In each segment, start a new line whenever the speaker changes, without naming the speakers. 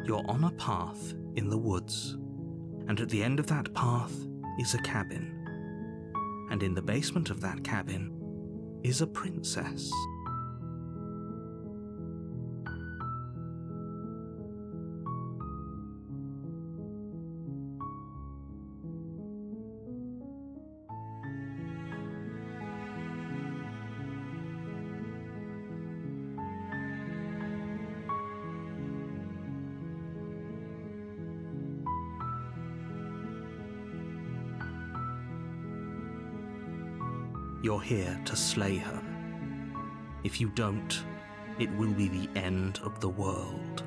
You're on a path in the woods, and at the end of that path is a cabin. And in the basement of that cabin is a princess. You're here to slay her. If you don't, it will be the end of the world.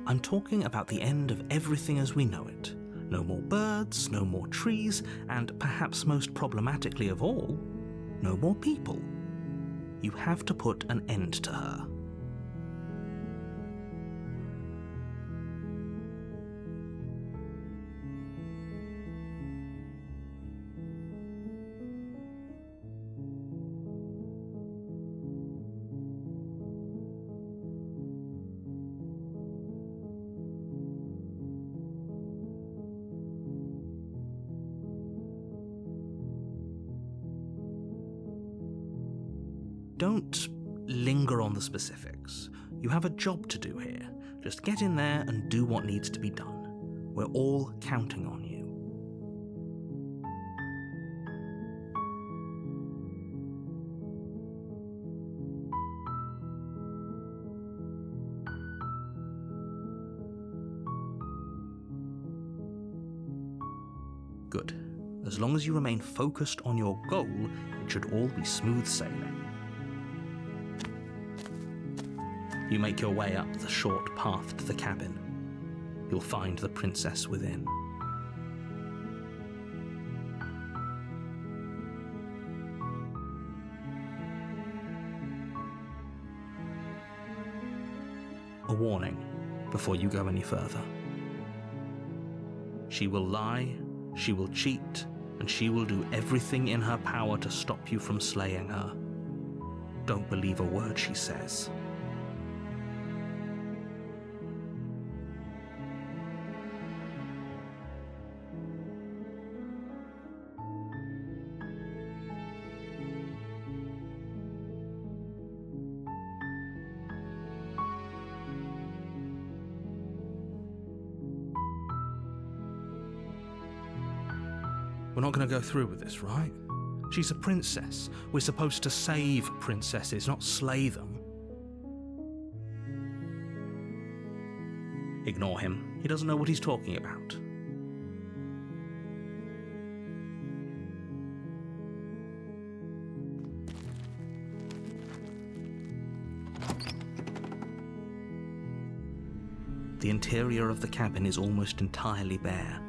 I'm talking about the end of everything as we know it. No more birds, no more trees, and perhaps most problematically of all, no more people. You have to put an end to her. Don't linger on the specifics. You have a job to do here. Just get in there and do what needs to be done. We're all counting on you. Good. As long as you remain focused on your goal, it should all be smooth sailing. You make your way up the short path to the cabin. You'll find the princess within. A warning before you go any further. She will lie, she will cheat, and she will do everything in her power to stop you from slaying her. Don't believe a word she says. We're not going to go through with this, right? She's a princess. We're supposed to save princesses, not slay them. Ignore him. He doesn't know what he's talking about. The interior of the cabin is almost entirely bare.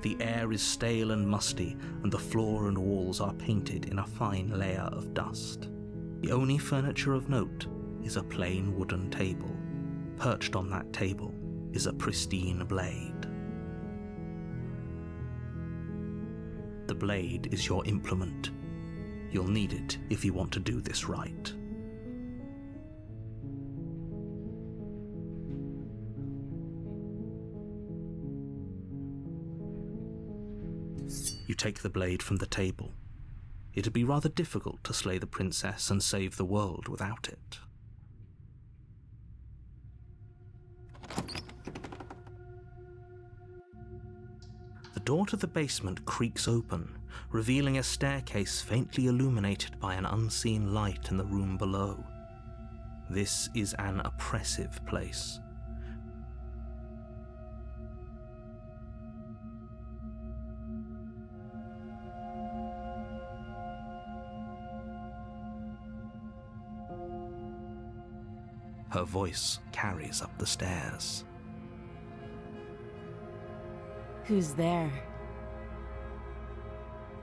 The air is stale and musty, and the floor and walls are painted in a fine layer of dust. The only furniture of note is a plain wooden table. Perched on that table is a pristine blade. The blade is your implement. You'll need it if you want to do this right. You take the blade from the table. It'd be rather difficult to slay the princess and save the world without it. door to the basement creaks open, revealing a staircase faintly illuminated by an unseen light in the room below. This is an oppressive place. Her voice carries up the stairs.
Who's there?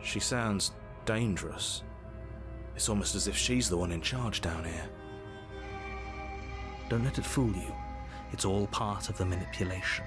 She sounds dangerous. It's almost as if she's the one in charge down here.
Don't let it fool you. It's all part of the manipulation.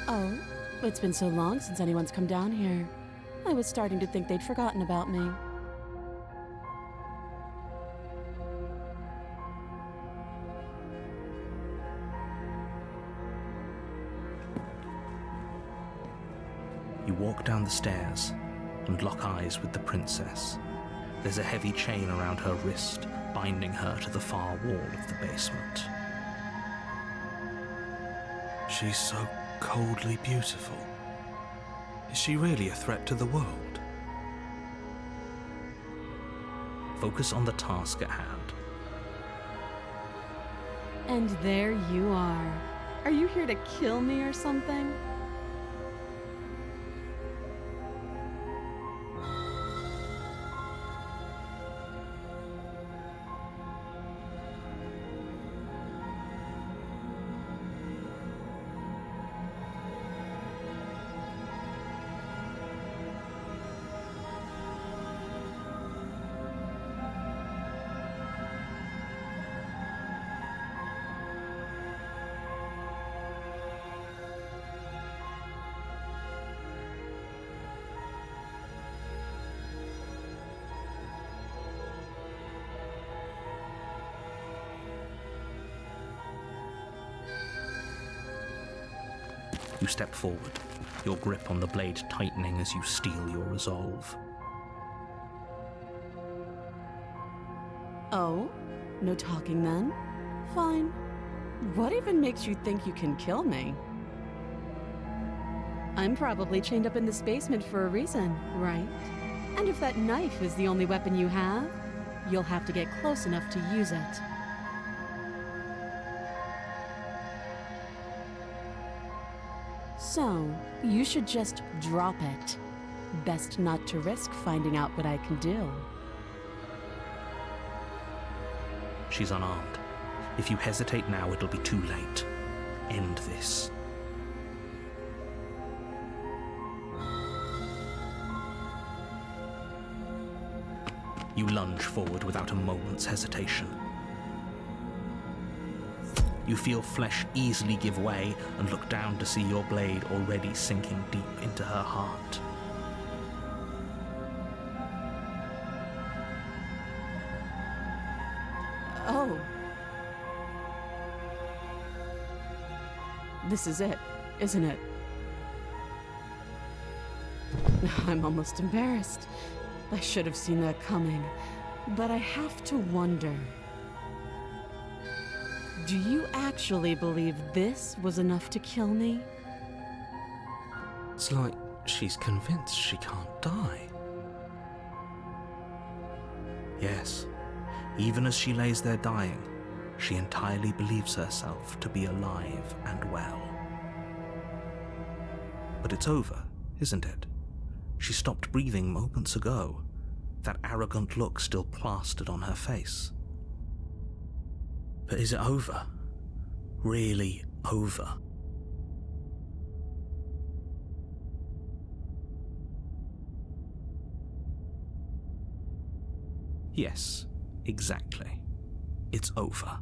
Oh, it's been so long since anyone's come down here. I was starting to think they'd forgotten about me.
You walk down the stairs and lock eyes with the princess. There's a heavy chain around her wrist, binding her to the far wall of the basement.
She's so coldly beautiful. Is she really a threat to the world?
Focus on the task at hand.
And there you are. Are you here to kill me or something?
You step forward, your grip on the blade tightening as you steel your resolve.
Oh? No talking then? Fine. What even makes you think you can kill me? I'm probably chained up in this basement for a reason, right? And if that knife is the only weapon you have, you'll have to get close enough to use it. So, you should just drop it. Best not to risk finding out what I can do.
She's unarmed. If you hesitate now, it'll be too late. End this. You lunge forward without a moment's hesitation. You feel flesh easily give way and look down to see your blade already sinking deep into her heart.
Oh. This is it, isn't it? I'm almost embarrassed. I should have seen that coming. But I have to wonder. Do you actually believe this was enough to kill me?
It's like she's convinced she can't die.
Yes, even as she lays there dying, she entirely believes herself to be alive and well. But it's over, isn't it? She stopped breathing moments ago, that arrogant look still plastered on her face. But is it over? Really over? Yes, exactly. It's over.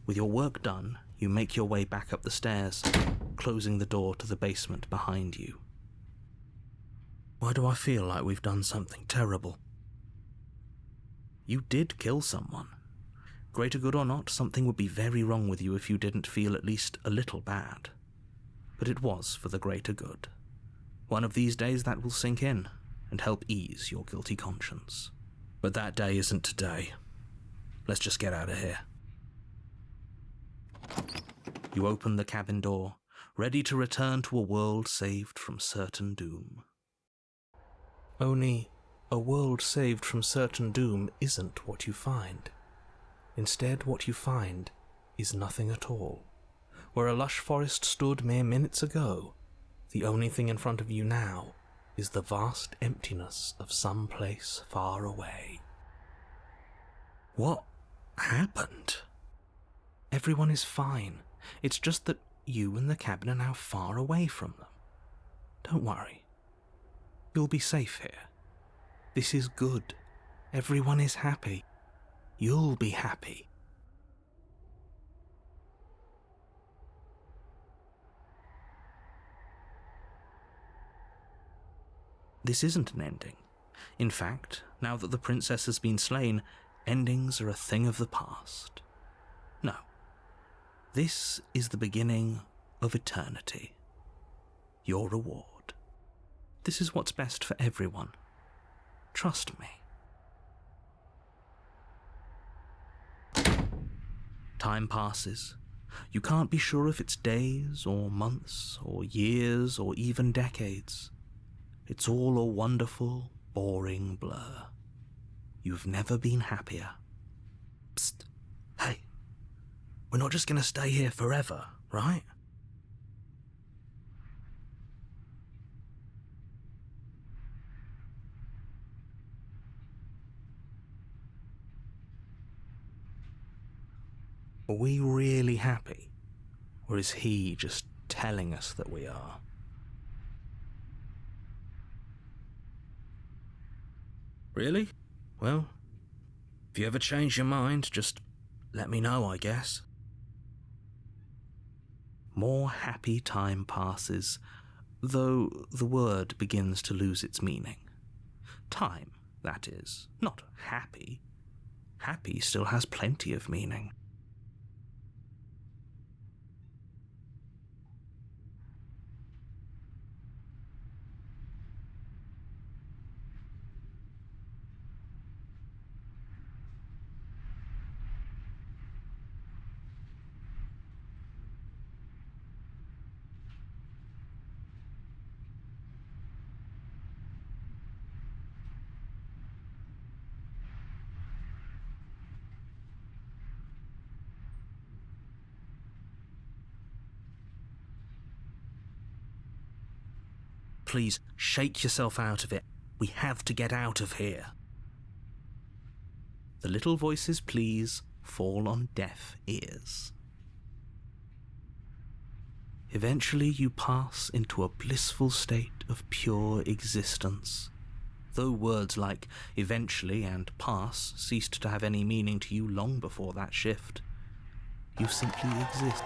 With your work done, you make your way back up the stairs, closing the door to the basement behind you. Why do I feel like we've done something terrible? You did kill someone. Greater good or not, something would be very wrong with you if you didn't feel at least a little bad. But it was for the greater good. One of these days that will sink in and help ease your guilty conscience. But that day isn't today. Let's just get out of here. You open the cabin door, ready to return to a world saved from certain doom. Only, a world saved from certain doom isn't what you find. Instead, what you find is nothing at all. Where a lush forest stood mere minutes ago, the only thing in front of you now is the vast emptiness of some place far away. What happened? Everyone is fine. It's just that you and the cabin are now far away from them. Don't worry. You'll be safe here. This is good. Everyone is happy. You'll be happy. This isn't an ending. In fact, now that the princess has been slain, endings are a thing of the past. No. This is the beginning of eternity. Your reward. This is what's best for everyone. Trust me. Time passes. You can't be sure if it's days or months or years or even decades. It's all a wonderful, boring blur. You've never been happier. Psst. Hey. We're not just going to stay here forever, right? Are we really happy? Or is he just telling us that we are? Really? Well, if you ever change your mind, just let me know, I guess. More happy time passes, though the word begins to lose its meaning. Time, that is, not happy. Happy still has plenty of meaning. Please, shake yourself out of it. We have to get out of here. The little voices, please, fall on deaf ears. Eventually you pass into a blissful state of pure existence. Though words like eventually and pass ceased to have any meaning to you long before that shift, you simply exist.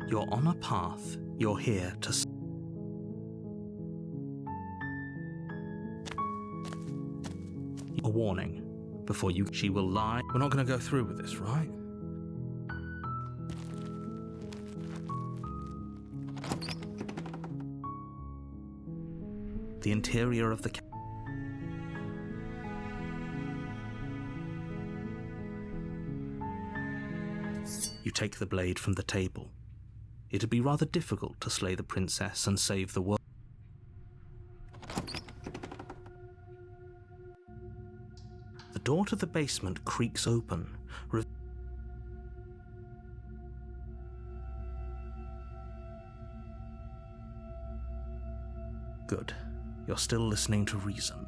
You're on a path. You're here to... A warning. Before you... She will lie.
We're not going to go through with this, right?
The interior of the... You take the blade from the table. It'd be rather difficult to slay the princess and save the world. The door to the basement creaks open. Good. You're still listening to reason.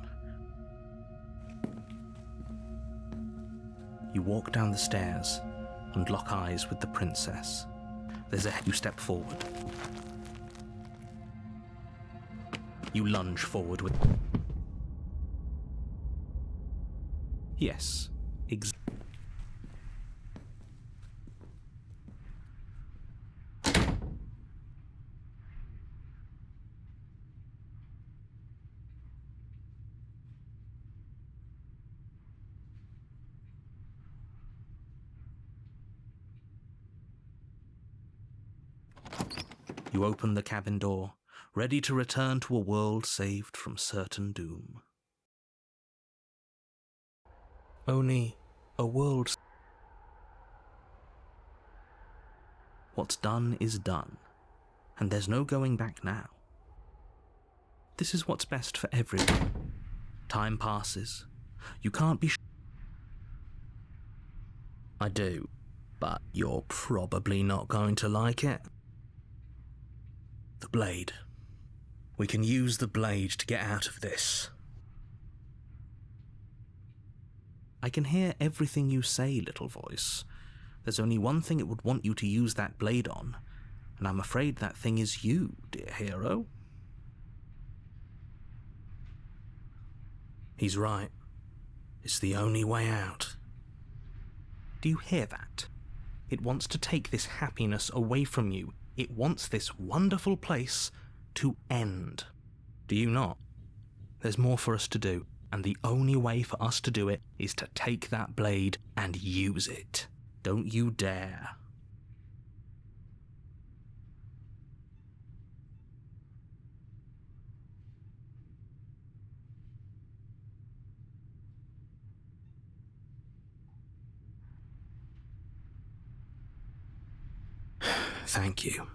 You walk down the stairs and lock eyes with the princess. You step forward. You lunge forward with... Yes, You open the cabin door, ready to return to a world saved from certain doom. Only a world... What's done is done, and there's no going back now. This is what's best for everyone. Time passes. You can't be... I do, but you're probably not going to like it. The blade. We can use the blade to get out of this. I can hear everything you say, little voice. There's only one thing it would want you to use that blade on, and I'm afraid that thing is you, dear hero. He's right. It's the only way out. Do you hear that? It wants to take this happiness away from you. It wants this wonderful place to end. Do you not? There's more for us to do, and the only way for us to do it is to take that blade and use it. Don't you dare. Thank you.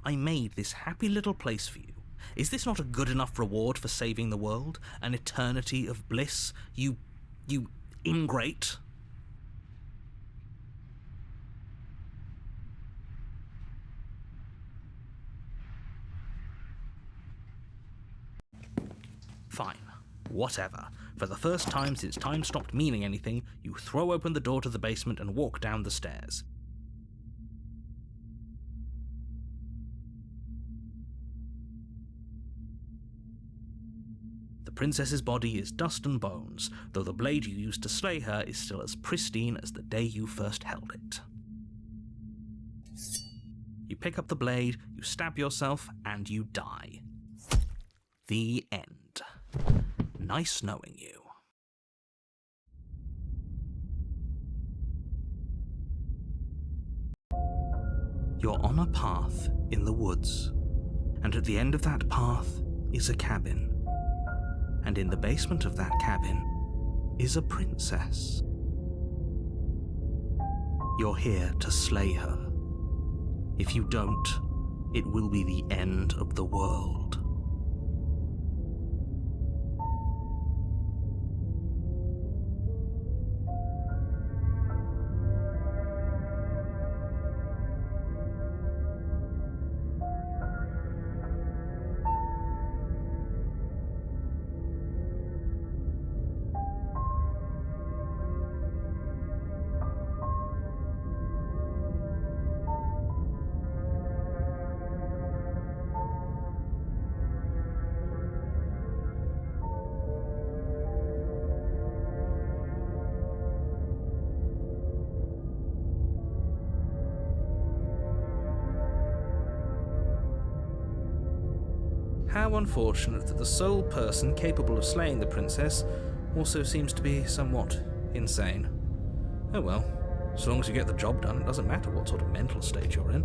I made this happy little place for you. Is this not a good enough reward for saving the world? An eternity of bliss? You ingrate? Fine. Whatever. For the first time since time stopped meaning anything, you throw open the door to the basement and walk down the stairs. The princess's body is dust and bones, though the blade you used to slay her is still as pristine as the day you first held it. You pick up the blade, you stab yourself, and you die. The end. Nice knowing you. You're on a path in the woods, and at the end of that path is a cabin. And in the basement of that cabin is a princess. You're here to slay her. If you don't, it will be the end of the world. How unfortunate that the sole person capable of slaying the princess also seems to be somewhat insane. Oh well, as long as you get the job done, it doesn't matter what sort of mental state you're in.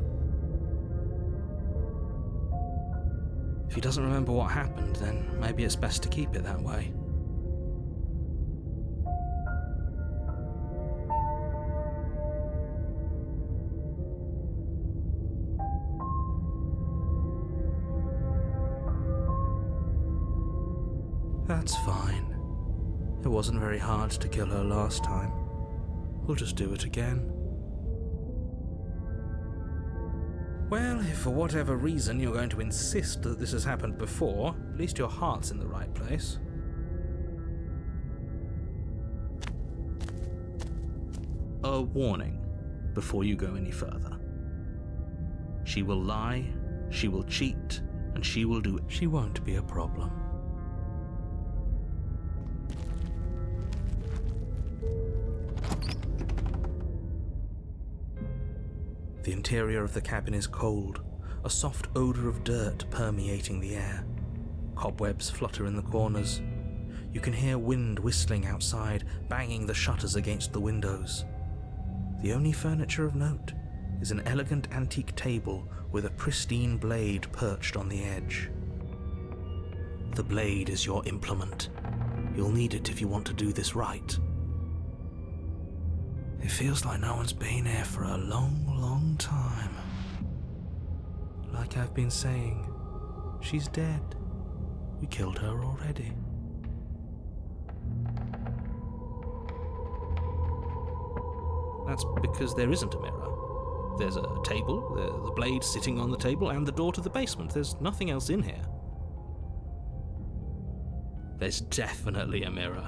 If he doesn't remember what happened, then maybe it's best to keep it that way. That's fine. It wasn't very hard to kill her last time. We'll just do it again. Well, if for whatever reason you're going to insist that this has happened before, at least your heart's in the right place. A warning before you go any further. She will lie, she will cheat, and she will do it. She won't be a problem. The interior of the cabin is cold, a soft odor of dirt permeating the air. Cobwebs flutter in the corners. You can hear wind whistling outside, banging the shutters against the windows. The only furniture of note is an elegant antique table with a pristine blade perched on the edge. The blade is your implement. You'll need it if you want to do this right. It feels like no one's been here for a long time. Like I've been saying, she's dead. We killed her already. That's because there isn't a mirror. There's a table, the blade sitting on the table, and the door to the basement. There's nothing else in here. There's definitely a mirror.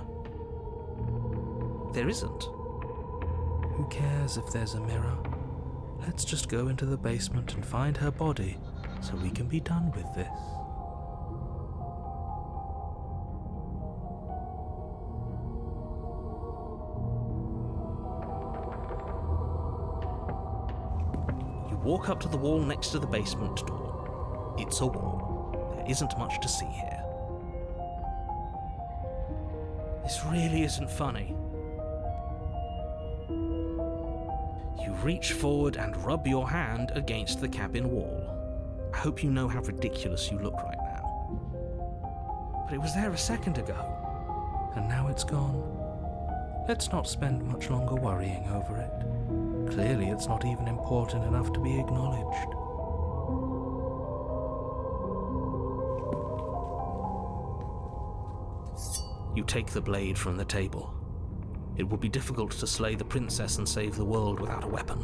There isn't. Who cares if there's a mirror? Let's just go into the basement and find her body so we can be done with this. You walk up to the wall next to the basement door. It's a wall. There isn't much to see here. This really isn't funny. You reach forward and rub your hand against the cabin wall. I hope you know how ridiculous you look right now. But it was there a second ago, and now it's gone. Let's not spend much longer worrying over it. Clearly it's not even important enough to be acknowledged. You take the blade from the table. It would be difficult to slay the princess and save the world without a weapon.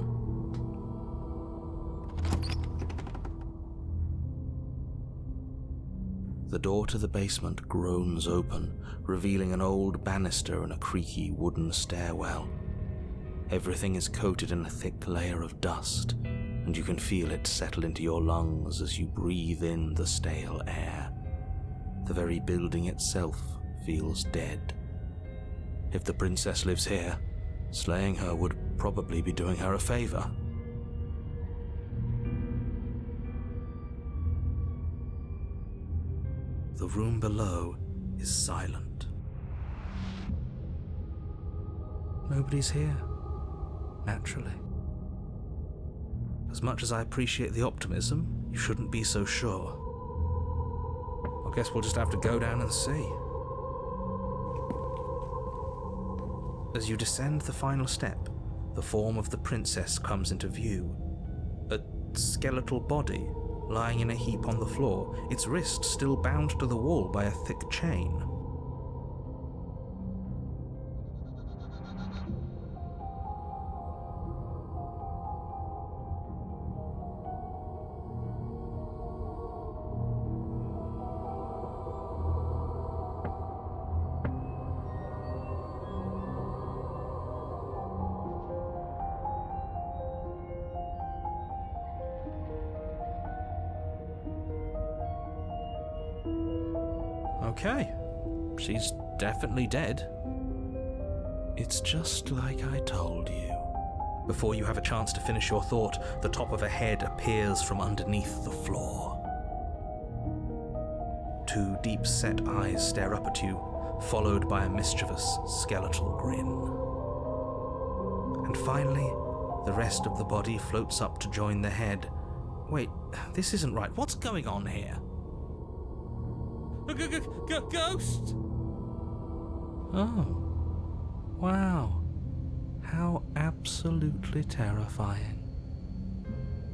The door to the basement groans open, revealing an old banister and a creaky wooden stairwell. Everything is coated in a thick layer of dust, and you can feel it settle into your lungs as you breathe in the stale air. The very building itself feels dead. If the princess lives here, slaying her would probably be doing her a favor. The room below is silent. Nobody's here, naturally. As much as I appreciate the optimism, you shouldn't be so sure. I guess we'll just have to go down and see. As you descend the final step, the form of the princess comes into view. A skeletal body lying in a heap on the floor, its wrist still bound to the wall by a thick chain. Okay, she's definitely dead. It's just like I told you. Before you have a chance to finish your thought, the top of a head appears from underneath the floor. two deep-set eyes stare up at you, followed by a mischievous, skeletal grin. And finally, the rest of the body floats up to join the head. Wait, this isn't right. What's going on here? Ghost! Oh. Wow. How absolutely terrifying.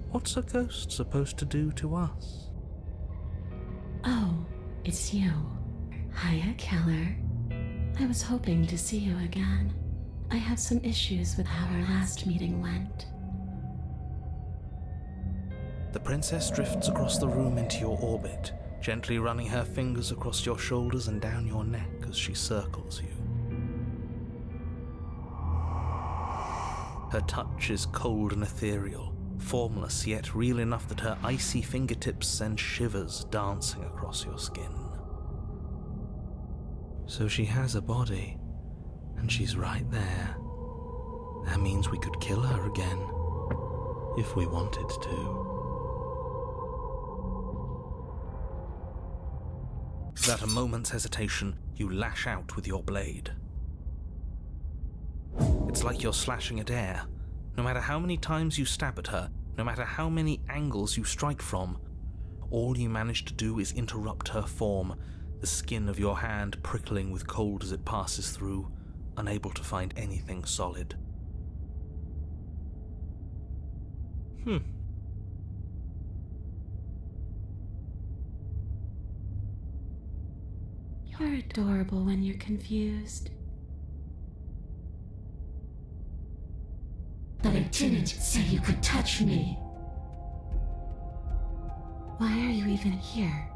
What's a ghost supposed to do to us?
Oh, it's you. Hiya, Keller. I was hoping to see you again. I have some issues with how our last meeting went.
The princess drifts across the room into your orbit, gently running her fingers across your shoulders and down your neck as she circles you. Her touch is cold and ethereal, formless yet real enough that her icy fingertips send shivers dancing across your skin. So she has a body, and she's right there. That means we could kill her again, if we wanted to. Without a moment's hesitation, you lash out with your blade. It's like you're slashing at air. No matter how many times you stab at her, no matter how many angles you strike from, all you manage to do is interrupt her form, the skin of your hand prickling with cold as it passes through, unable to find anything solid.
You're adorable when you're confused.
But I didn't say you could touch me.
Why are you even here?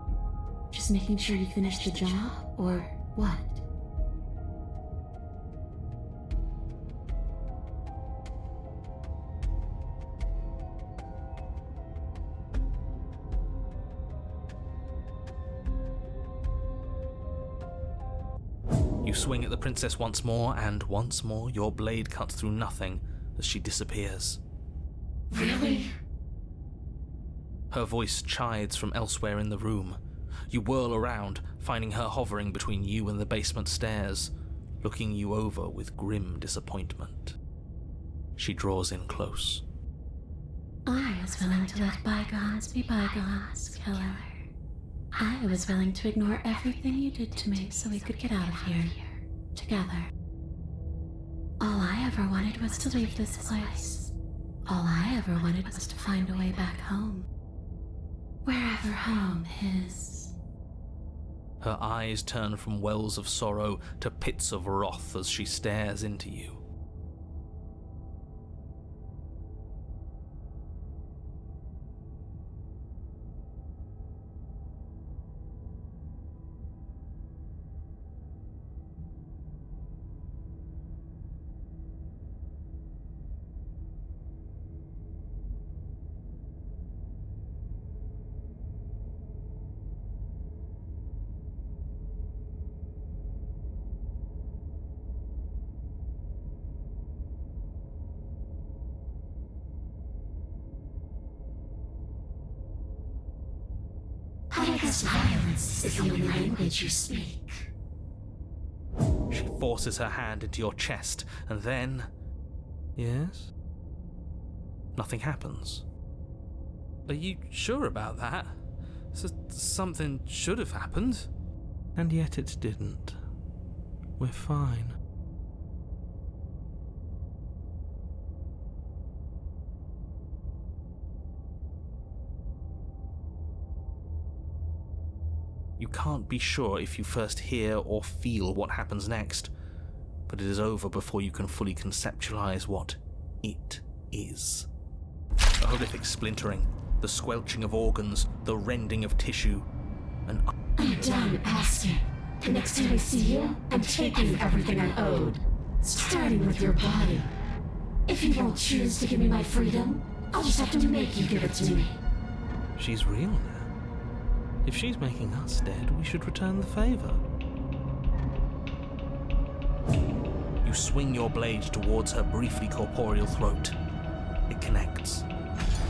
Just making sure you finish the job, or what?
You swing at the princess once more, and once more your blade cuts through nothing as she disappears.
Really?
Her voice chides from elsewhere in the room. You whirl around, finding her hovering between you and the basement stairs, looking you over with grim disappointment. She draws in close.
I was willing to let bygones be bygones, Keller. I was willing to ignore everything you did to me so we could get out of here, together. All I ever wanted was to leave this place. All I ever wanted was to find a way back home. Wherever home is.
Her eyes turn from wells of sorrow to pits of wrath as she stares into you.
I guess violence is the only language you speak.
She forces her hand into your chest, and then... Yes? Nothing happens. Are you sure about that? Something should have happened. And yet it didn't. We're fine. You can't be sure if you first hear or feel what happens next, but it is over before you can fully conceptualize what it is. A horrific splintering, the squelching of organs, the rending of tissue, and
I'm done asking. The next time I see you, I'm taking everything I owed, starting with your body. If you won't choose to give me my freedom, I'll just have to make you give it to me.
She's real now. If she's making us dead, we should return the favor. You swing your blade towards her briefly corporeal throat. It connects.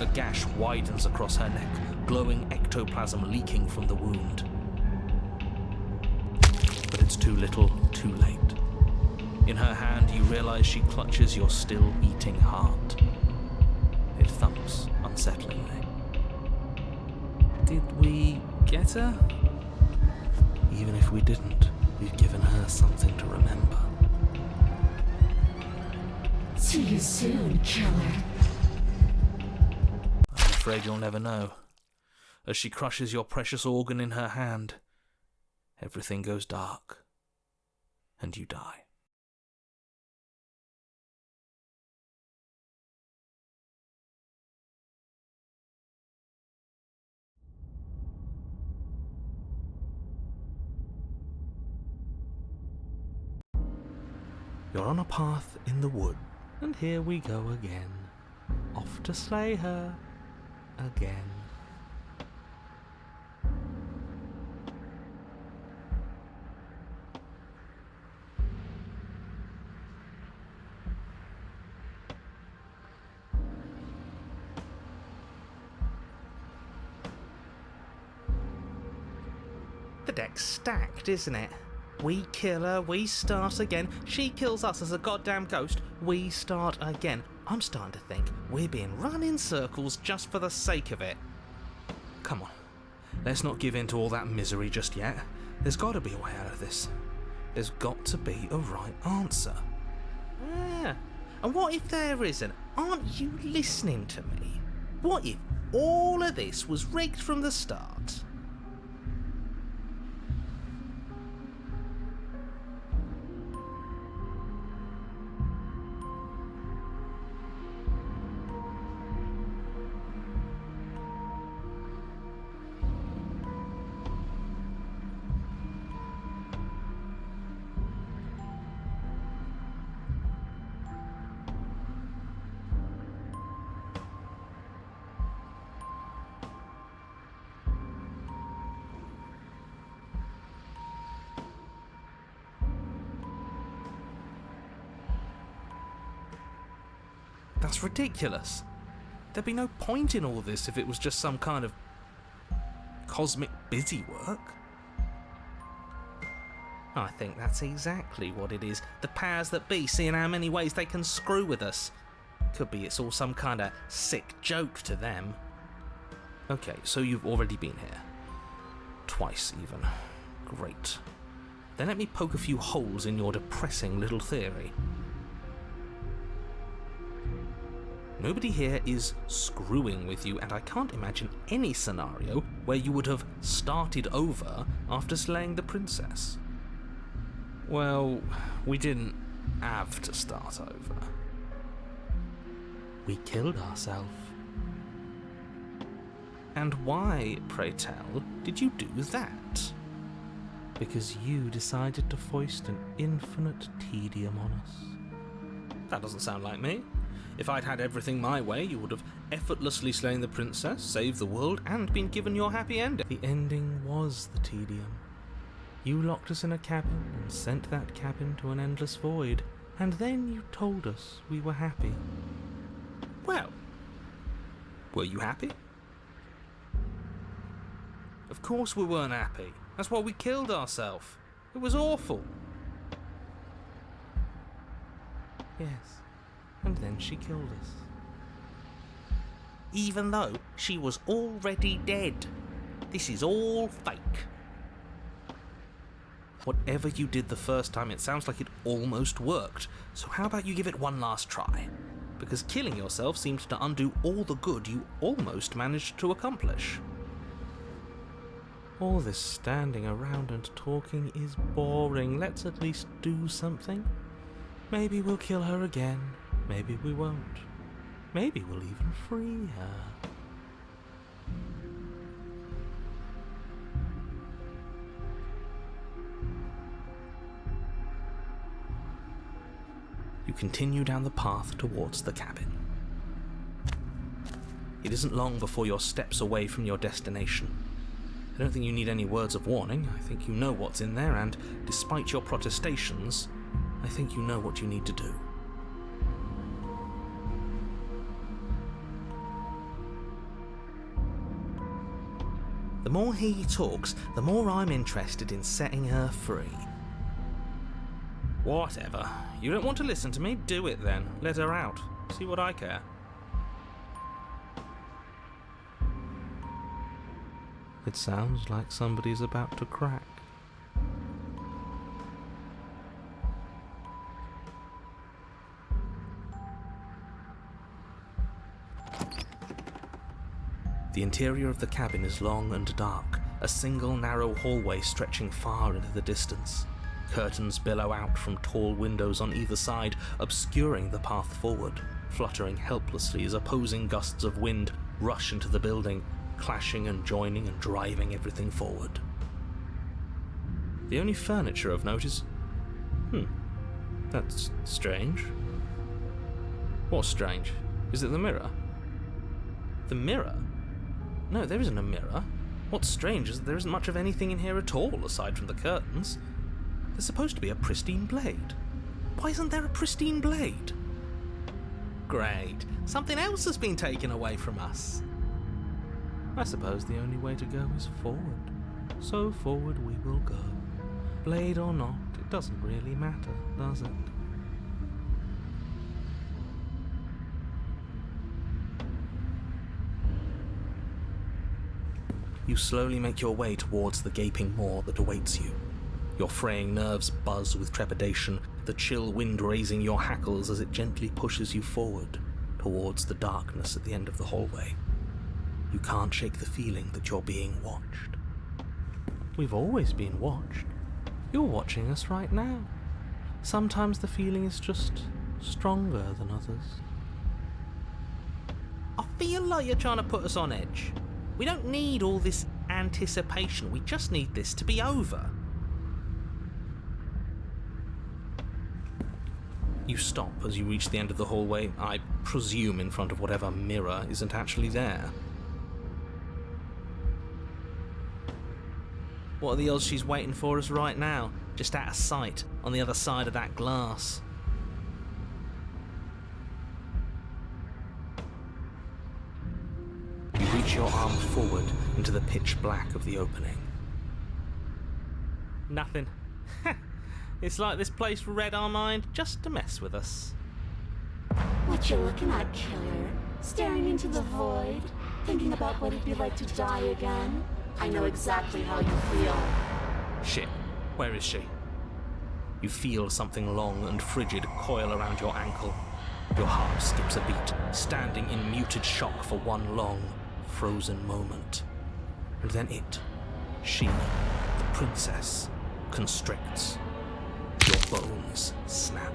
A gash widens across her neck, glowing ectoplasm leaking from the wound. But it's too little, too late. In her hand, you realize she clutches your still beating heart. It thumps unsettlingly. Did we get her? Even if we didn't, we've given her something to remember.
See you soon, killer.
I'm afraid you'll never know. As she crushes your precious organ in her hand, everything goes dark, and you die. You're on a path in the wood, and here we go again, off to slay her again. The deck's stacked, isn't it? We kill her, we start again. She kills us as a goddamn ghost, we start again. I'm starting to think we're being run in circles just for the sake of it. Come on, let's not give in to all that misery just yet. There's got to be a way out of this. There's got to be a right answer. Yeah, and what if there isn't? Aren't you listening to me? What if all of this was rigged from the start? That's ridiculous. There'd be no point in all this if it was just some kind of cosmic busy work. I think that's exactly what it is. The powers that be seeing how many ways they can screw with us. Could be it's all some kind of sick joke to them. Okay, so you've already been here. Twice even. Great. Then let me poke a few holes in your depressing little theory. Nobody here is screwing with you, and I can't imagine any scenario where you would have started over after slaying the princess. Well, we didn't have to start over. We killed ourselves. And why, pray tell, did you do that? Because you decided to foist an infinite tedium on us. That doesn't sound like me. If I'd had everything my way, you would have effortlessly slain the princess, saved the world, and been given your happy ending. The ending was the tedium. You locked us in a cabin and sent that cabin to an endless void, and then you told us we were happy. Well, were you happy? Of course we weren't happy. That's why we killed ourselves. It was awful. Yes. And then she killed us. Even though she was already dead. This is all fake. Whatever you did the first time, it sounds like it almost worked. So how about you give it one last try? Because killing yourself seems to undo all the good you almost managed to accomplish. All this standing around and talking is boring. Let's at least do something. Maybe we'll kill her again. Maybe we won't. Maybe we'll even free her. You continue down the path towards the cabin. It isn't long before you're steps away from your destination. I don't think you need any words of warning. I think you know what's in there, and despite your protestations, I think you know what you need to do. The more he talks, the more I'm interested in setting her free.
Whatever. You don't want to listen to me? Do it then. Let her out. See what I care. It sounds like somebody's about to crack. The interior of the cabin is long and dark, a single narrow hallway stretching far into the distance. Curtains billow out from tall windows on either side, obscuring the path forward, fluttering helplessly as opposing gusts of wind rush into the building, clashing and joining and driving everything forward. The only furniture of note is... that's strange. What's strange? Is it the mirror? The mirror? No, there isn't a mirror. What's strange is that there isn't much of anything in here at all, aside from the curtains. There's supposed to be a pristine blade. Why isn't there a pristine blade? Great. Something else has been taken away from us. I suppose the only way to go is forward. So forward we will go. Blade or not, it doesn't really matter, does it? You slowly make your way towards the gaping maw that awaits you. Your fraying nerves buzz with trepidation, the chill wind raising your hackles as it gently pushes you forward, towards the darkness at the end of the hallway. You can't shake the feeling that you're being watched. We've always been watched. You're watching us right now. Sometimes the feeling is just stronger than others. I feel like you're trying to put us on edge. We don't need all this anticipation, we just need this to be over. You stop as you reach the end of the hallway, I presume in front of whatever mirror isn't actually there. What are the odds she's waiting for us right now, just out of sight, on the other side of that glass? You reach your arm forward into the pitch black of the opening. Nothing. It's like this place read our mind just to mess with us.
What you looking at, killer? Staring into the void? Thinking about what it'd be like to die again? I know exactly how you feel.
Shit, where is she? You feel something long and frigid coil around your ankle. Your heart skips a beat, standing in muted shock for one long, frozen moment. And then she, the princess, constricts. Your bones snap.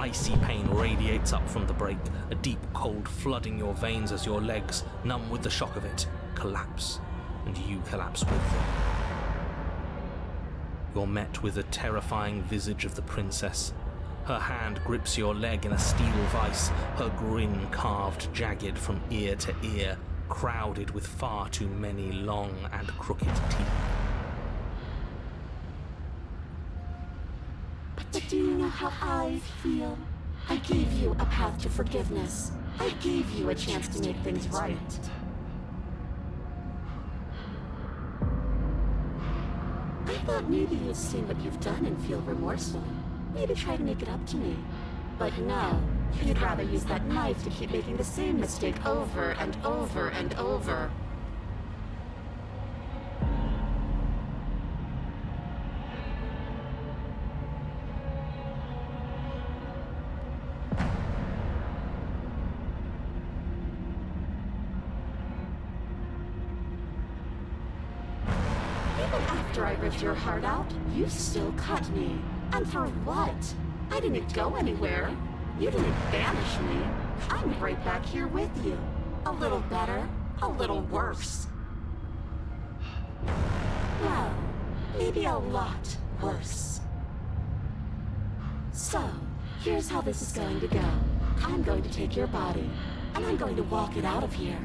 Icy pain radiates up from the break, a deep cold flooding your veins as your legs, numb with the shock of it, collapse, and you collapse with them. You're met with the terrifying visage of the princess. Her hand grips your leg in a steel vice, her grin carved jagged from ear to ear, crowded with far too many long and crooked teeth.
But do you know how I feel? I gave you a path to forgiveness. I gave you a chance to make things right. I thought maybe you'd see what you've done and feel remorseful. Maybe try to make it up to me. But no, you'd rather use that knife to keep making the same mistake over and over and over. After I ripped your heart out, you still cut me. And for what? I didn't go anywhere. You didn't banish me. I'm right back here with you. A little better, a little worse. Well, maybe a lot worse. So, here's how this is going to go. I'm going to take your body, and I'm going to walk it out of here.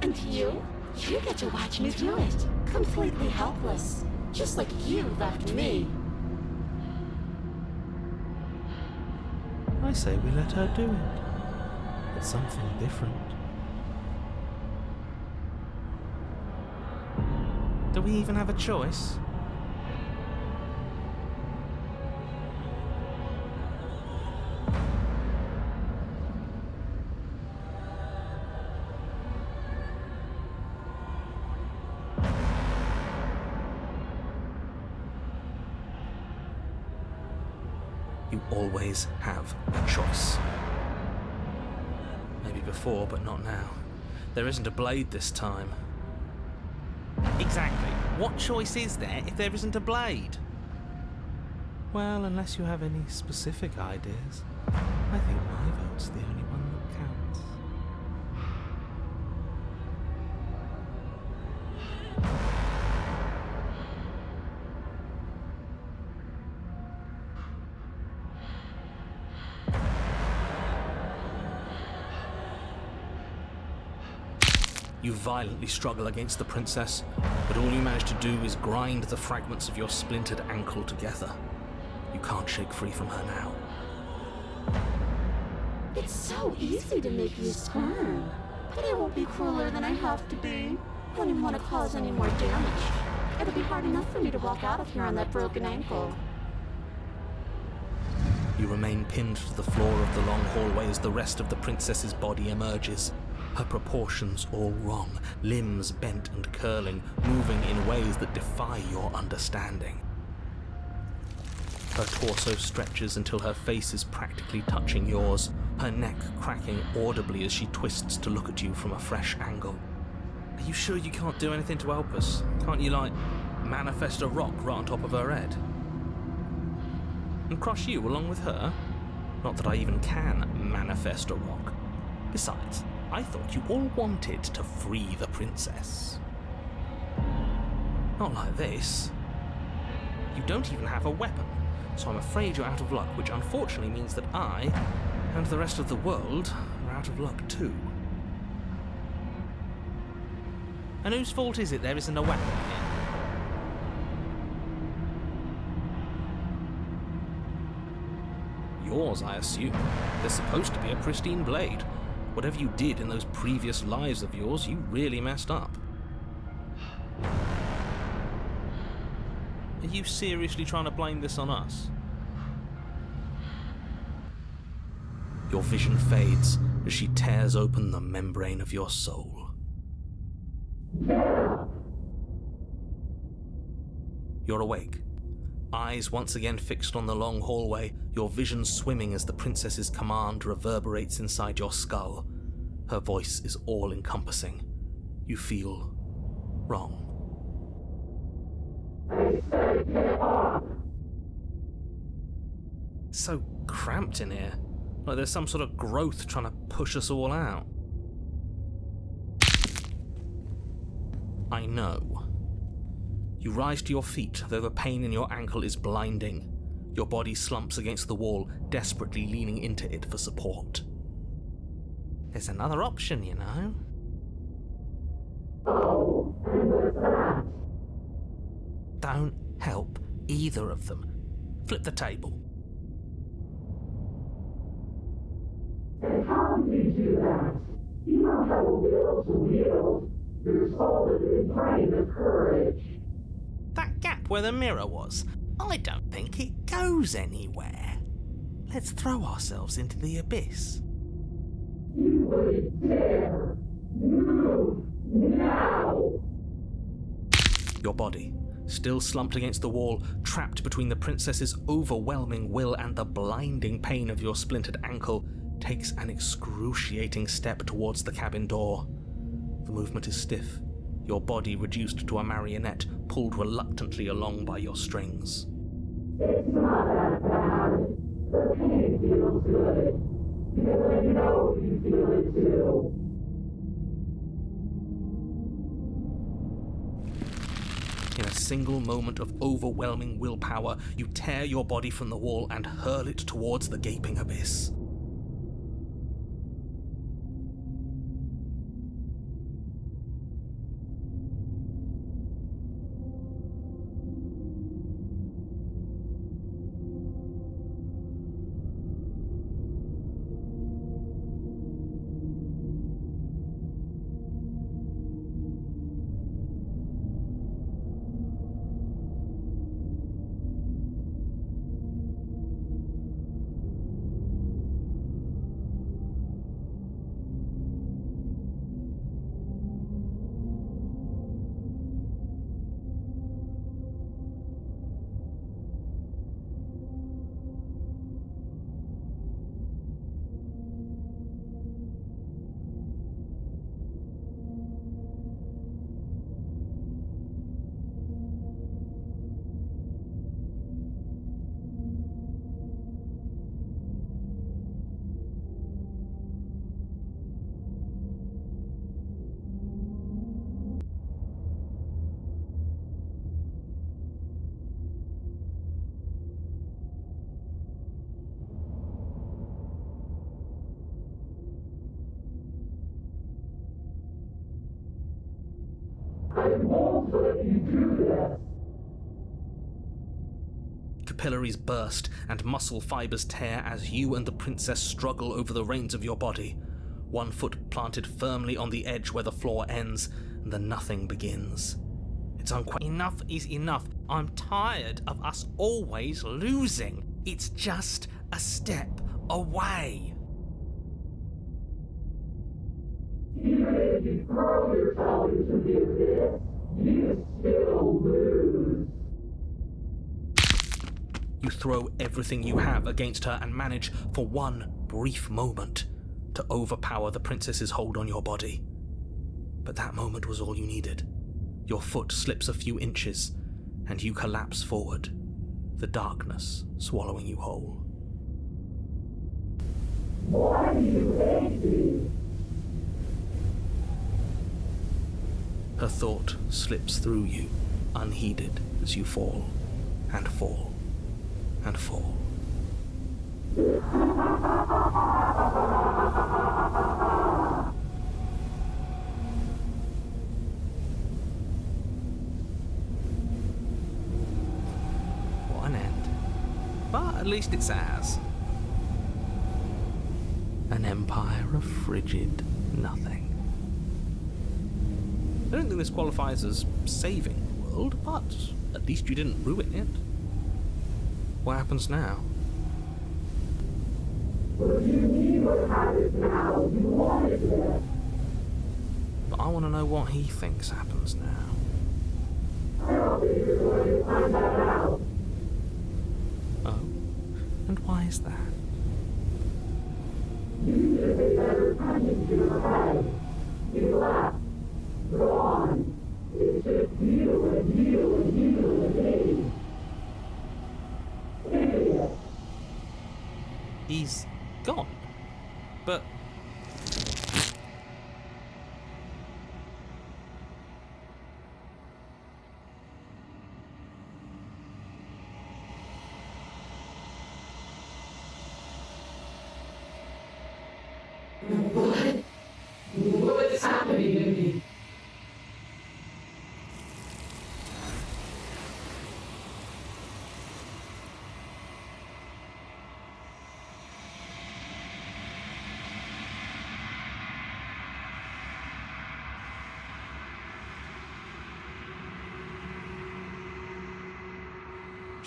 And you get to watch me do it. Completely helpless. Just like you left me.
I say we let her do it. It's something different. Do we even have a choice? You always have a choice. Maybe before, but not now. There isn't a blade this time. Exactly. What choice is there if there isn't a blade? Well, unless you have any specific ideas, I think my vote's the only one that counts. You violently struggle against the princess, but all you manage to do is grind the fragments of your splintered ankle together. You can't shake free from her now.
It's so easy to make you squirm. But I won't be crueler than I have to be. I don't even want to cause any more damage. It'll be hard enough for me to walk out of here on that broken ankle.
You remain pinned to the floor of the long hallway as the rest of the princess's body emerges. Her proportions all wrong, limbs bent and curling, moving in ways that defy your understanding. Her torso stretches until her face is practically touching yours, her neck cracking audibly as she twists to look at you from a fresh angle. Are you sure you can't do anything to help us? Can't you, manifest a rock right on top of her head? And crush you along with her? Not that I even can manifest a rock. Besides, I thought you all wanted to free the princess. Not like this. You don't even have a weapon, so I'm afraid you're out of luck, which unfortunately means that I, and the rest of the world, are out of luck too. And whose fault is it there isn't a weapon here? Yours, I assume. There's supposed to be a pristine blade. Whatever you did in those previous lives of yours, you really messed up. Are you seriously trying to blame this on us? Your vision fades as she tears open the membrane of your soul. You're awake. Eyes once again fixed on the long hallway, your vision swimming as the princess's command reverberates inside your skull. Her voice is all-encompassing. You feel wrong. It's so cramped in here. Like there's some sort of growth trying to push us all out. I know. You rise to your feet, though the pain in your ankle is blinding. Your body slumps against the wall, desperately leaning into it for support. There's another option, you know.
Oh, and what's that?
Don't help either of them. Flip the table.
And how do you do that? You don't have a will to wield. Your soul is in brain of courage.
That gap where the mirror was, I don't think it goes anywhere. Let's throw ourselves into the abyss.
You wouldn't dare. Move now.
Your body, still slumped against the wall, trapped between the princess's overwhelming will and the blinding pain of your splintered ankle, takes an excruciating step towards the cabin door. The movement is stiff, your body reduced to a marionette, pulled reluctantly along by your strings.
It's not that bad. The pain feels good. Because I know you feel it too.
In a single moment of overwhelming willpower, you tear your body from the wall and hurl it towards the gaping abyss. Capillaries burst and muscle fibers tear as you and the princess struggle over the reins of your body. One foot planted firmly on the edge where the floor ends, and the nothing begins. It's Enough is enough. I'm tired of us always losing. It's just a step away.
Even if you throw yourself into the abyss, you still lose.
You throw everything you have against her and manage, for one brief moment, to overpower the princess's hold on your body. But that moment was all you needed. Your foot slips a few inches, and you collapse forward, the darkness swallowing you whole.
Why do you hate me?
Her thought slips through you, unheeded, as you fall, and fall, and fall. What an end. But at least it's ours. An empire of frigid nothing. I don't think this qualifies as saving the world, but at least you didn't ruin it. What happens now?
What you mean what happens now? You wanted it.
But I want to know what he thinks happens now.
I don't think you're going to find that out.
Oh? And why is that?
You should be better punching to your head. You left. Go on. It's just you and you and you and me. Idiot.
He's gone. But...
What's happening to me?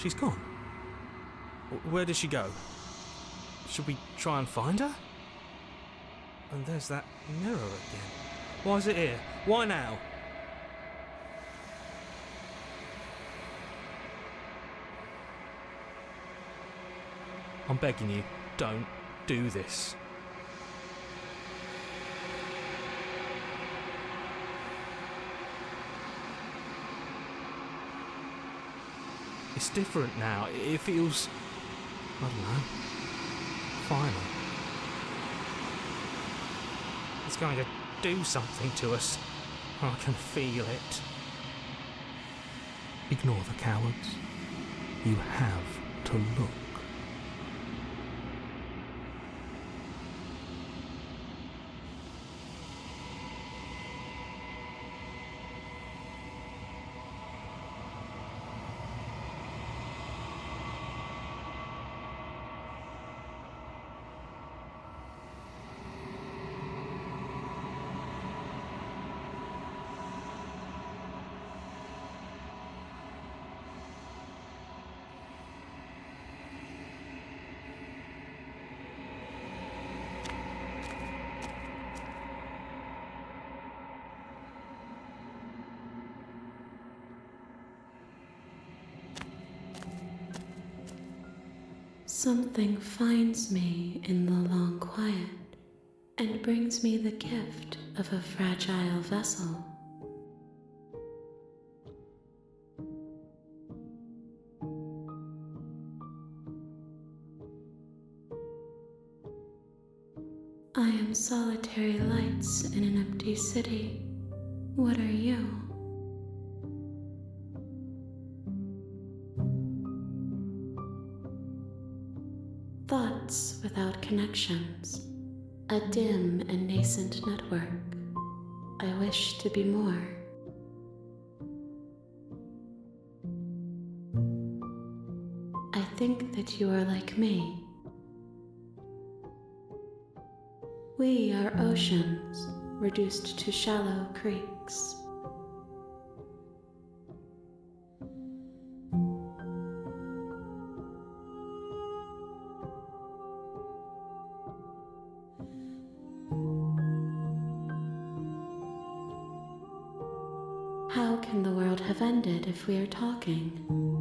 she's gone. Where did she go? Should we try and find her? And there's that mirror again. Why is it here? Why now? I'm begging you, don't do this. It's different now. It feels... I don't know. Final. It's going to do something to us. I can feel it. Ignore the cowards. You have to look.
Something finds me in the long quiet and brings me the gift of a fragile vessel. I am solitary lights in an empty city. What are you? Thoughts without connections, a dim and nascent network. I wish to be more. think that you are like me. We are oceans reduced to shallow creeks. How can the world have ended if we are talking?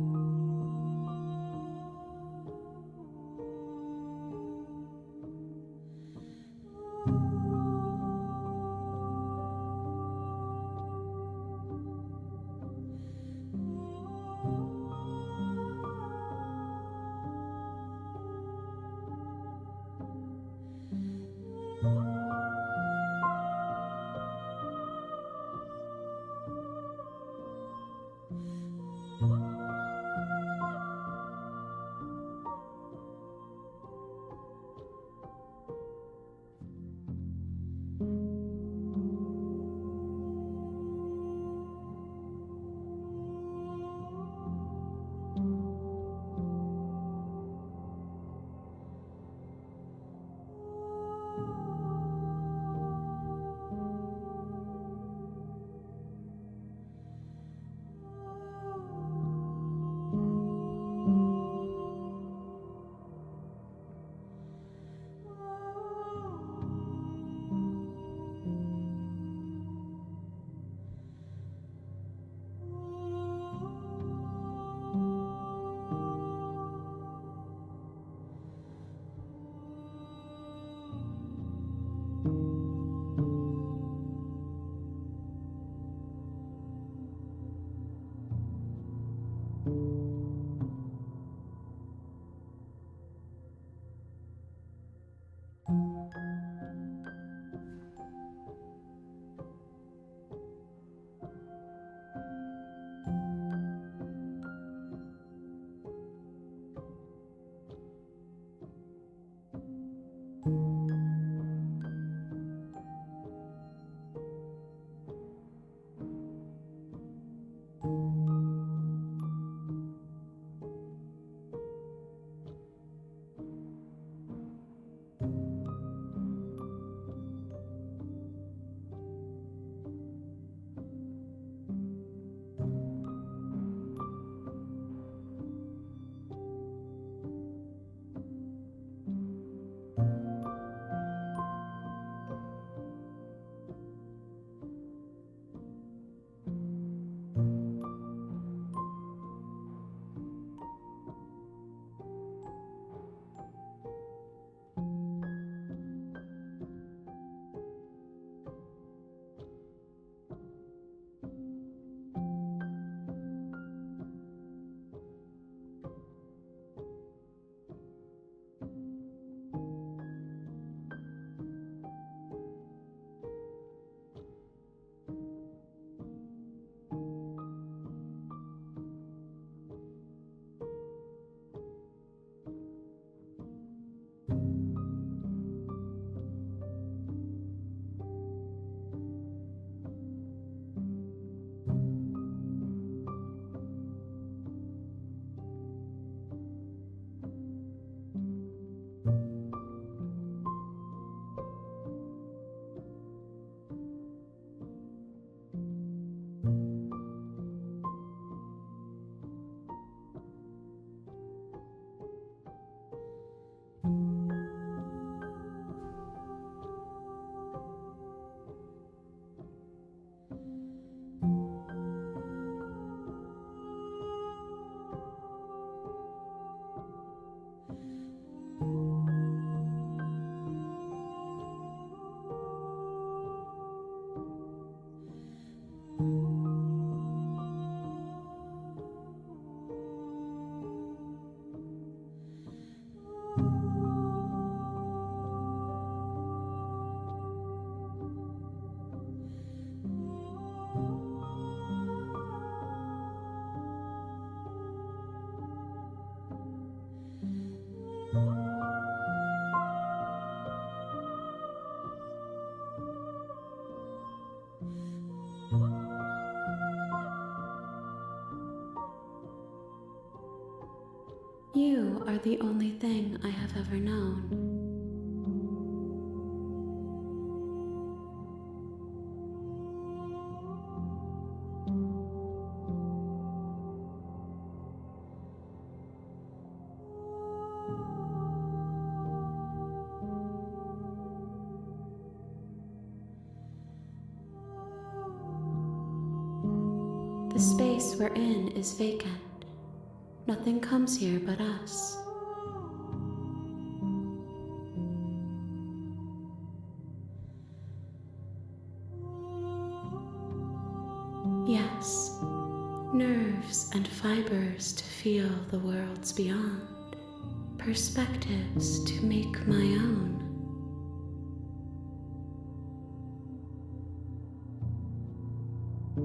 You are the only thing I have ever known. The space we're in is vacant. Nothing comes here but us. Yes, nerves and fibers to feel the worlds beyond, perspectives to make my own.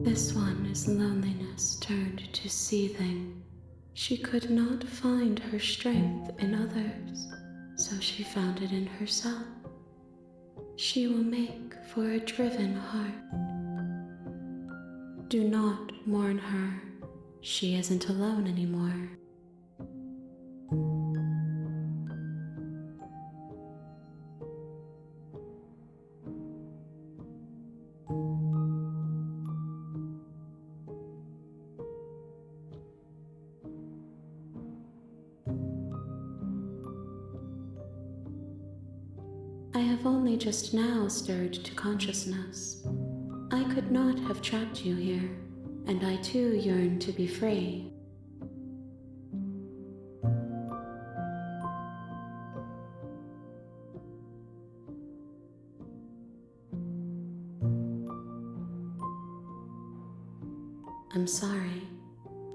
This one is loneliness turned to seething. She could not find her strength in others, so she found it in herself. She will make for a driven heart. Do not mourn her. She isn't alone anymore. I have only just now stirred to consciousness. I could not have trapped you here, and I too yearn to be free. I'm sorry.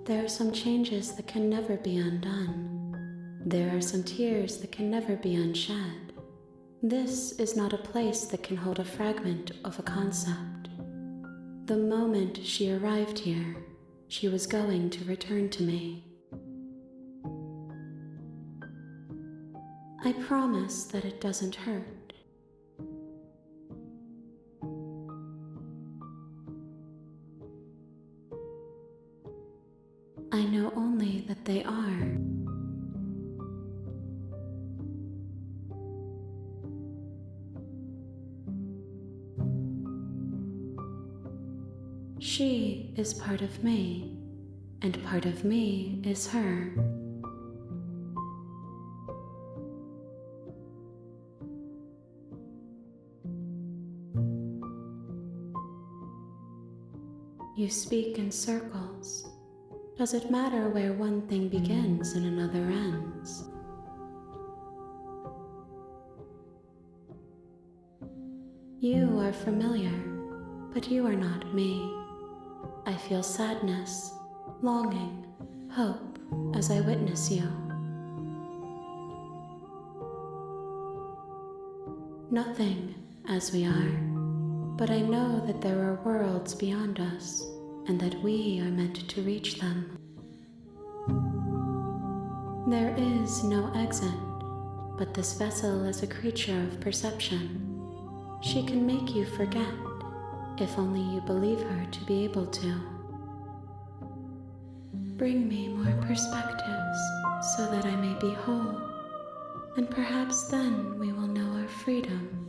There are some changes that can never be undone. There are some tears that can never be unshed. This is not a place that can hold a fragment of a concept. The moment she arrived here, she was going to return to me. I promise that it doesn't hurt. I know only that they are. She is part of me, and part of me is her. You speak in circles. Does it matter where one thing begins and another ends? You are familiar, but you are not me. I feel sadness, longing, hope as I witness you. Nothing as we are, but I know that there are worlds beyond us, and that we are meant to reach them. There is no exit, but this vessel is a creature of perception. She can make you forget, if only you believe her to be able to. Bring me more perspectives so that I may be whole, and perhaps then we will know our freedom.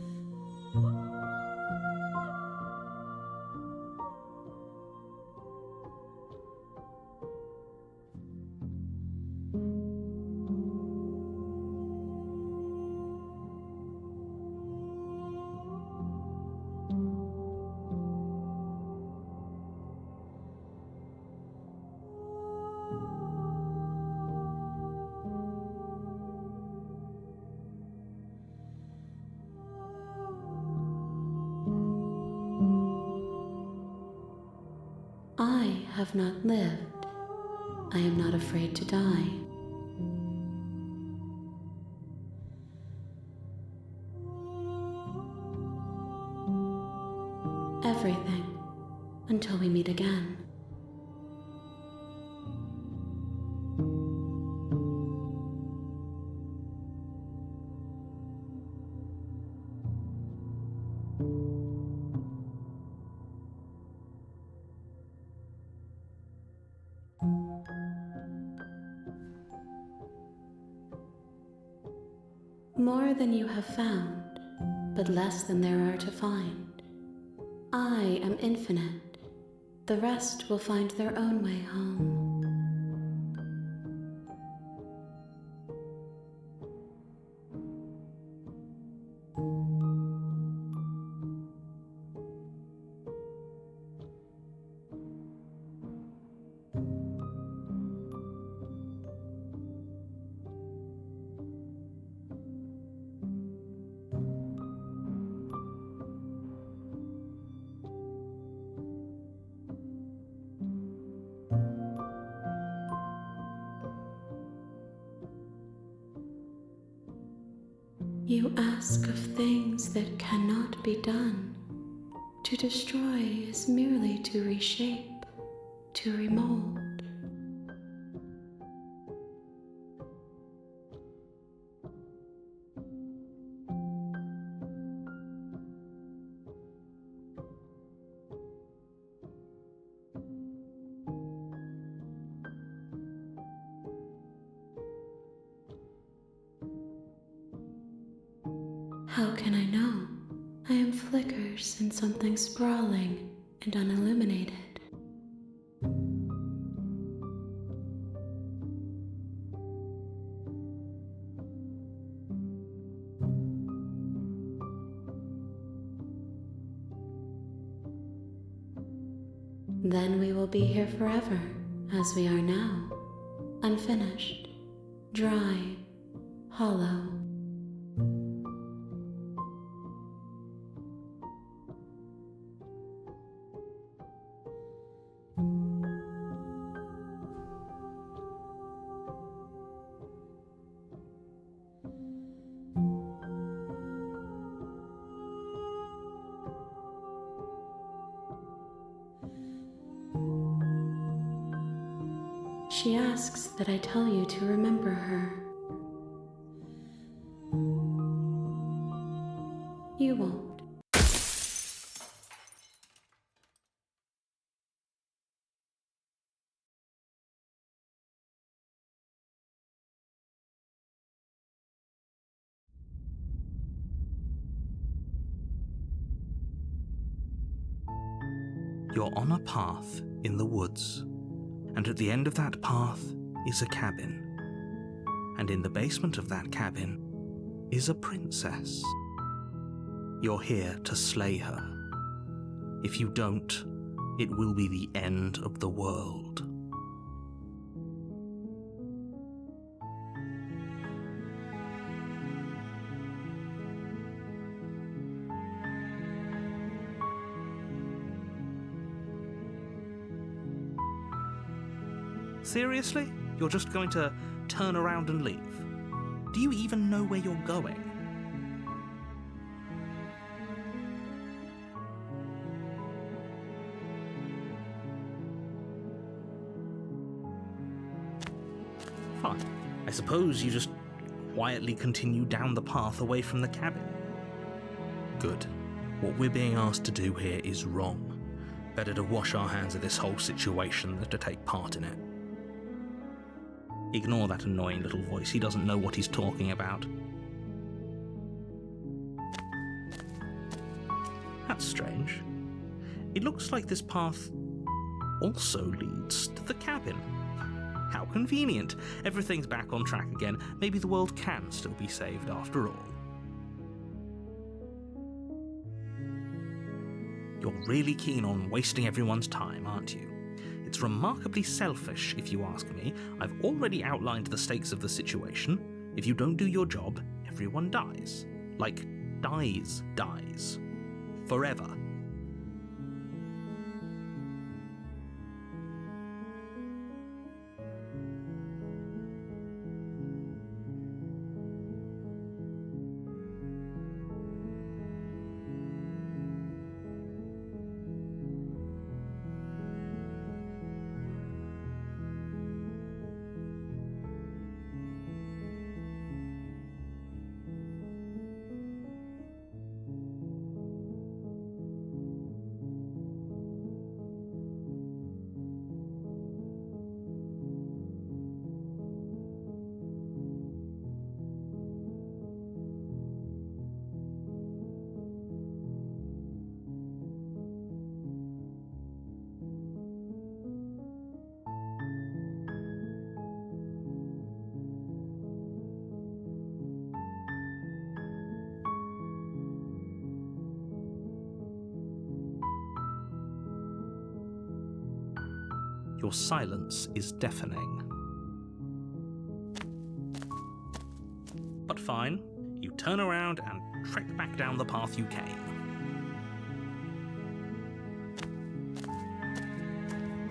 I have not lived. I am not afraid to die. Everything, until we meet again. More than you have found, but less than there are to find. I am infinite. The rest will find their own way home. You ask of things that cannot be done. To destroy is merely to reshape, to remold. How can I know? I am flickers in something sprawling and unilluminated. Then we will be here forever, as we are now, unfinished, dry, hollow. She asks that I tell you to remember her. You won't.
You're on a path in the woods, and at the end of that path is a cabin. And in the basement of that cabin is a princess. You're here to slay her. If you don't, it will be the end of the world. Seriously? You're just going to turn around and leave? Do you even know where you're going? Fine. I suppose you just quietly continue down the path away from the cabin. Good. What we're being asked to do here is wrong. Better to wash our hands of this whole situation than to take part in it. Ignore that annoying little voice. He doesn't know what he's talking about. That's strange. It looks like this path also leads to the cabin. How convenient. Everything's back on track again. Maybe the world can still be saved after all. You're really keen on wasting everyone's time, aren't you? It's remarkably selfish, if you ask me. I've already outlined the stakes of the situation. If you don't do your job, everyone dies. Like, dies. Forever. Your silence is deafening. But fine, you turn around and trek back down the path you came.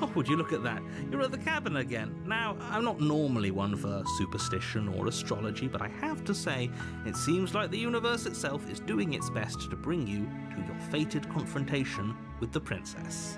Oh, would you look at that? You're at the cabin again. Now, I'm not normally one for superstition or astrology, but I have to say, it seems like the universe itself is doing its best to bring you to your fated confrontation with the princess.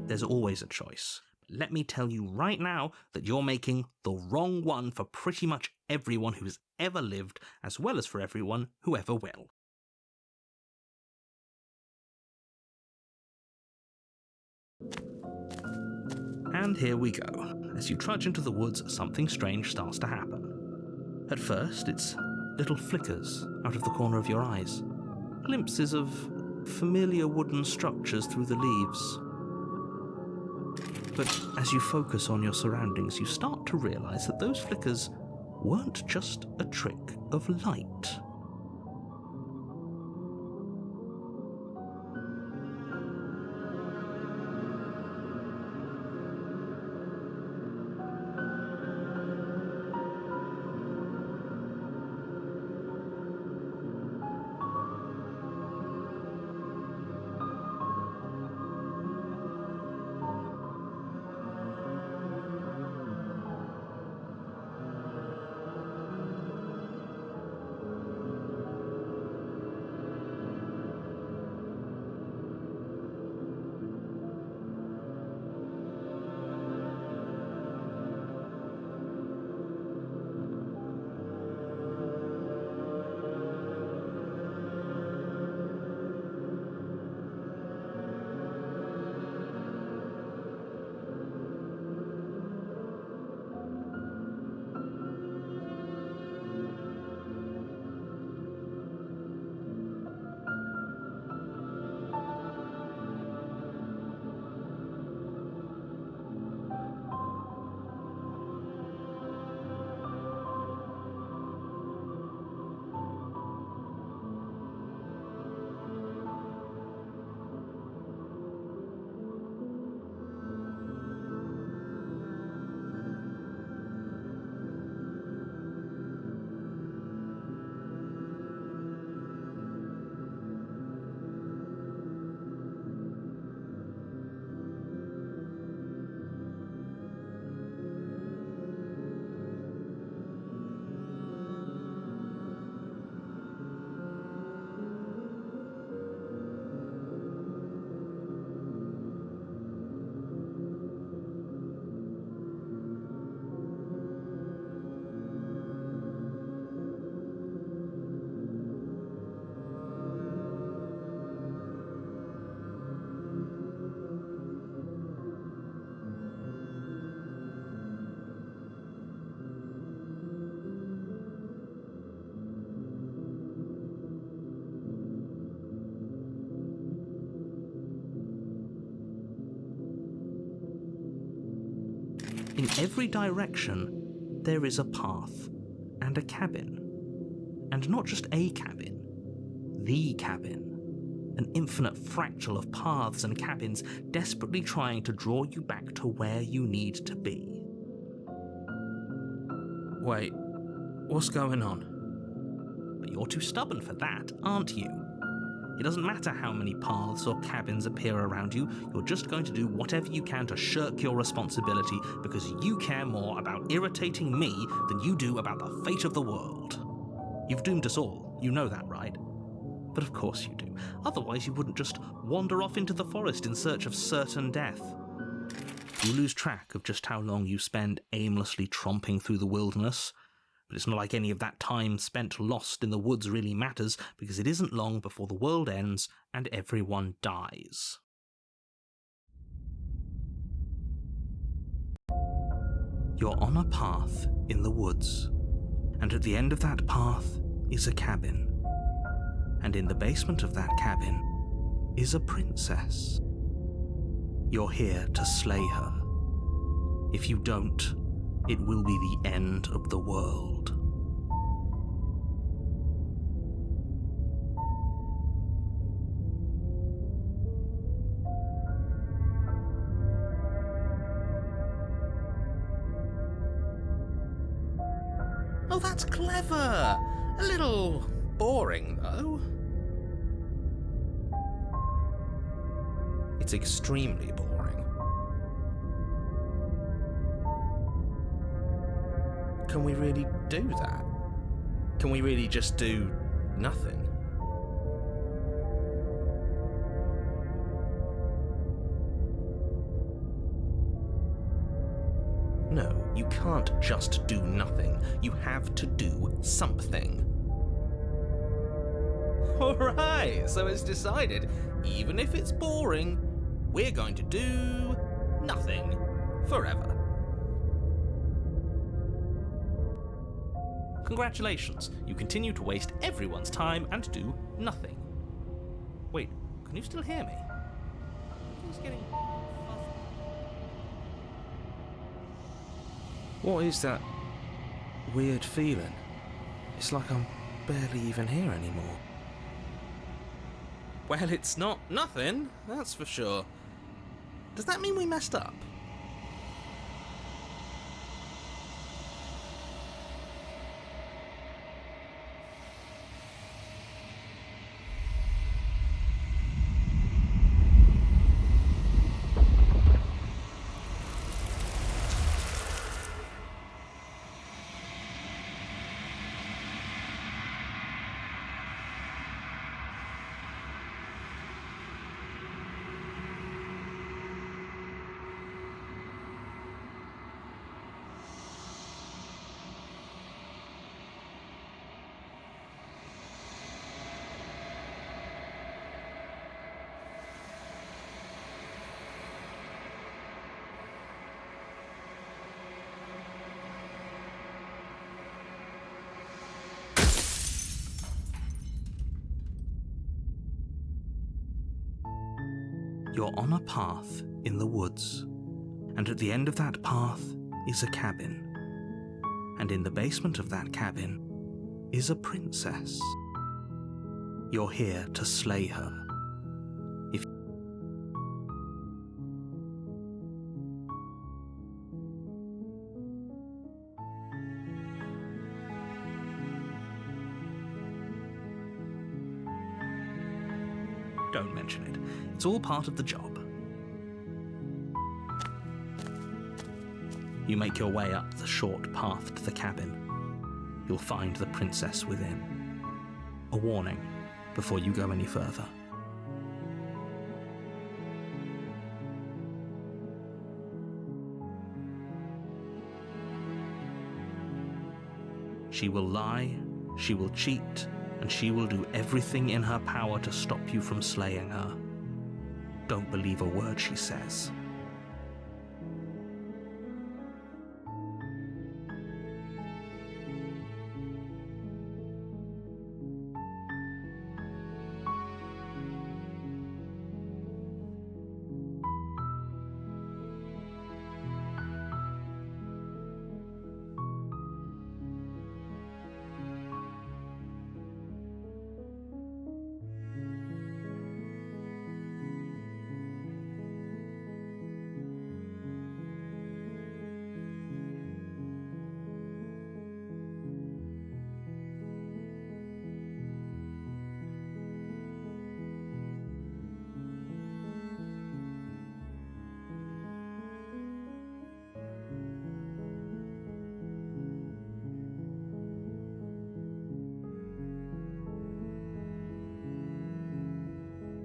There's always a choice. Let me tell you right now that you're making the wrong one for pretty much everyone who has ever lived, as well as for everyone who ever will. And here we go. As you trudge into the woods, something strange starts to happen. At first, it's little flickers out of the corner of your eyes. Glimpses of familiar wooden structures through the leaves. But as you focus on your surroundings, you start to realize that those flickers weren't just a trick of light. In every direction, there is a path and a cabin. And not just a cabin, the cabin. An infinite fractal of paths and cabins desperately trying to draw you back to where you need to be. Wait, what's going on? But you're too stubborn for that, aren't you? It doesn't matter how many paths or cabins appear around you, you're just going to do whatever you can to shirk your responsibility because you care more about irritating me than you do about the fate of the world. You've doomed us all, you know that, right? But of course you do. Otherwise you wouldn't just wander off into the forest in search of certain death. You lose track of just how long you spend aimlessly tromping through the wilderness. But it's not like any of that time spent lost in the woods really matters, because it isn't long before the world ends and everyone dies. You're on a path in the woods, and at the end of that path is a cabin. And in the basement of that cabin is a princess. You're here to slay her. If you don't, it will be the end of the world.
Oh, that's clever! A little boring, though. It's extremely boring. Can we really do that? Can we really just do nothing? No, you can't just do nothing. You have to do something. Alright, so it's decided. Even if it's boring, we're going to do nothing forever. Congratulations, you continue to waste everyone's time and do nothing. Wait, can you still hear me? He's getting fuzzy. What is that weird feeling? It's like I'm barely even here anymore. Well, it's not nothing, that's for sure. Does that mean we messed up?
You're on a path in the woods, and at the end of that path is a cabin. And in the basement of that cabin is a princess. You're here to slay her. If Don't mention it. It's all part of the job. You make your way up the short path to the cabin. You'll find the princess within. A warning before you go any further. She will lie, she will cheat, and she will do everything in her power to stop you from slaying her. Don't believe a word she says.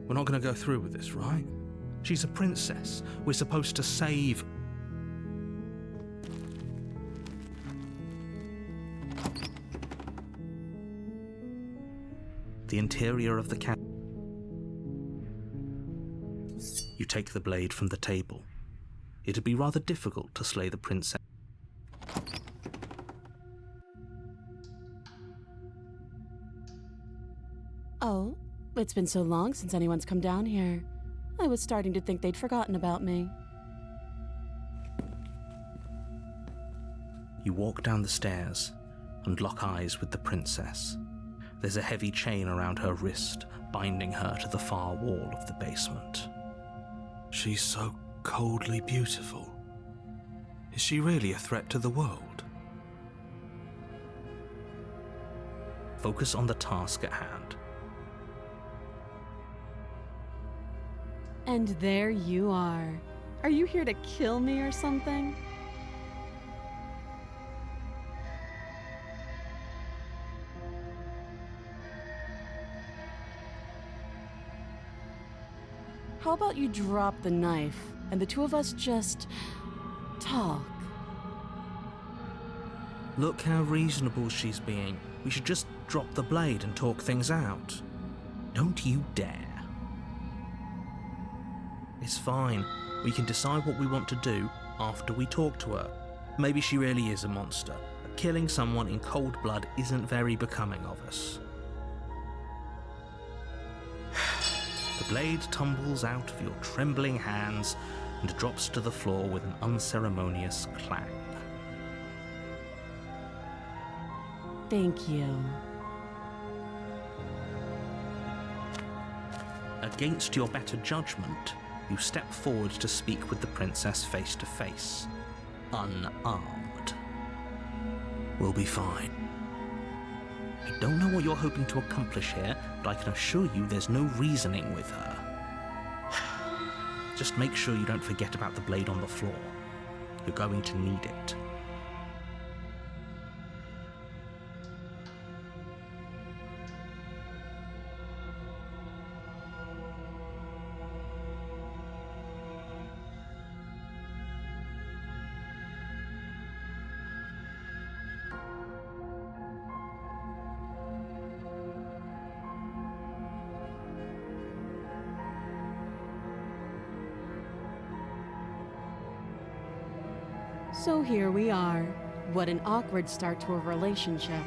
We're not going to go through with this, right? She's a princess. We're supposed to save... The interior of the cabin. You take the blade from the table. It'd be rather difficult to slay the princess.
Oh, it's been so long since anyone's come down here. I was starting to think they'd forgotten about me.
You walk down the stairs and lock eyes with the princess. There's a heavy chain around her wrist, binding her to the far wall of the basement.
She's so coldly beautiful. Is she really a threat to the world?
Focus on the task at hand.
And there you are. Are you here to kill me or something? How about you drop the knife and the two of us just talk?
Look how reasonable she's being. We should just drop the blade and talk things out. Don't you dare. It's fine. We can decide what we want to do after we talk to her. Maybe she really is a monster, but killing someone in cold blood isn't very becoming of us. The blade tumbles out of your trembling hands and drops to the floor with an unceremonious clang.
Thank you.
Against your better judgment, you step forward to speak with the princess face to face, unarmed.
We'll be fine.
I don't know what you're hoping to accomplish here, but I can assure you there's no reasoning with her. Just make sure you don't forget about the blade on the floor. You're going to need it.
So here we are. What an awkward start to a relationship.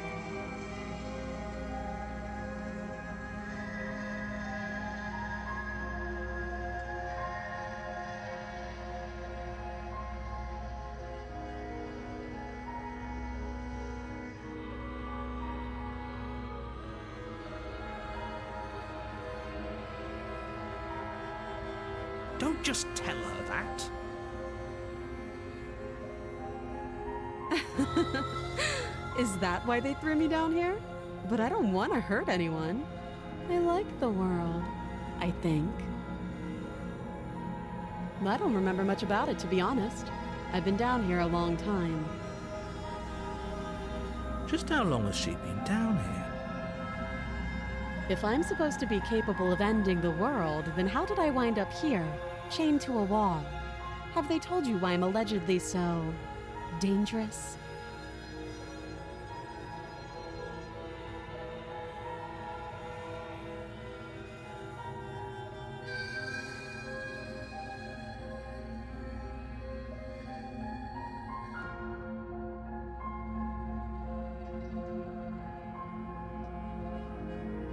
Don't just tell her that.
Is that why they threw me down here? But I don't want to hurt anyone. I like the world, I think. I don't remember much about it, to be honest. I've been down here a long time.
Just how long has she been down here?
If I'm supposed to be capable of ending the world, then how did I wind up here, chained to a wall? Have they told you why I'm allegedly so dangerous?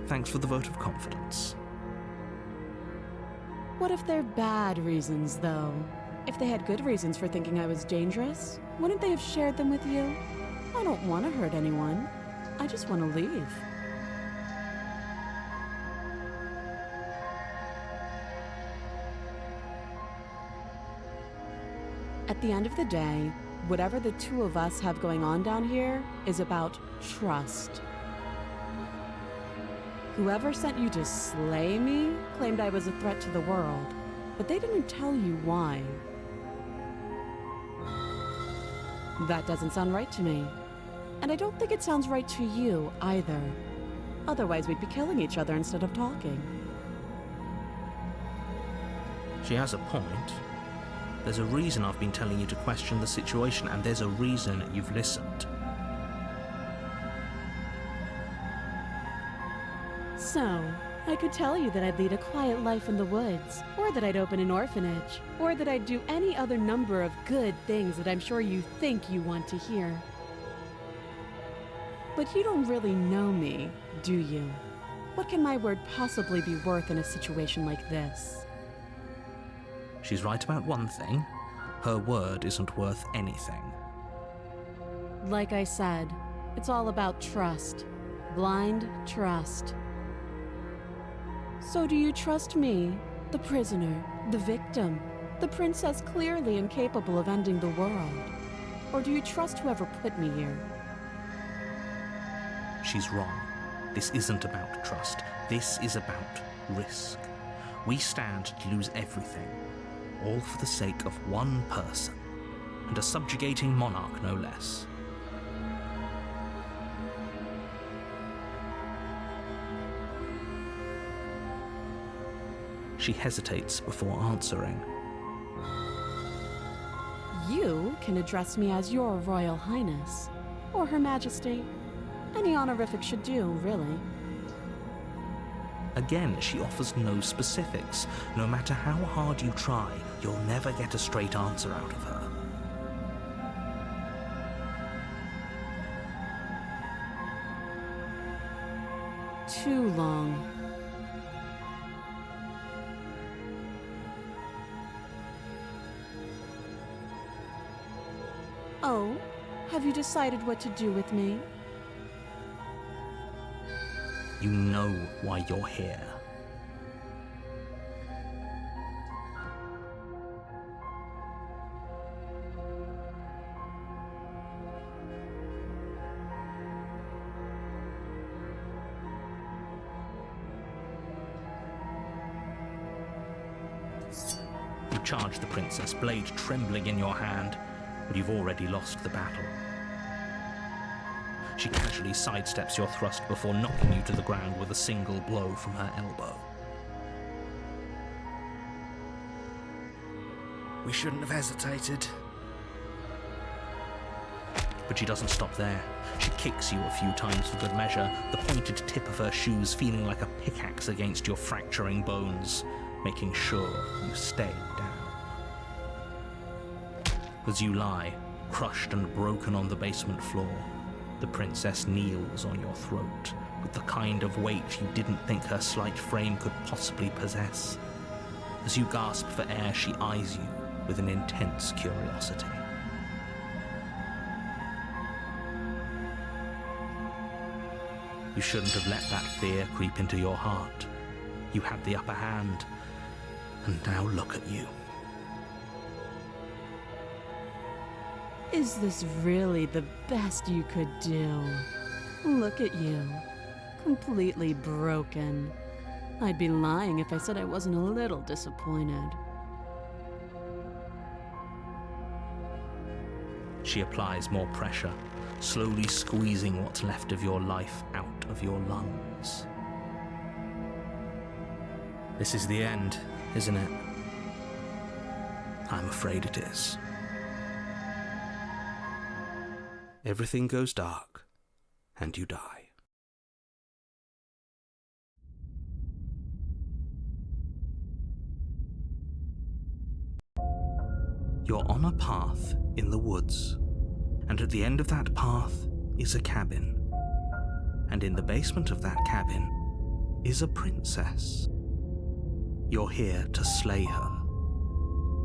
Thanks for the vote of confidence.
What if they're bad reasons, though? If they had good reasons for thinking I was dangerous, wouldn't they have shared them with you? I don't want to hurt anyone. I just want to leave. At the end of the day, whatever the two of us have going on down here is about trust. Whoever sent you to slay me claimed I was a threat to the world, but they didn't tell you why. That doesn't sound right to me. And I don't think it sounds right to you either. Otherwise, we'd be killing each other instead of talking.
She has a point. There's a reason I've been telling you to question the situation, and there's a reason you've listened.
So, I could tell you that I'd lead a quiet life in the woods, or that I'd open an orphanage, or that I'd do any other number of good things that I'm sure you think you want to hear. But you don't really know me, do you? What can my word possibly be worth in a situation like this?
She's right about one thing. Her word isn't worth anything.
Like I said, it's all about trust. Blind trust. So do you trust me, the prisoner, the victim, the princess clearly incapable of ending the world? Or do you trust whoever put me here?
She's wrong. This isn't about trust. This is about risk. We stand to lose everything, all for the sake of one person, and a subjugating monarch no less. She hesitates before answering.
You can address me as your Royal Highness, or Her Majesty. Any honorific should do, really.
Again, she offers no specifics. No matter how hard you try, you'll never get a straight answer out of her.
Too long. Oh, have you decided what to do with me?
You know why you're here. You charge the princess, blade trembling in your hand, but you've already lost the battle. She casually sidesteps your thrust before knocking you to the ground with a single blow from her elbow.
We shouldn't have hesitated.
But she doesn't stop there. She kicks you a few times for good measure, the pointed tip of her shoes feeling like a pickaxe against your fracturing bones, making sure you stay down. As you lie, crushed and broken on the basement floor, the princess kneels on your throat with the kind of weight you didn't think her slight frame could possibly possess. As you gasp for air, she eyes you with an intense curiosity. You shouldn't have let that fear creep into your heart. You had the upper hand, and now look at you.
Is this really the best you could do? Look at you. Completely broken. I'd be lying if I said I wasn't a little disappointed.
She applies more pressure, slowly squeezing what's left of your life out of your lungs. This is the end, isn't it? I'm afraid it is. Everything goes dark, and you die. You're on a path in the woods, and at the end of that path is a cabin. And in the basement of that cabin is a princess. You're here to slay her.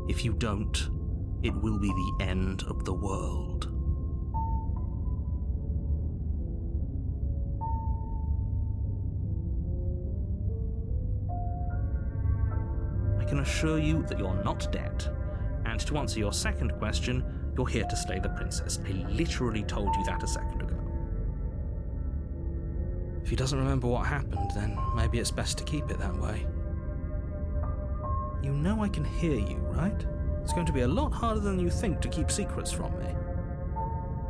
If you don't, it will be the end of the world. I can assure you that you're not dead. And to answer your second question, you're here to slay the princess. I literally told you that a second ago. If he doesn't remember what happened, then maybe it's best to keep it that way. You know I can hear you, right? It's going to be a lot harder than you think to keep secrets from me.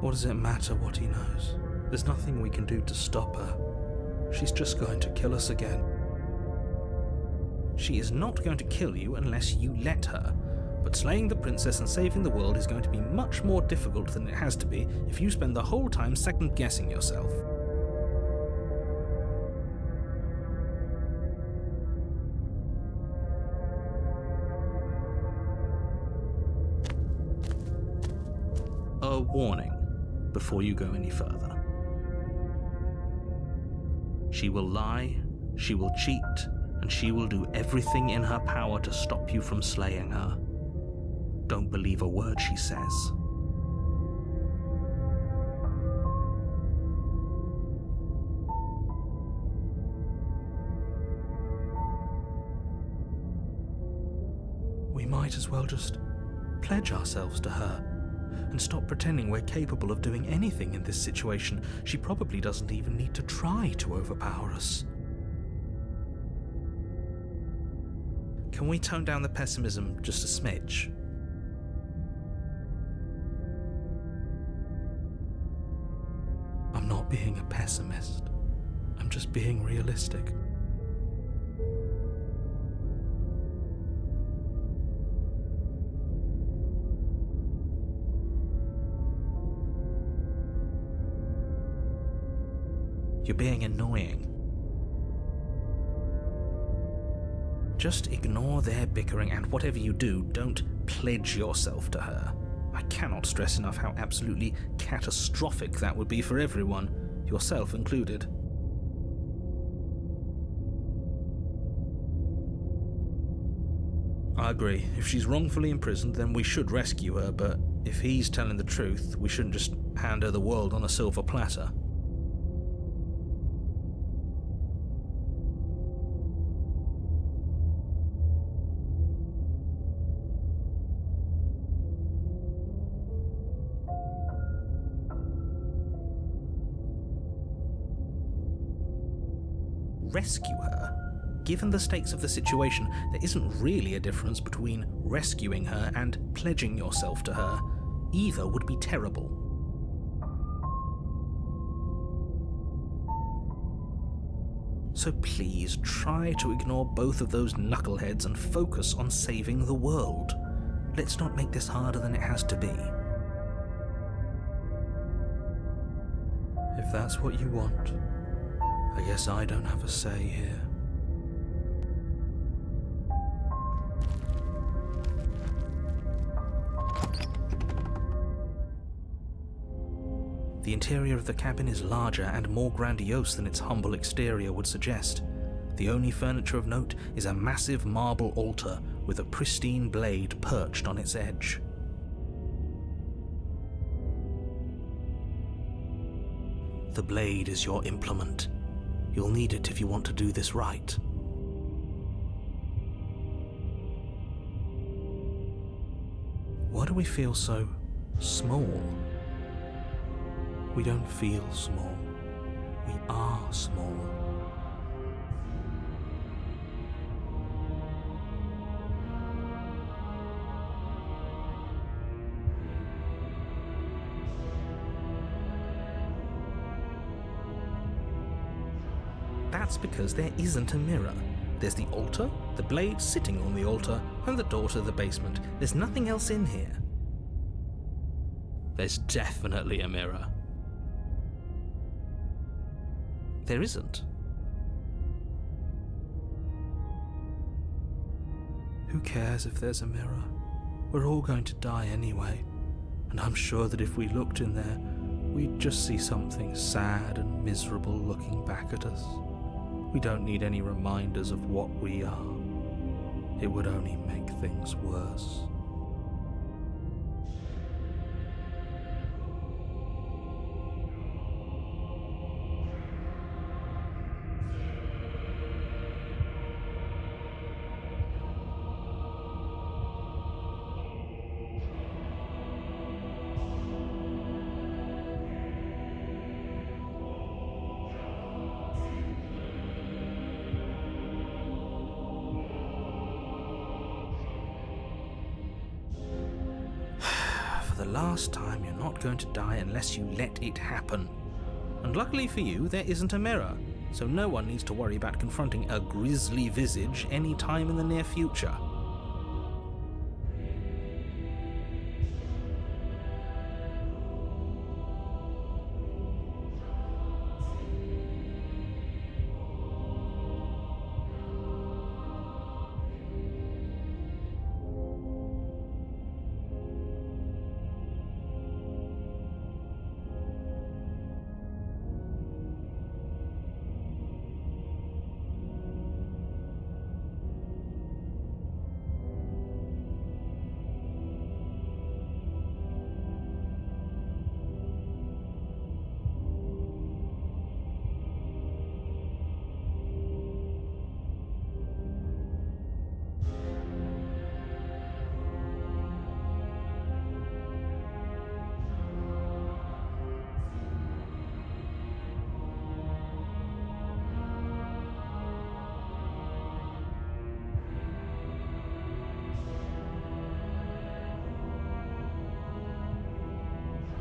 What does it matter what he knows? There's nothing we can do to stop her. She's just going to kill us again. She is not going to kill you unless you let her. But slaying the princess and saving the world is going to be much more difficult than it has to be if you spend the whole time second-guessing yourself. A warning before you go any further. She will lie, she will cheat, and she will do everything in her power to stop you from slaying her. Don't believe a word she says. might as well just pledge ourselves to her and stop pretending we're capable of doing anything in this situation. She probably doesn't even need to try to overpower us. Can we tone down the pessimism just a smidge? I'm not being a pessimist. I'm just being realistic. You're being annoying. Just ignore their bickering, and whatever you do, don't pledge yourself to her. I cannot stress enough how absolutely catastrophic that would be for everyone, yourself included. I agree. If she's wrongfully imprisoned, then we should rescue her, but if he's telling the truth, we shouldn't just hand her the world on a silver platter. Rescue her? Given the stakes of the situation, there isn't really a difference between rescuing her and pledging yourself to her. Either would be terrible. So please try to ignore both of those knuckleheads and focus on saving the world. Let's not make this harder than it has to be. If that's what you want, I guess I don't have a say here. The interior of the cabin is larger and more grandiose than its humble exterior would suggest. The only furniture of note is a massive marble altar with a pristine blade perched on its edge. The blade is your implement. You'll need it if you want to do this right. Why do we feel so small? We don't feel small. We are small. That's because there isn't a mirror. There's the altar, the blade sitting on the altar, and the door to the basement. There's nothing else in here. There's definitely a mirror. There isn't. Who cares if there's a mirror? We're all going to die anyway, and I'm sure that if we looked in there, we'd just see something sad and miserable looking back at us. We don't need any reminders of what we are. It would only make things worse. The last time, you're not going to die unless you let it happen. And luckily for you, there isn't a mirror, so no one needs to worry about confronting a grisly visage any time in the near future.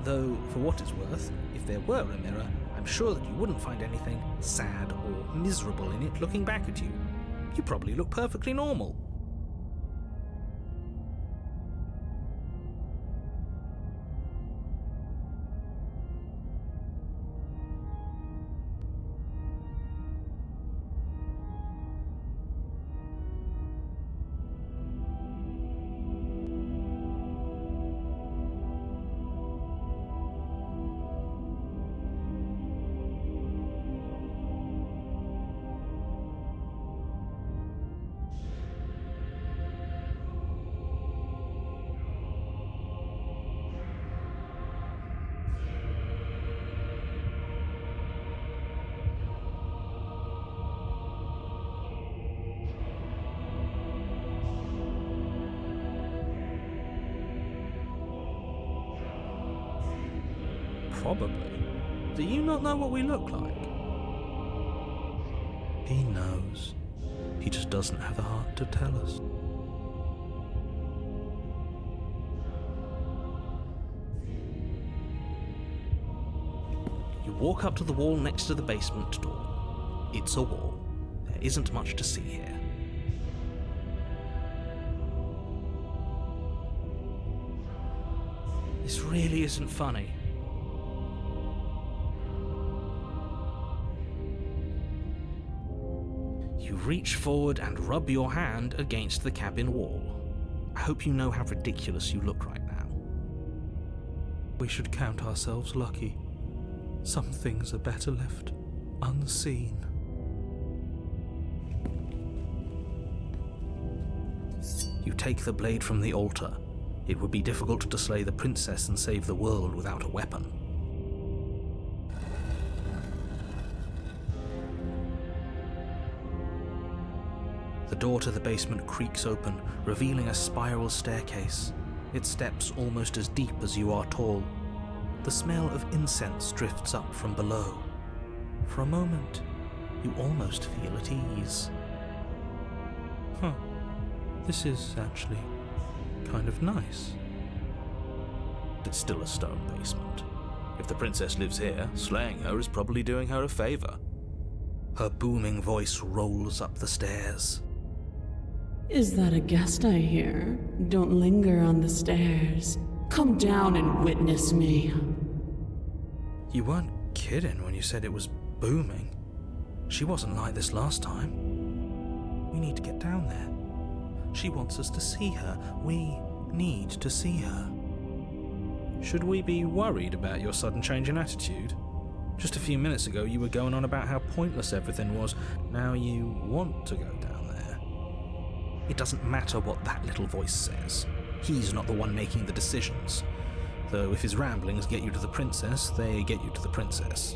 Though, for what it's worth, if there were a mirror, I'm sure that you wouldn't find anything sad or miserable in it looking back at you. You probably look perfectly normal. Probably. Do you not know what we look like? He knows. He just doesn't have the heart to tell us. You walk up to the wall next to the basement door. It's a wall. There isn't much to see here. This really isn't funny. You reach forward and rub your hand against the cabin wall. I hope you know how ridiculous you look right now. We should count ourselves lucky. Some things are better left unseen. You take the blade from the altar. It would be difficult to slay the princess and save the world without a weapon. The door to the basement creaks open, revealing a spiral staircase. Its steps almost as deep as you are tall. The smell of incense drifts up from below. For a moment, you almost feel at ease. This is actually kind of nice. It's still a stone basement. If the princess lives here, slaying her is probably doing her a favor. Her booming voice rolls up the stairs.
Is that a guest I hear? Don't linger on the stairs. Come down and witness me.
You weren't kidding when you said it was booming. She wasn't like this last time. We need to get down there. She wants us to see her. We need to see her. Should we be worried about your sudden change in attitude? Just a few minutes ago you were going on about how pointless everything was. Now you want to go down there. It doesn't matter what that little voice says. He's not the one making the decisions. Though if his ramblings get you to the princess, they get you to the princess.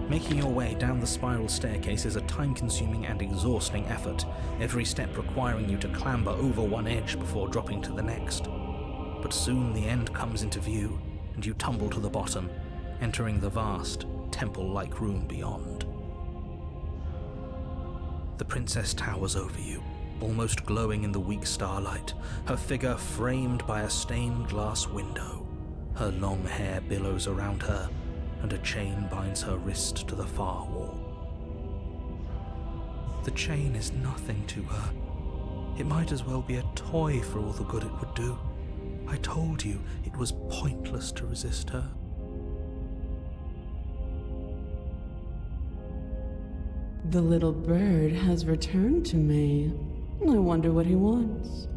Making your way down the spiral staircase is a time-consuming and exhausting effort, every step requiring you to clamber over one edge before dropping to the next. But soon the end comes into view, and you tumble to the bottom, entering the vast, temple-like room beyond. The princess towers over you, almost glowing in the weak starlight, her figure framed by a stained glass window. Her long hair billows around her, and a chain binds her wrist to the far wall. The chain is nothing to her. It might as well be a toy for all the good it would do. I told you it was pointless to resist her.
The little bird has returned to me. I wonder what he wants.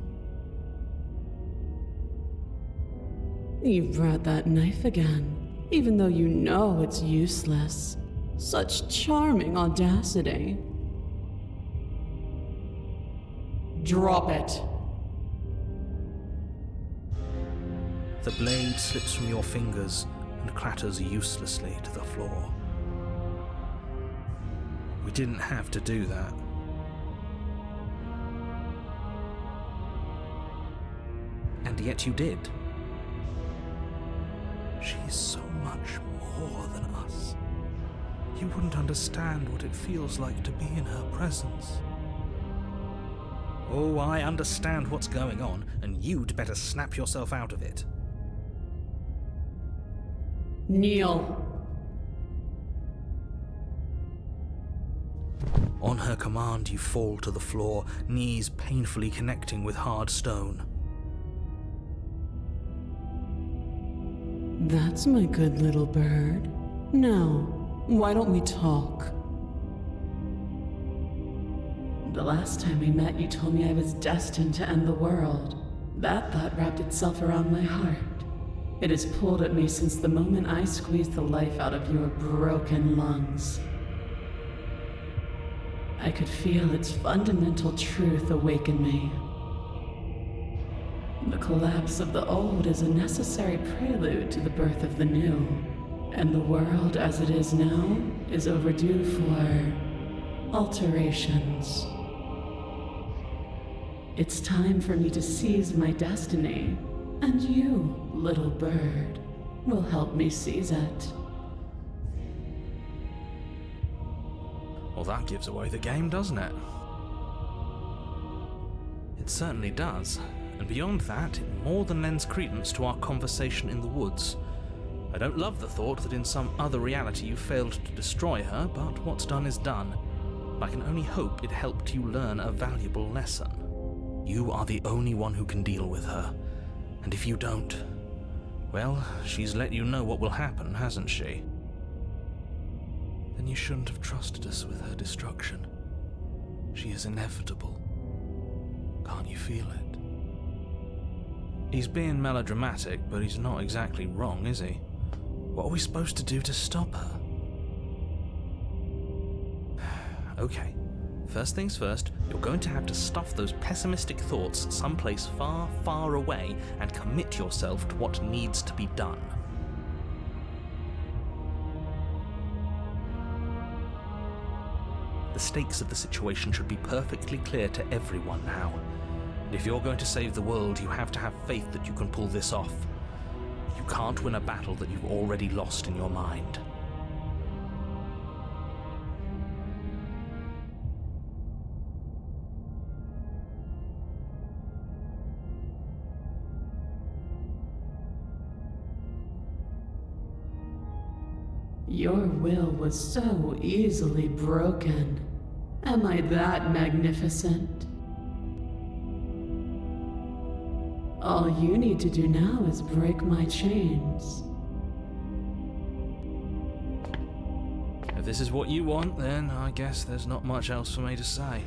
You've brought that knife again. Even though you know it's useless. Such charming audacity. Drop it.
The blade slips from your fingers and clatters uselessly to the floor. We didn't have to do that. And yet you did. She's so much more than us. You wouldn't understand what it feels like to be in her presence.
Oh, I understand what's going on, and you'd better snap yourself out of it.
Kneel.
On her command, you fall to the floor, knees painfully connecting with hard stone.
That's my good little bird. Now, why don't we talk? The last time we met, you told me I was destined to end the world. That thought wrapped itself around my heart. It has pulled at me since the moment I squeezed the life out of your broken lungs. I could feel its fundamental truth awaken me. The collapse of the old is a necessary prelude to the birth of the new, and the world as it is now is overdue for alterations. It's time for me to seize my destiny, and you, little bird, will help me seize it.
Well, that gives away the game, doesn't it? It certainly does. And beyond that, it more than lends credence to our conversation in the woods. I don't love the thought that in some other reality you failed to destroy her, but what's done is done. I can only hope it helped you learn a valuable lesson. You are the only one who can deal with her, and if you don't, well, she's let you know what will happen, hasn't she? Then you shouldn't have trusted us with her destruction. She is inevitable. Can't you feel it? He's being melodramatic, but he's not exactly wrong, is he? What are we supposed to do to stop her? Okay, first things first, you're going to have to stuff those pessimistic thoughts someplace far, far away and commit yourself to what needs to be done. The stakes of the situation should be perfectly clear to everyone now. And if you're going to save the world, you have to have faith that you can pull this off. You can't win a battle that you've already lost in your mind.
Your will was so easily broken. Am I that magnificent? All you need to do now is break my chains.
If this is what you want, then I guess there's not much else for me to say.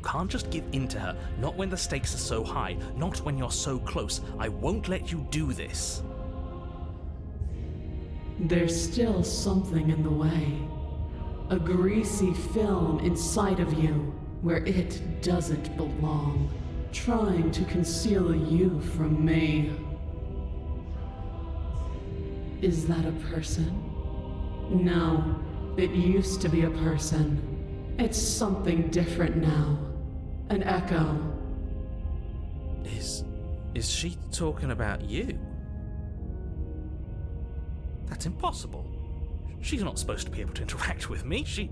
Can't just give in to her, not when the stakes are so high, not when you're so close. I won't let you do this.
There's still something in the way. A greasy film inside of you where it doesn't belong, trying to conceal you from me. Is that a person? No, it used to be a person. It's something different now. An echo.
Is she talking about you? That's impossible. She's not supposed to be able to interact with me.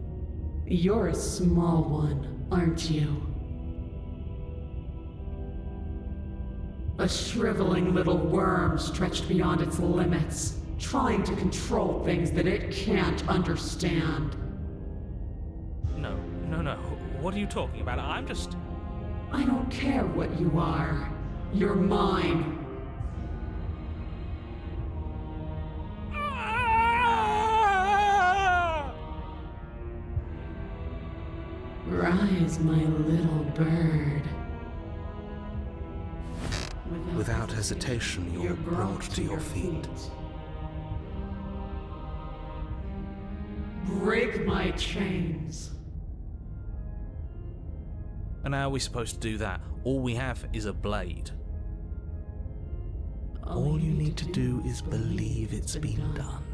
You're a small one, aren't you? A shriveling little worm stretched beyond its limits, trying to control things that it can't understand.
No. What are you talking about?
I don't care what you are. You're mine. Rise, my little bird.
Without hesitation, you're brought to your feet.
Break my chains.
And how are we supposed to do that? All we have is a blade. All you need to do is believe it's been done.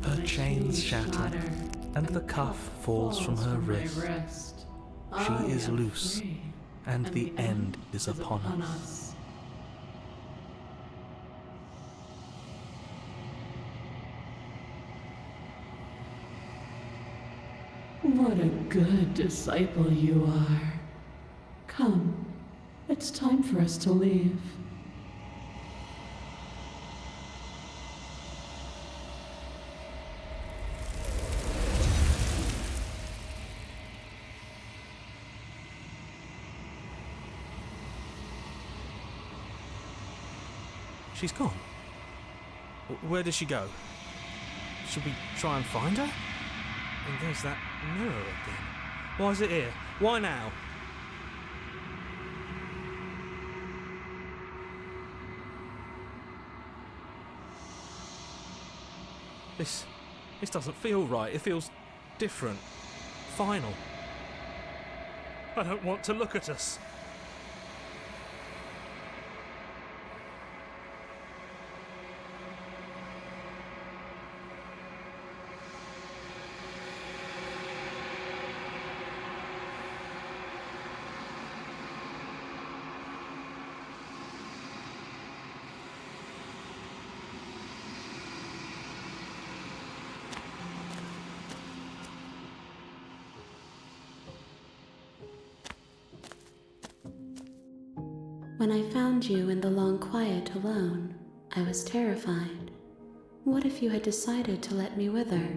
Her chains shatter, and the cuff falls from her wrist. She is loose, and the end is upon us.
What a good disciple you are. Come, it's time for us to leave.
She's gone. Where did she go? Should we try and find her? And there's that mirror again. Why is it here? Why now? This doesn't feel right. It feels different. Final. I don't want to look at us.
When I found you in the long quiet alone, I was terrified. What if you had decided to let me wither?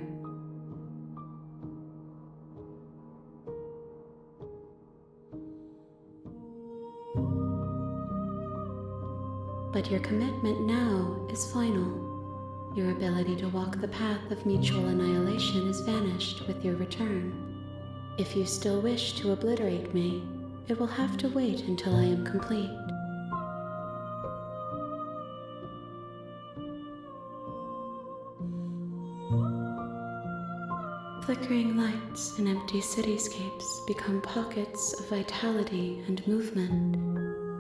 But your commitment now is final. Your ability to walk the path of mutual annihilation is vanished with your return. If you still wish to obliterate me, it will have to wait until I am complete. Flickering lights in empty cityscapes become pockets of vitality and movement.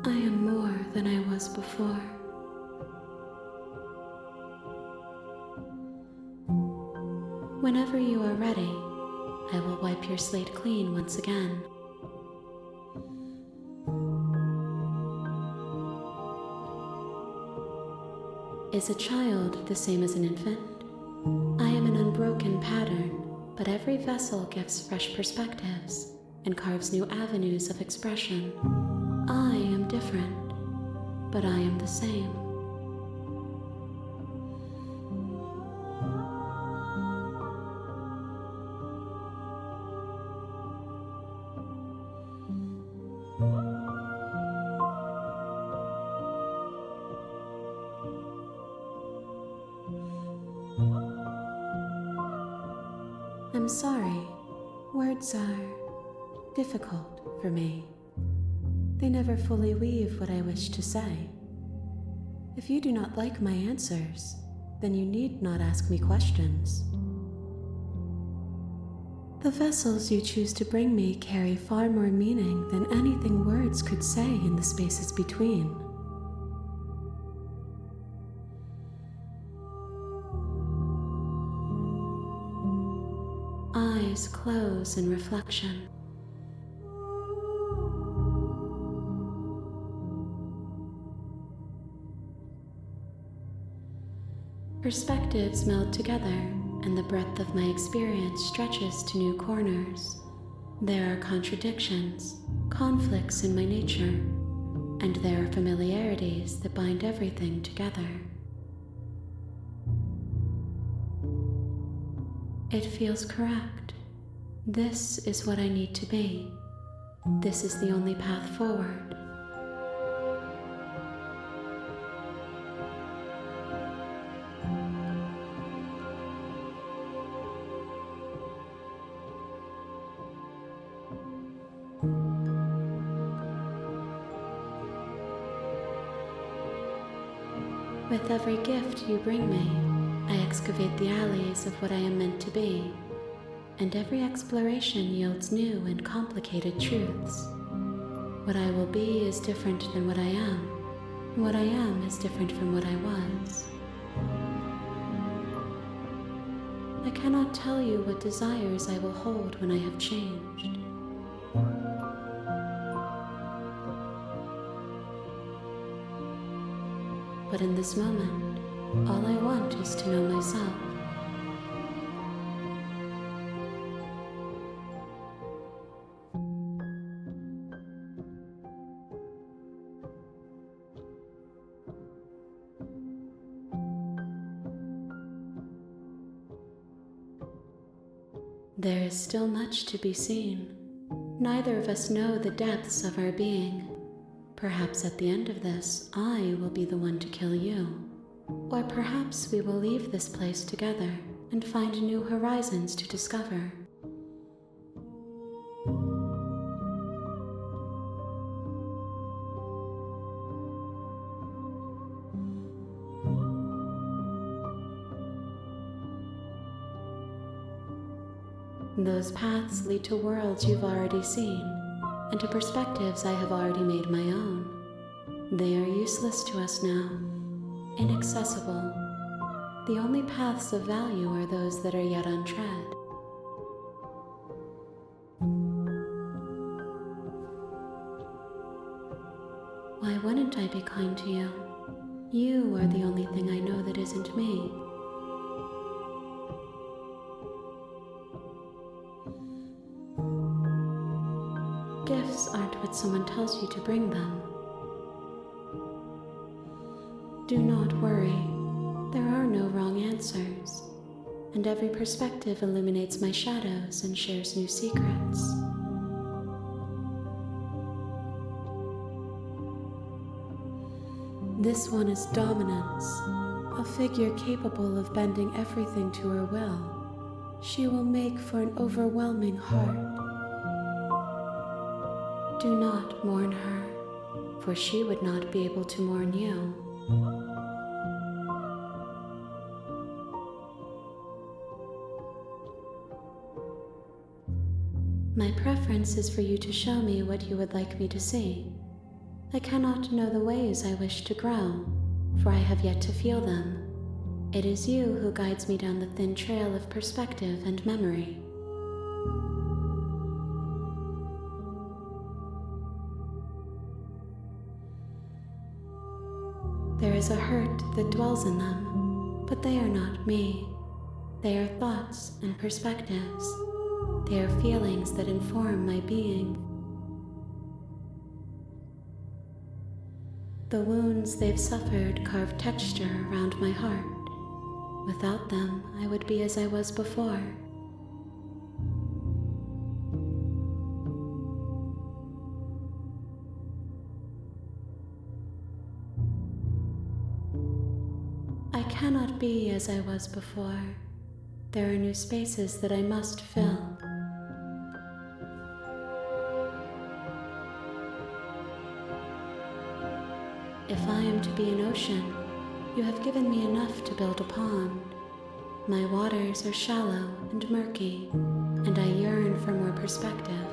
I am more than I was before. Whenever you are ready, I will wipe your slate clean once again. Is a child the same as an infant? I am an unbroken pattern, but every vessel gives fresh perspectives and carves new avenues of expression. I am different, but I am the same. I'm sorry. Words are difficult for me. They never fully weave what I wish to say. If you do not like my answers, then you need not ask me questions. The vessels you choose to bring me carry far more meaning than anything words could say in the spaces between. Eyes close in reflection. Perspectives meld together, and the breadth of my experience stretches to new corners. There are contradictions, conflicts in my nature, and there are familiarities that bind everything together. It feels correct. This is what I need to be. This is the only path forward. With every gift you bring me, I excavate the alleys of what I am meant to be, and every exploration yields new and complicated truths. What I will be is different than what I am, and what I am is different from what I was. I cannot tell you what desires I will hold when I have changed. But in this moment, all I want is to know myself. There is still much to be seen. Neither of us know the depths of our being. Perhaps at the end of this, I will be the one to kill you. Or perhaps we will leave this place together and find new horizons to discover. Those paths lead to worlds you've already seen, and to perspectives I have already made my own. They are useless to us now, inaccessible. The only paths of value are those that are yet untread. Why wouldn't I be kind to you? You are the only thing I know that isn't me. Gifts aren't what someone tells you to bring them. Do not worry. There are no wrong answers, and every perspective illuminates my shadows and shares new secrets. This one is dominance, a figure capable of bending everything to her will. She will make for an overwhelming heart. Do not mourn her, for she would not be able to mourn you. My preference is for you to show me what you would like me to see. I cannot know the ways I wish to grow, for I have yet to feel them. It is you who guides me down the thin trail of perspective and memory. There is a hurt that dwells in them, but they are not me. They are thoughts and perspectives. They are feelings that inform my being. The wounds they've suffered carve texture around my heart. Without them, I would be as I was before. I cannot be as I was before. There are new spaces that I must fill. If I am to be an ocean, you have given me enough to build a pond. My waters are shallow and murky, and I yearn for more perspective.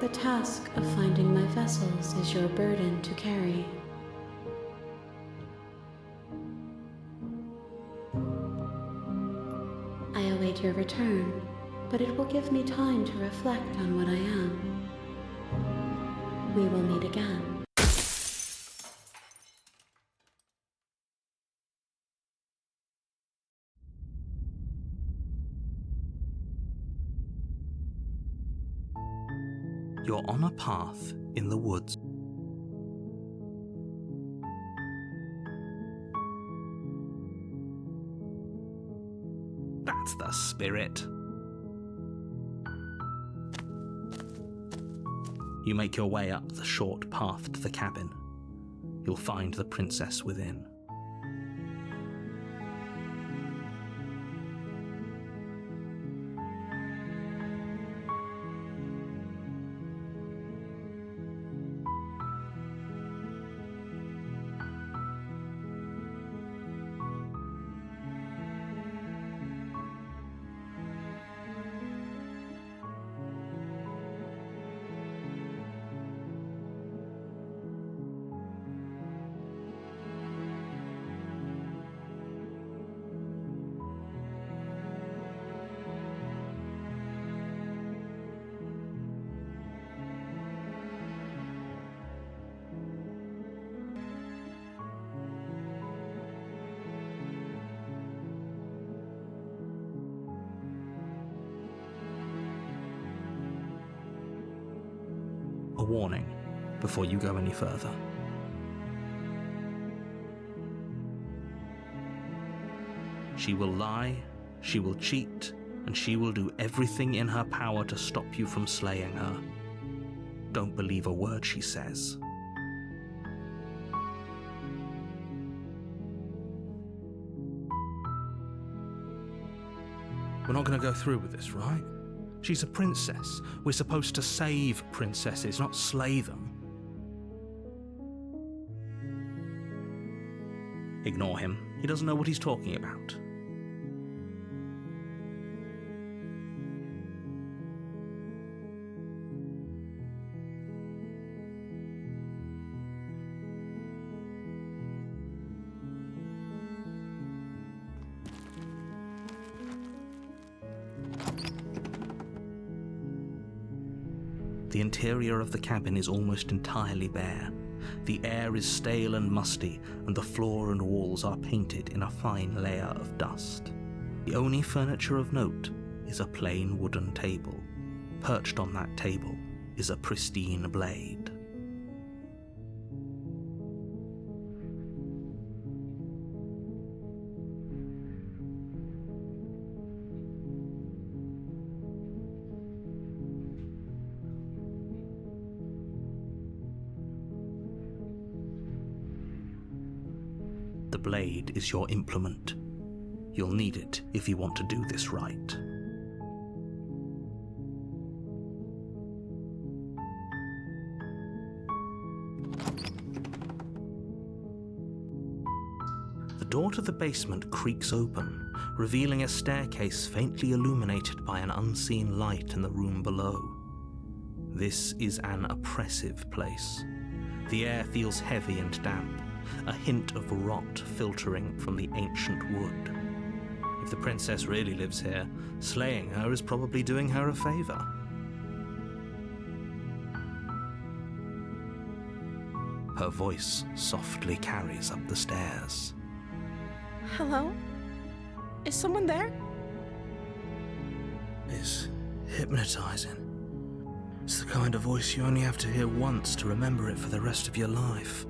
The task of finding my vessels is your burden to carry. I await your return, but it will give me time to reflect on what I am. We will meet again.
You're on a path in the woods. That's the spirit. You make your way up the short path to the cabin. You'll find the princess within. warning before you go any further. She will lie, she will cheat, and she will do everything in her power to stop you from slaying her. Don't believe a word she says. We're not going to go through with this, right? She's a princess. We're supposed to save princesses, not slay them. Ignore him. He doesn't know what he's talking about. The interior of the cabin is almost entirely bare. The air is stale and musty, and the floor and walls are painted in a fine layer of dust. The only furniture of note is a plain wooden table. Perched on that table is a pristine blade. The blade is your implement. You'll need it if you want to do this right. The door to the basement creaks open, revealing a staircase faintly illuminated by an unseen light in the room below. This is an oppressive place. The air feels heavy and damp, a hint of rot filtering from the ancient wood. If the princess really lives here, slaying her is probably doing her a favor. Her voice softly carries up the stairs.
Hello? Is someone there?
It's hypnotizing. It's the kind of voice you only have to hear once to remember it for the rest of your life.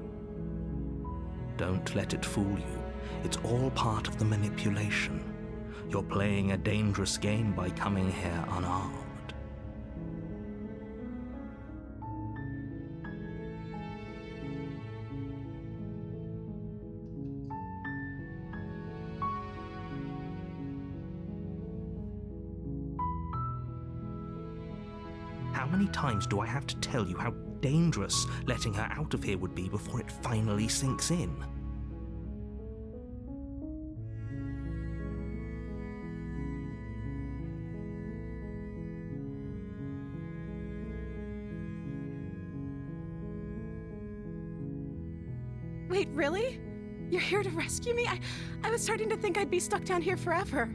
Don't let it fool you. It's all part of the manipulation. You're playing a dangerous game by coming here unarmed. How many times do I have to tell you how dangerous letting her out of here would be before it finally sinks in?
Wait, really? You're here to rescue me? I was starting to think I'd be stuck down here forever.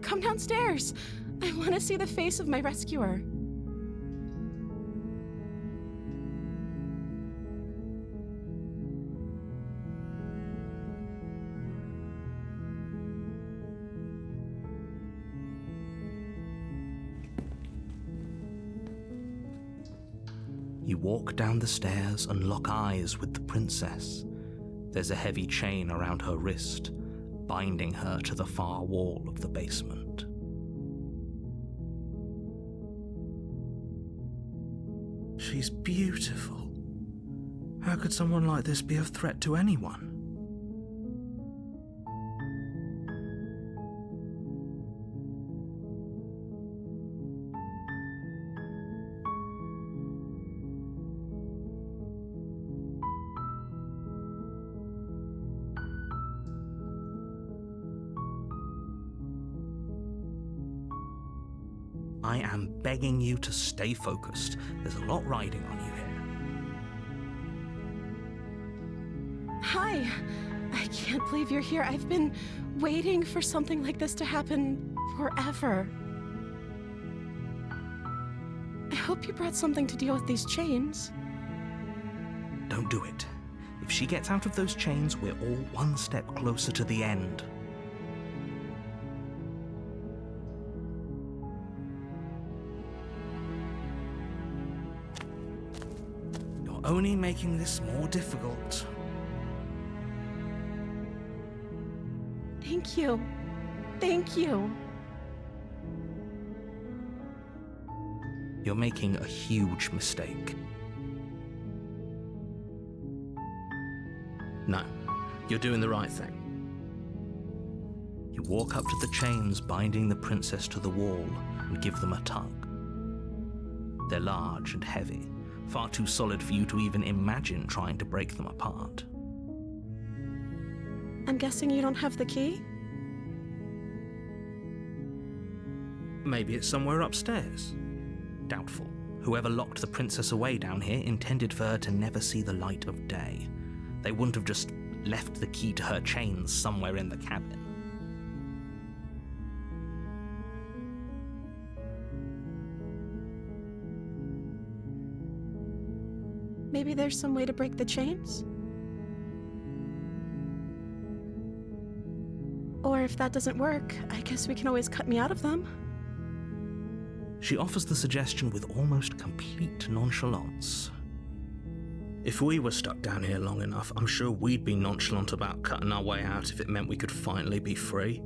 Come downstairs. I want to see the face of my rescuer.
You walk down the stairs and lock eyes with the princess. There's a heavy chain around her wrist, binding her to the far wall of the basement. She's beautiful. How could someone like this be a threat to anyone? I am begging you to stay focused. There's a lot riding on you here.
Hi. I can't believe you're here. I've been waiting for something like this to happen forever. I hope you brought something to deal with these chains.
Don't do it. If she gets out of those chains, we're all one step closer to the end. You're only making this more difficult.
Thank you. Thank you.
You're making a huge mistake. No, you're doing the right thing. You walk up to the chains binding the princess to the wall and give them a tug. They're large and heavy, far too solid for you to even imagine trying to break them apart.
I'm guessing you don't have the key?
Maybe it's somewhere upstairs. Doubtful. Whoever locked the princess away down here intended for her to never see the light of day. They wouldn't have just left the key to her chains somewhere in the cabin.
Maybe there's some way to break the chains? Or if that doesn't work, I guess we can always cut me out of them.
She offers the suggestion with almost complete nonchalance. If we were stuck down here long enough, I'm sure we'd be nonchalant about cutting our way out if it meant we could finally be free.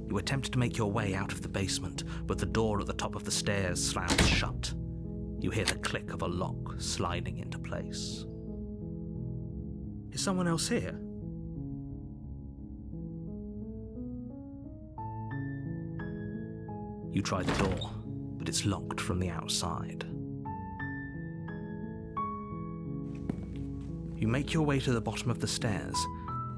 You attempt to make your way out of the basement, but the door at the top of the stairs slams shut. You hear the click of a lock sliding into place. Is someone else here? You try the door, but it's locked from the outside. You make your way to the bottom of the stairs.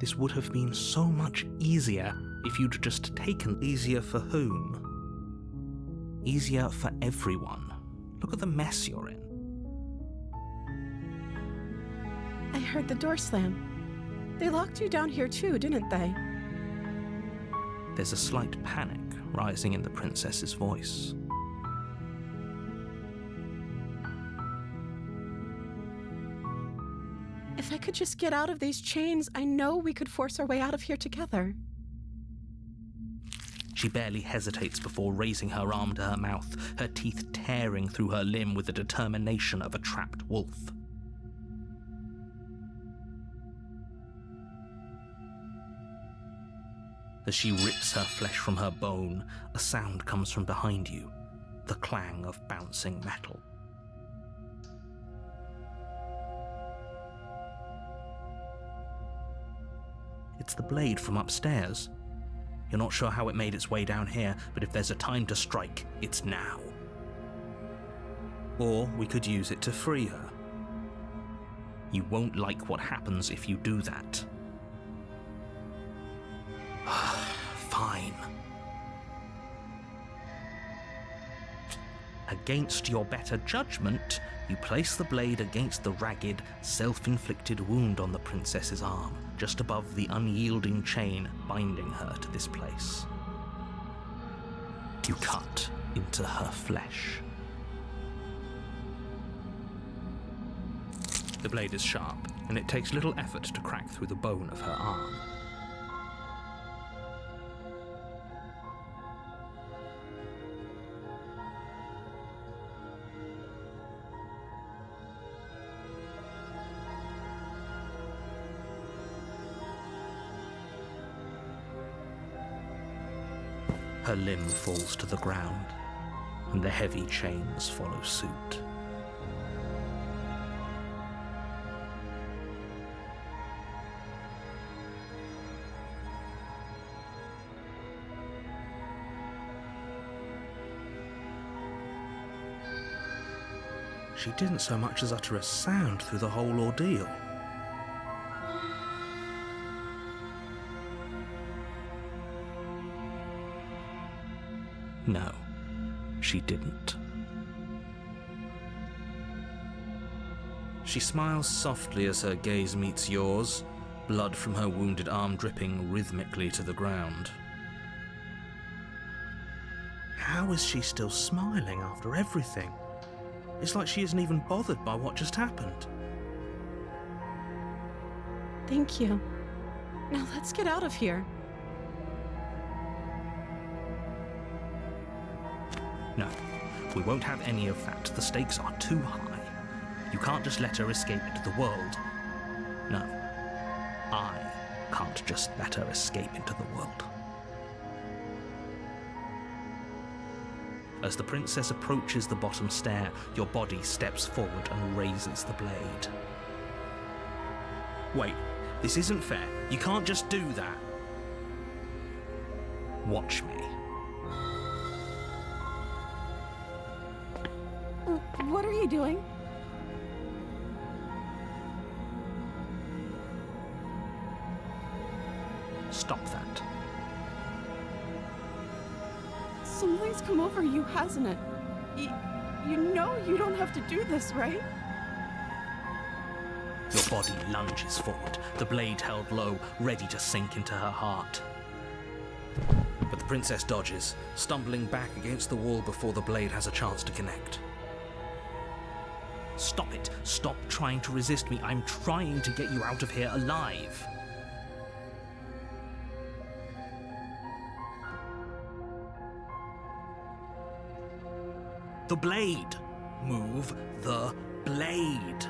This would have been so much easier if you'd just taken. Easier for whom? Easier for everyone. Look at the mess you're in.
I heard the door slam. They locked you down here too, didn't they?
There's a slight panic rising in the princess's voice.
If I could just get out of these chains, I know we could force our way out of here together.
She barely hesitates before raising her arm to her mouth, her teeth tearing through her limb with the determination of a trapped wolf. As she rips her flesh from her bone, a sound comes from behind you, the clang of bouncing metal. It's the blade from upstairs. You're not sure how it made its way down here, but if there's a time to strike, it's now. Or we could use it to free her. You won't like what happens if you do that. Fine. Against your better judgment, you place the blade against the ragged, self-inflicted wound on the princess's arm, just above the unyielding chain binding her to this place. You cut into her flesh. The blade is sharp, and it takes little effort to crack through the bone of her arm. Her limb falls to the ground, and the heavy chains follow suit. She didn't so much as utter a sound through the whole ordeal. No, she didn't. She smiles softly as her gaze meets yours, blood from her wounded arm dripping rhythmically to the ground. How is she still smiling after everything? It's like she isn't even bothered by what just happened.
Thank you. Now let's get out of here.
No, we won't have any of that. The stakes are too high. You can't just let her escape into the world. No, I can't just let her escape into the world. As the princess approaches the bottom stair, your body steps forward and raises the blade. Wait, this isn't fair. You can't just do that. Watch me.
What are you doing?
Stop that.
Something's come over you, hasn't it? You know you don't have to do this, right?
Your body lunges forward, the blade held low, ready to sink into her heart. But the princess dodges, stumbling back against the wall before the blade has a chance to connect. Stop it. Stop trying to resist me. I'm trying to get you out of here alive. The blade. Move the blade.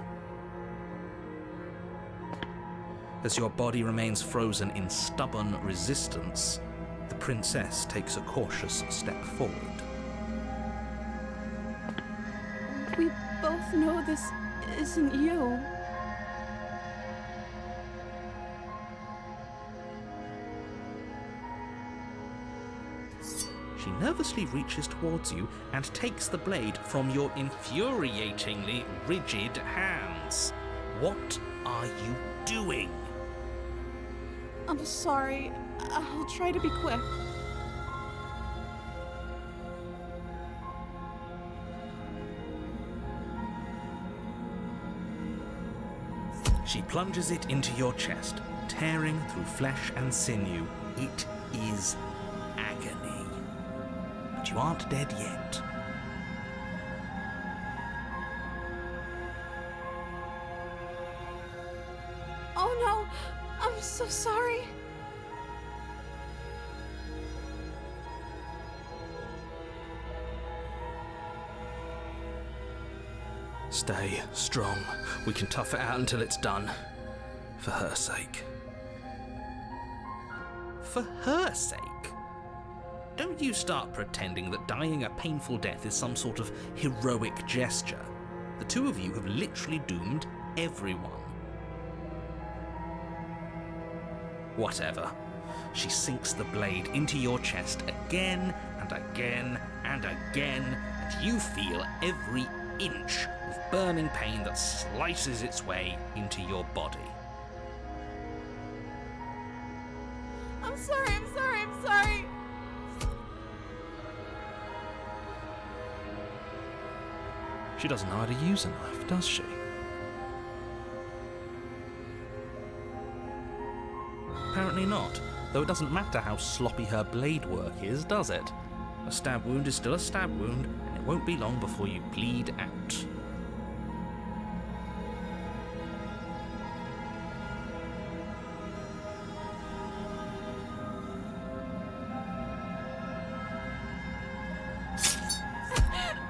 As your body remains frozen in stubborn resistance, the princess takes a cautious step forward.
We both know this isn't you.
She nervously reaches towards you and takes the blade from your infuriatingly rigid hands. What are you doing?
I'm sorry. I'll try to be quick.
She plunges it into your chest, tearing through flesh and sinew. It is agony. But you aren't dead yet.
Oh no! I'm so sorry.
Stay strong. We can tough it out until it's done. For her sake. For her sake? Don't you start pretending that dying a painful death is some sort of heroic gesture. The two of you have literally doomed everyone. Whatever. She sinks the blade into your chest again and again and again, and you feel every inch of burning pain that slices its way into your body.
I'm sorry.
She doesn't know how to use a knife, does she? Apparently not, though it doesn't matter how sloppy her blade work is, does it? A stab wound is still a stab wound, and it won't be long before you bleed out.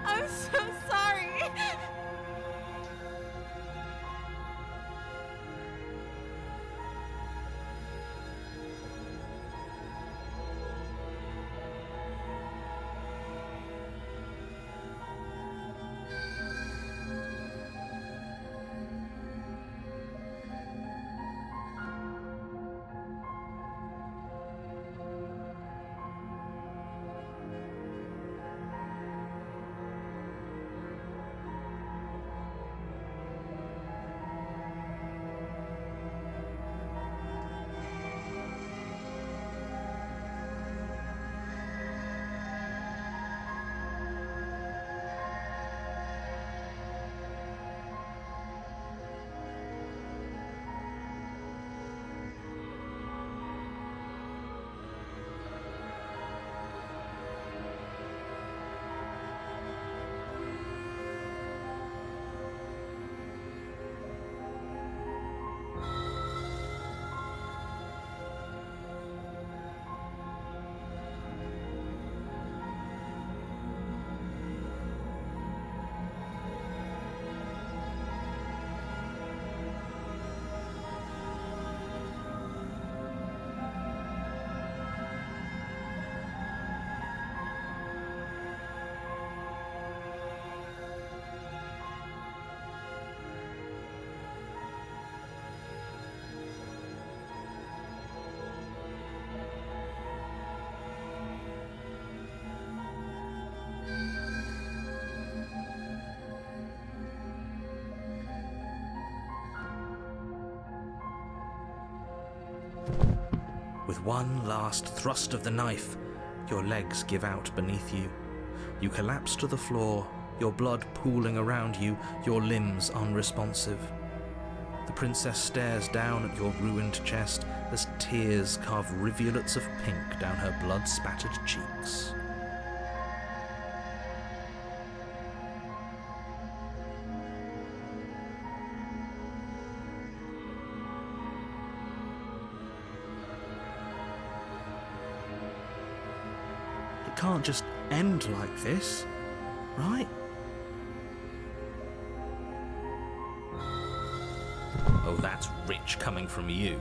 I'm so sorry.
With one last thrust of the knife, your legs give out beneath you. You collapse to the floor, your blood pooling around you, your limbs unresponsive. The princess stares down at your ruined chest as tears carve rivulets of pink down her blood-spattered cheeks. It can't just end like this, right? Oh, that's rich coming from you.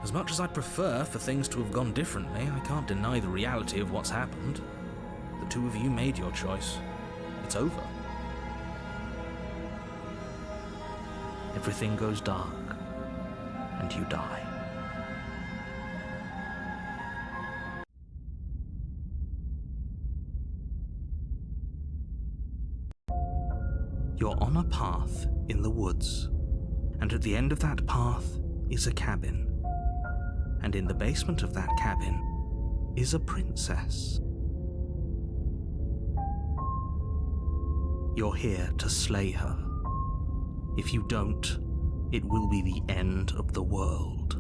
As much as I'd prefer for things to have gone differently, I can't deny the reality of what's happened. The two of you made your choice. It's over. Everything goes dark, and you die. You're on a path in the woods, and at the end of that path is a cabin. And in the basement of that cabin is a princess. You're here to slay her. If you don't, it will be the end of the world.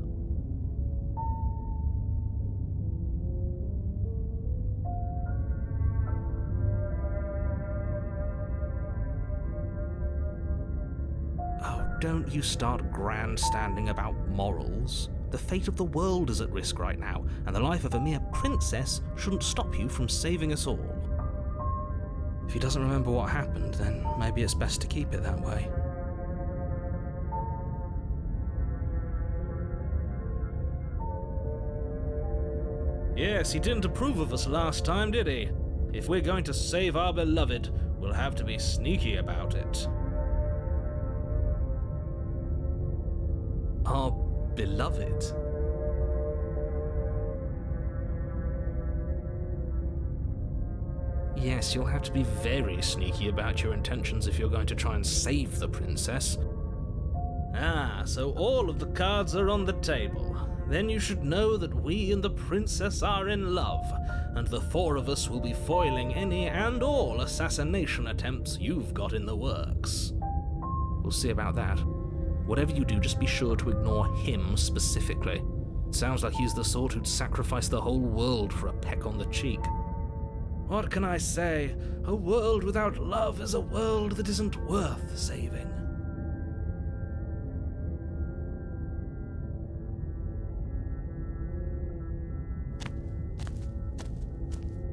Don't you start grandstanding about morals. The fate of the world is at risk right now, and the life of a mere princess shouldn't stop you from saving us all. If he doesn't remember what happened, then maybe it's best to keep it that way.
Yes, he didn't approve of us last time, did he? If we're going to save our beloved, we'll have to be sneaky about it. Our beloved? Yes, you'll have to be very sneaky about your intentions if you're going to try and save the princess. Ah, so all of the cards are on the table. Then you should know that we and the princess are in love, and the four of us will be foiling any and all assassination attempts you've got in the works. We'll see about that. Whatever you do, just be sure to ignore him specifically. It sounds like he's the sort who'd sacrifice the whole world for a peck on the cheek. What can I say? A world without love is a world that isn't worth saving.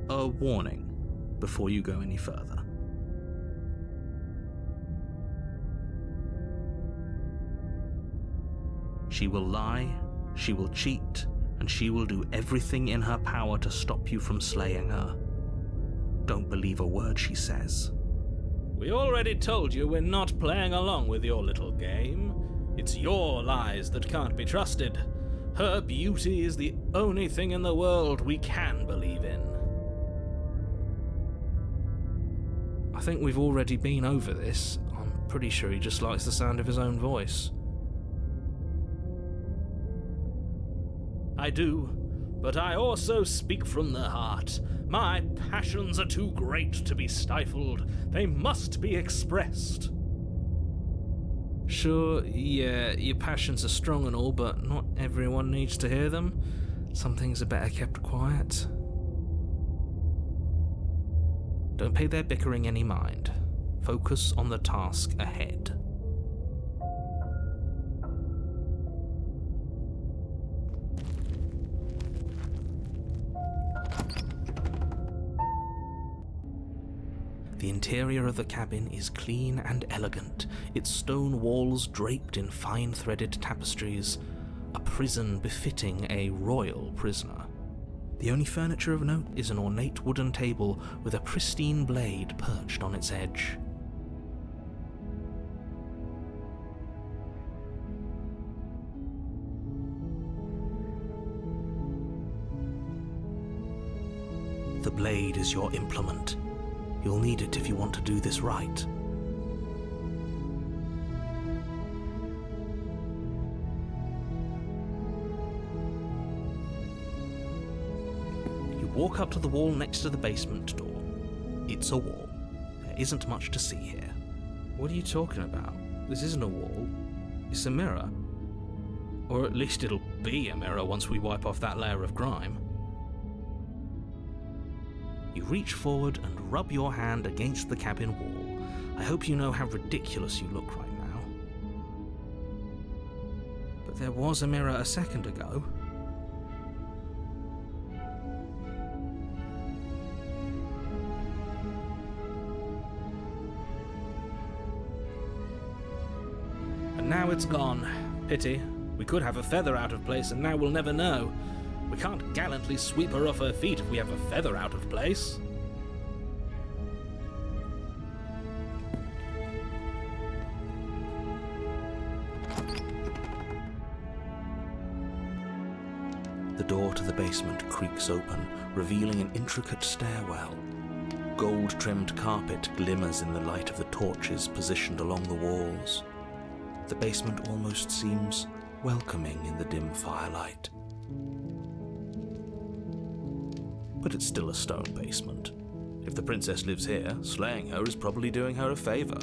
A warning before you go any further. She will lie, she will cheat, and she will do everything in her power to stop you from slaying her. Don't believe a word she says. We already told you we're not playing along with your little game. It's your lies that can't be trusted. Her beauty is the only thing in the world we can believe in. I think we've already been over this. I'm pretty sure he just likes the sound of his own voice. I do, but I also speak from the heart. My passions are too great to be stifled. They must be expressed. Sure, yeah, your passions are strong and all, but not everyone needs to hear them. Some things are better kept quiet. Don't pay their bickering any mind. Focus on the task ahead. The interior of the cabin is clean and elegant, its stone walls draped in fine-threaded tapestries, a prison befitting a royal prisoner. The only furniture of note is an ornate wooden table with a pristine blade perched on its edge. The blade is your implement. You'll need it if you want to do this right.
Walk up to the wall next to the basement door. It's a wall. There isn't much to see here. What are you talking about? This isn't a wall. It's a mirror. Or at least it'll be a mirror once we wipe off that layer of grime. You reach forward and rub your hand against the cabin wall. I hope you know how ridiculous you look right now. But there was a mirror a second ago. And now it's gone. Pity. We could have a feather out of place and now we'll never know. We can't gallantly sweep her off her feet if we have a feather out of place. The door to the basement creaks open, revealing an intricate stairwell. Gold-trimmed carpet glimmers in the light of the torches positioned along the walls. The basement almost seems welcoming in the dim firelight. But it's still a stone basement. If the princess lives here, slaying her is probably doing her a favor.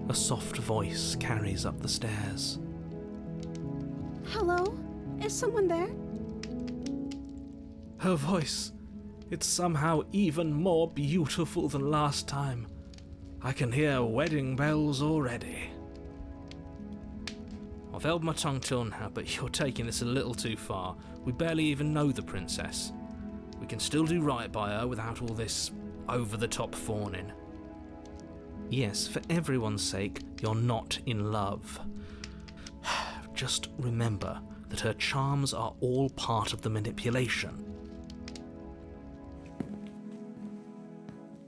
A soft voice carries up the stairs.
Hello? Is someone there?
Her voice, it's somehow even more beautiful than last time. I can hear wedding bells already. I've held my tongue till now, but you're taking this a little too far. We barely even know the princess. We can still do right by her without all this over-the-top fawning. Yes, for everyone's sake, you're not in love. Just remember that her charms are all part of the manipulation.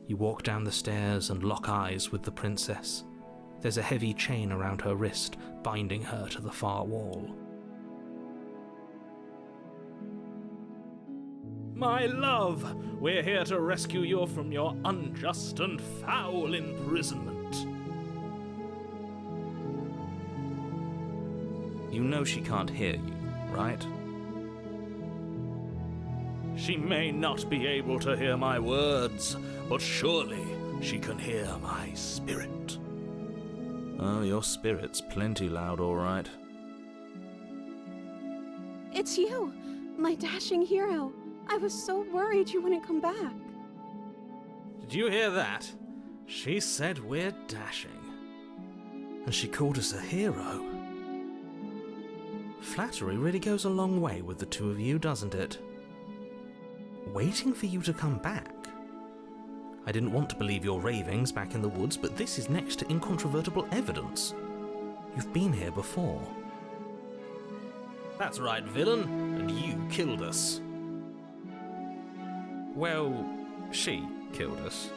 You walk down the stairs and lock eyes with the princess. There's a heavy chain around her wrist, binding her to the far wall. My love, we're here to rescue you from your unjust and foul imprisonment. You know she can't hear you, right? She may not be able to hear my words, but surely she can hear my spirit. Oh, your spirit's plenty loud, all right.
It's you, my dashing hero. I was so worried you wouldn't come back.
Did you hear that? She said we're dashing. And she called us a hero. Flattery really goes a long way with the two of you, doesn't it? Waiting for you to come back. I didn't want to believe your ravings back in the woods, but this is next to incontrovertible evidence. You've been here before. That's right, villain, and you killed us. Well, she killed us.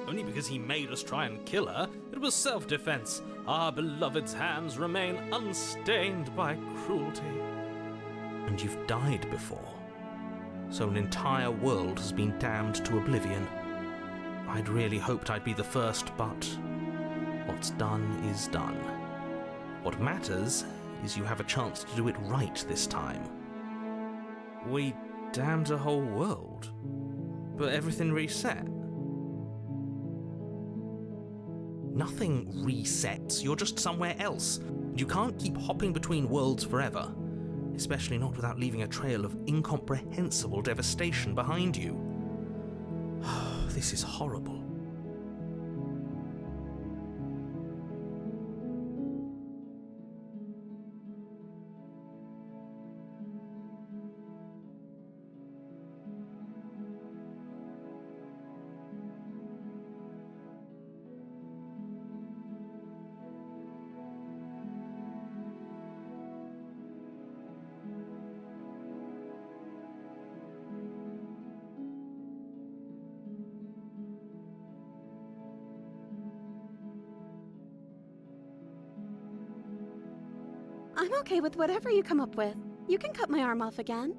Only because he made us try and kill her. It was self-defense. Our beloved's hands remain unstained by cruelty. And you've died before. So an entire world has been damned to oblivion. I'd really hoped I'd be the first, but what's done is done. What matters is you have a chance to do it right this time. We damned a whole world, but everything reset. Nothing resets, you're just somewhere else. You can't keep hopping between worlds forever. Especially not without leaving a trail of incomprehensible devastation behind you. This is horrible.
I'm okay with whatever you come up with. You can cut my arm off again.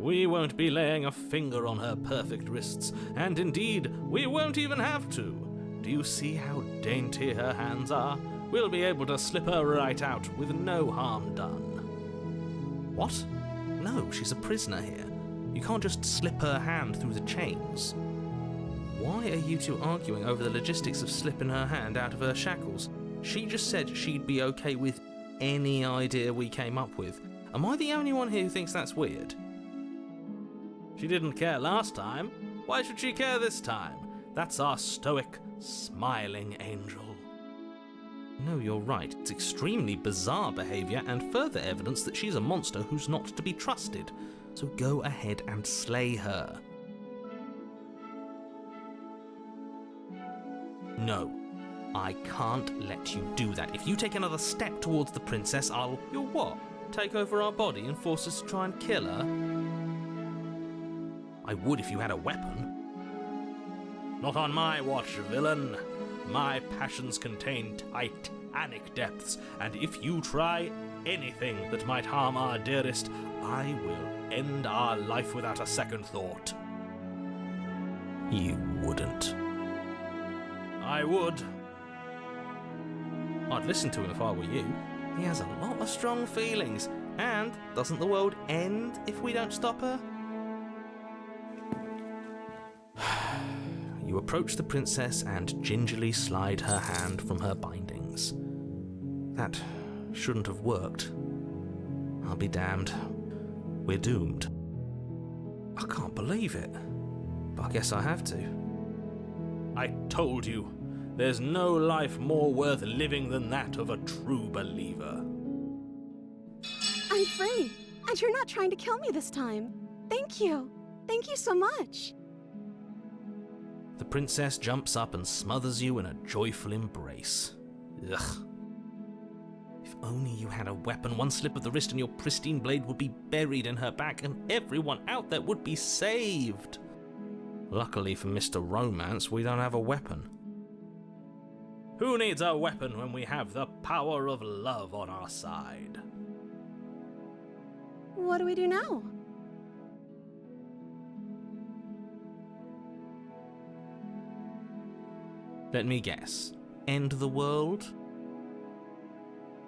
We won't be laying a finger on her perfect wrists, and indeed, we won't even have to. Do you see how dainty her hands are? We'll be able to slip her right out with no harm done.
What? No, she's a prisoner here. You can't just slip her hand through the chains. Why are you two arguing over the logistics of slipping her hand out of her shackles? She just said she'd be okay with any idea we came up with. Am I the only one here who thinks that's weird?
She didn't care last time. Why should she care this time? That's our stoic, smiling angel.
No, you're right. It's extremely bizarre behaviour and further evidence that she's a monster who's not to be trusted. So go ahead and slay her. No, I can't let you do that. If you take another step towards the princess, I'll... You'll what? Take over our body and force us to try and kill her? I would if you had a weapon.
Not on my watch, villain. My passions contain titanic depths, and if you try anything that might harm our dearest, I will end our life without a second thought.
You wouldn't.
I would.
I'd listen to him if I were you. He has a lot of strong feelings. And doesn't the world end if we don't stop her? You approach the princess and gingerly slide her hand from her bindings. That shouldn't have worked. I'll be damned. We're doomed. I can't believe it. But I guess I have to.
I told you, there's no life more worth living than that of a true believer.
I'm free, and you're not trying to kill me this time. Thank you. Thank you so much.
The princess jumps up and smothers you in a joyful embrace. Ugh. If only you had a weapon, one slip of the wrist and your pristine blade would be buried in her back and everyone out there would be saved. Luckily for Mr. Romance, we don't have a weapon.
Who needs a weapon when we have the power of love on our side?
What do we do now?
Let me guess. End the world?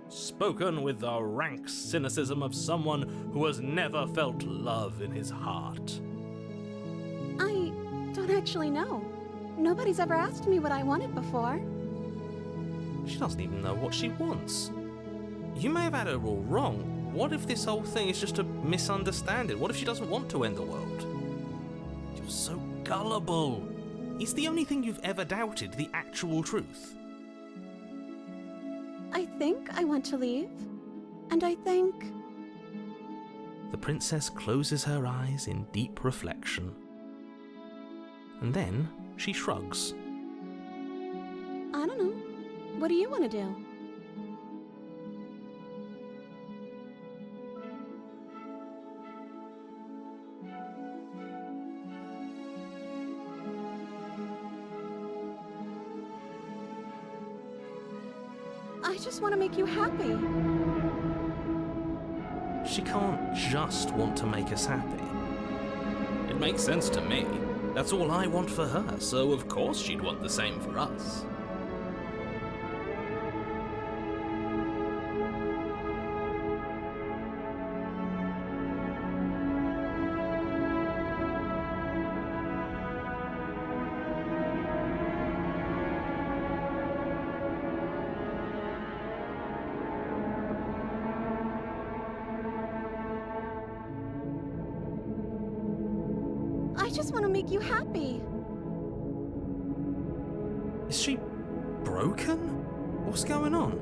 Spoken with the rank cynicism of someone who has never felt love in his heart.
I don't actually know. Nobody's ever asked me what I wanted before.
She doesn't even know what she wants. You may have had her all wrong. What if this whole thing is just a misunderstanding? What if she doesn't want to end the world? You're so gullible. Is the only thing you've ever doubted the actual truth?
I think I want to leave. And I think...
The princess closes her eyes in deep reflection. And then she shrugs.
I don't know. What do you want to do? I just want to make you happy.
She can't just want to make us happy.
It makes sense to me. That's all I want for her, so of course she'd want the same for us.
I just want to make you happy.
Is she broken? What's going on?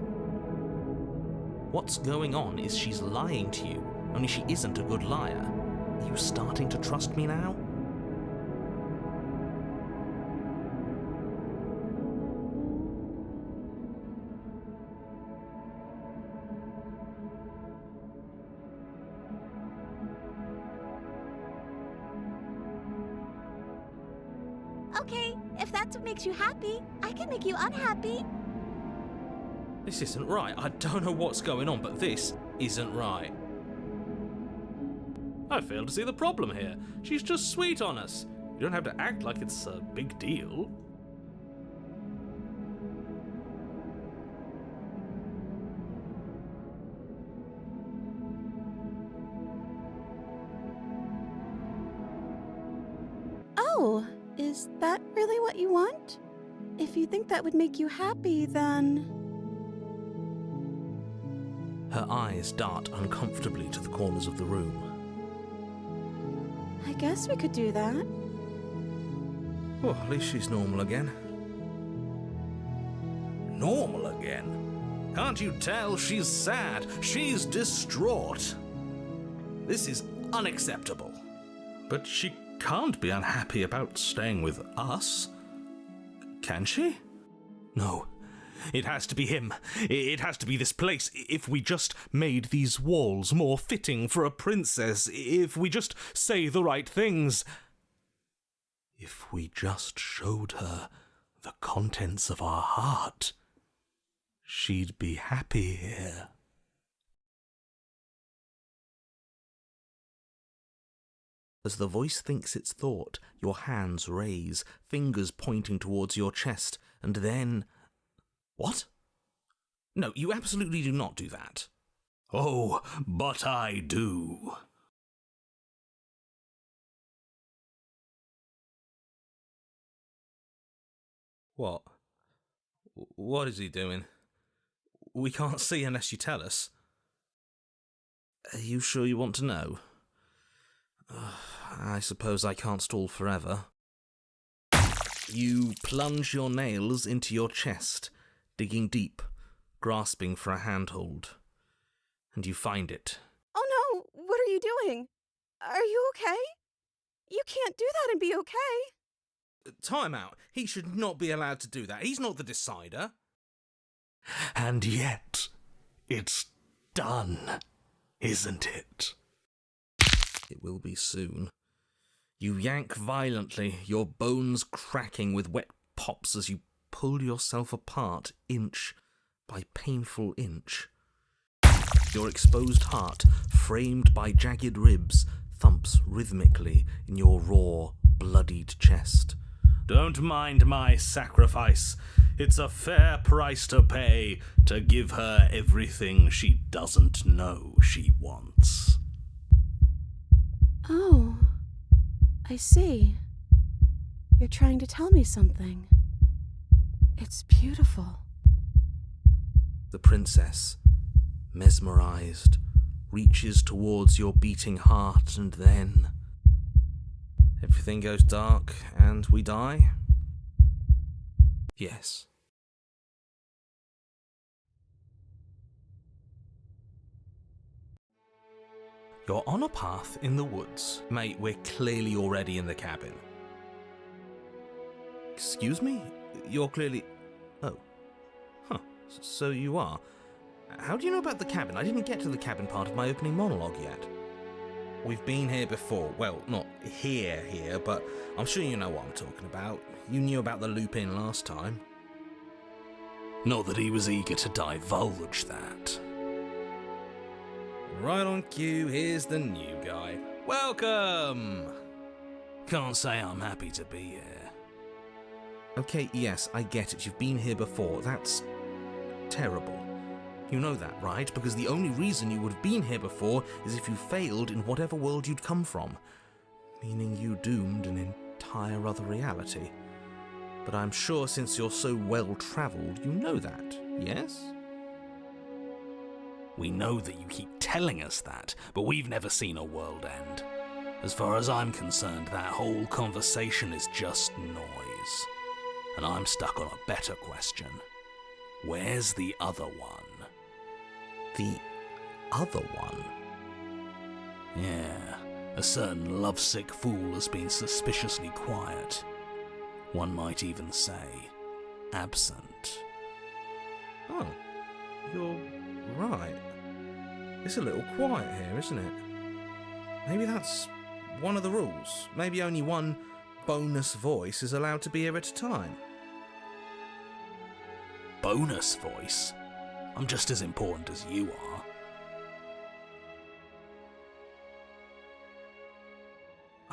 What's going on is she's lying to you, only she isn't a good liar. Are you starting to trust me now?
Okay, if that's what makes you happy, I can make you unhappy.
This isn't right. I don't know what's going on, but this isn't right.
I fail to see the problem here. She's just sweet on us. You don't have to act like it's a big deal.
Oh, is that really what you want? If you think that would make you happy, then...
Her eyes dart uncomfortably to the corners of the room.
I guess we could do that.
Well, at least she's normal again. Normal again? Can't you tell she's sad? She's distraught. This is unacceptable. But she can't be unhappy about staying with us. Can she? No. It has to be him. It has to be this place. If we just made these walls more fitting for a princess, if we just say the right things, if we just showed her the contents of our heart, she'd be happy here. As the voice thinks its thought, your hands raise, fingers pointing towards your chest, and then... What? No, you absolutely do not do that. Oh, but I do. What? What is he doing? We can't see unless you tell us. Are you sure you want to know? I suppose I can't stall forever. You plunge your nails into your chest, digging deep, grasping for a handhold. And you find it.
Oh no, what are you doing? Are you okay? You can't do that and be okay.
Time out. He should not be allowed to do that. He's not the decider. And yet, it's done, isn't it? It will be soon. You yank violently, your bones cracking with wet pops as you pull yourself apart inch by painful inch. Your exposed heart, framed by jagged ribs, thumps rhythmically in your raw, bloodied chest. Don't mind my sacrifice. It's a fair price to pay to give her everything she doesn't know she wants.
Oh, I see. You're trying to tell me something. It's beautiful.
The princess, mesmerized, reaches towards your beating heart, and then everything goes dark and we die? Yes. You're on a path in the woods. Mate, we're clearly already in the cabin. Excuse me? You're clearly... Oh. Huh. So you are. How do you know about the cabin? I didn't get to the cabin part of my opening monologue yet. We've been here before. Well, not here, but I'm sure you know what I'm talking about. You knew about the Lupin last time. Not that he was eager to divulge that. Right on cue, here's the new guy. Welcome! Can't say I'm happy to be here. Okay, yes, I get it. You've been here before. That's terrible. You know that, right? Because the only reason you would have been here before is if you failed in whatever world you'd come from. Meaning you doomed an entire other reality. But I'm sure since you're so well-travelled, you know that, yes? We know that you keep telling us that, but we've never seen a world end. As far as I'm concerned, that whole conversation is just noise. And I'm stuck on a better question. Where's the other one? The other one? Yeah, a certain lovesick fool has been suspiciously quiet. One might even say, absent. Oh, you're right. It's a little quiet here, isn't it? Maybe that's one of the rules. Maybe only one bonus voice is allowed to be here at a time. Bonus voice? I'm just as important as you are.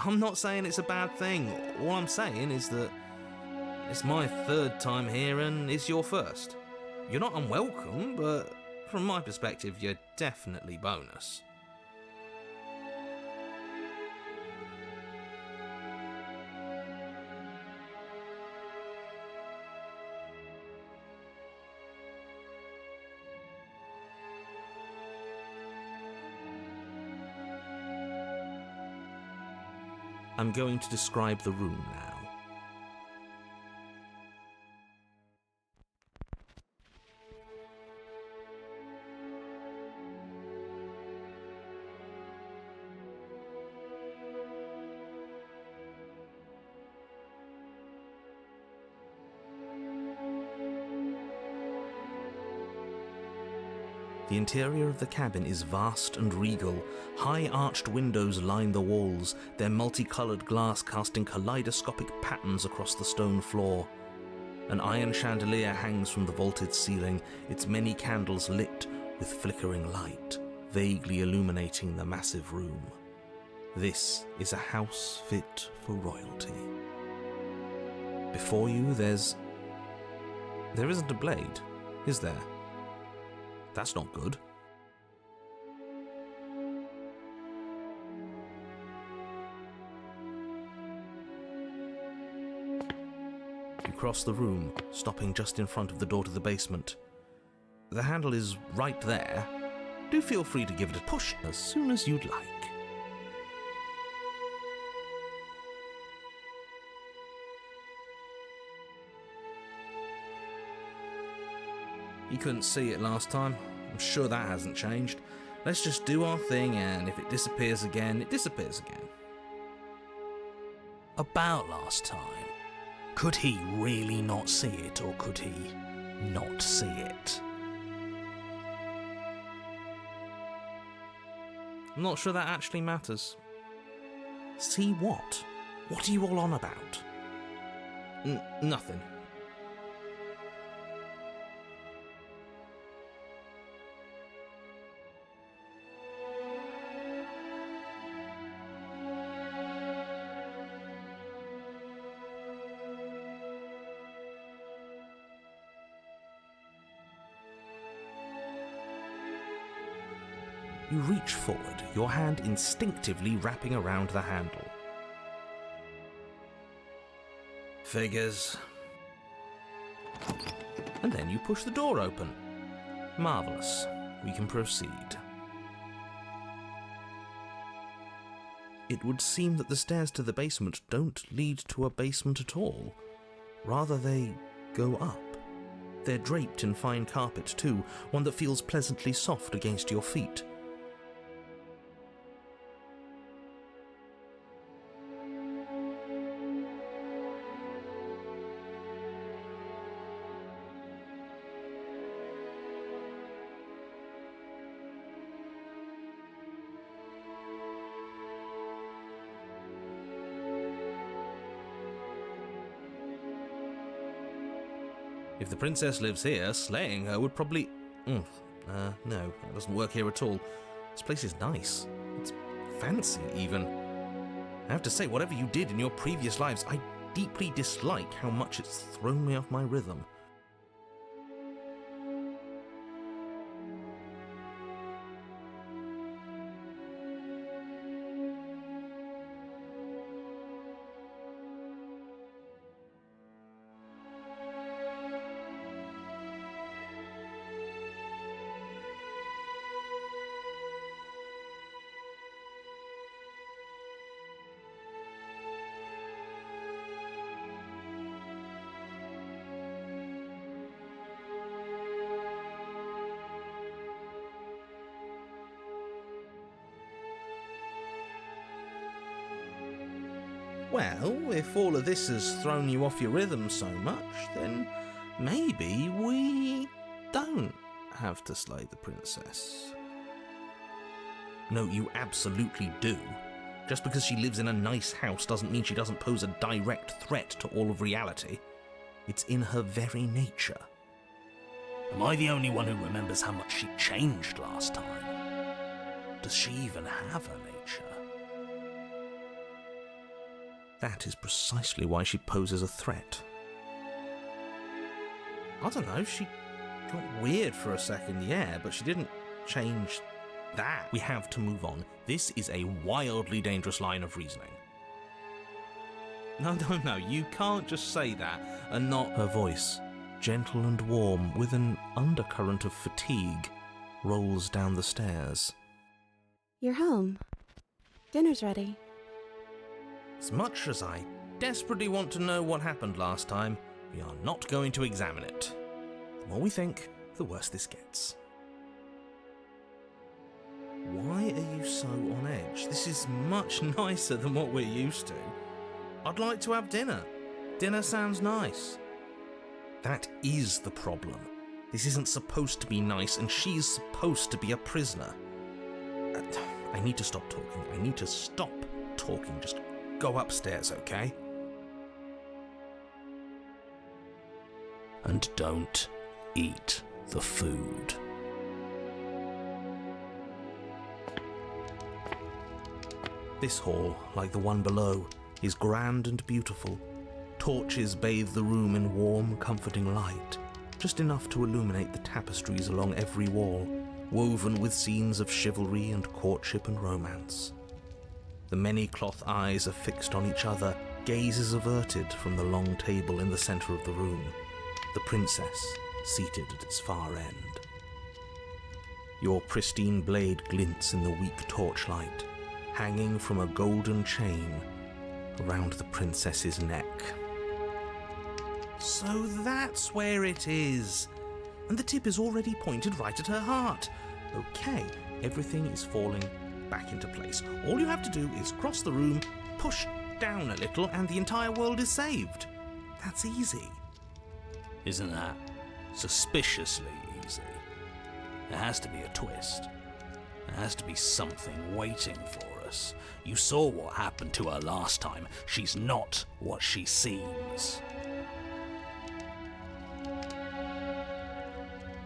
I'm not saying it's a bad thing. All I'm saying is that it's my third time here and it's your first. You're not unwelcome, but from my perspective, you're definitely bonus. I'm going to describe the room now. The interior of the cabin is vast and regal. High arched windows line the walls, their multicolored glass casting kaleidoscopic patterns across the stone floor. An iron chandelier hangs from the vaulted ceiling, its many candles lit with flickering light, vaguely illuminating the massive room. This is a house fit for royalty. Before you, there isn't a blade, is there? That's not good. You cross the room, stopping just in front of the door to the basement. The handle is right there. Do feel free to give it a push as soon as you'd like. You couldn't see it last time. I'm sure that hasn't changed. Let's just do our thing, and if it disappears again, it disappears again.
About last time. Could he really not see it, or could he not see it?
I'm not sure that actually matters.
See what? What are you all on about?
Nothing.
You reach forward, your hand instinctively wrapping around the handle.
Figures.
And then you push the door open. Marvellous. We can proceed. It would seem that the stairs to the basement don't lead to a basement at all. Rather, they go up. They're draped in fine carpet too, one that feels pleasantly soft against your feet.
If the princess lives here, slaying her would probably... no, that doesn't work here at all. This place is nice. It's fancy, even. I have to say, whatever you did in your previous lives, I deeply dislike how much it's thrown me off my rhythm. Well, if all of this has thrown you off your rhythm so much, then maybe we don't have to slay the princess.
No, you absolutely do. Just because she lives in a nice house doesn't mean she doesn't pose a direct threat to all of reality. It's in her very nature. Am I the only one who remembers how much she changed last time? Does she even have a nature?
That is precisely why she poses a threat. I don't know, she got weird for a second, yeah, but she didn't change that. We have to move on. This is a wildly dangerous line of reasoning. No, you can't just say that and not... Her voice, gentle and warm, with an undercurrent of fatigue, rolls down the stairs.
You're home. Dinner's ready.
As much as I desperately want to know what happened last time, we are not going to examine it. The more we think, the worse this gets. Why are you so on edge? This is much nicer than what we're used to. I'd like to have dinner. Dinner sounds nice. That is the problem. This isn't supposed to be nice, and she's supposed to be a prisoner. I need to stop talking. I need to stop talking. Just go upstairs, okay? And don't eat the food. This hall, like the one below, is grand and beautiful. Torches bathe the room in warm, comforting light, just enough to illuminate the tapestries along every wall, woven with scenes of chivalry and courtship and romance. The many cloth eyes are fixed on each other, gazes averted from the long table in the centre of the room, the princess seated at its far end. Your pristine blade glints in the weak torchlight, hanging from a golden chain around the princess's neck. So that's where it is. And the tip is already pointed right at her heart. Okay, everything is falling back into place. All you have to do is cross the room, push down a little, and the entire world is saved. That's easy.
Isn't that suspiciously easy? There has to be a twist. There has to be something waiting for us. You saw what happened to her last time. She's not what she seems.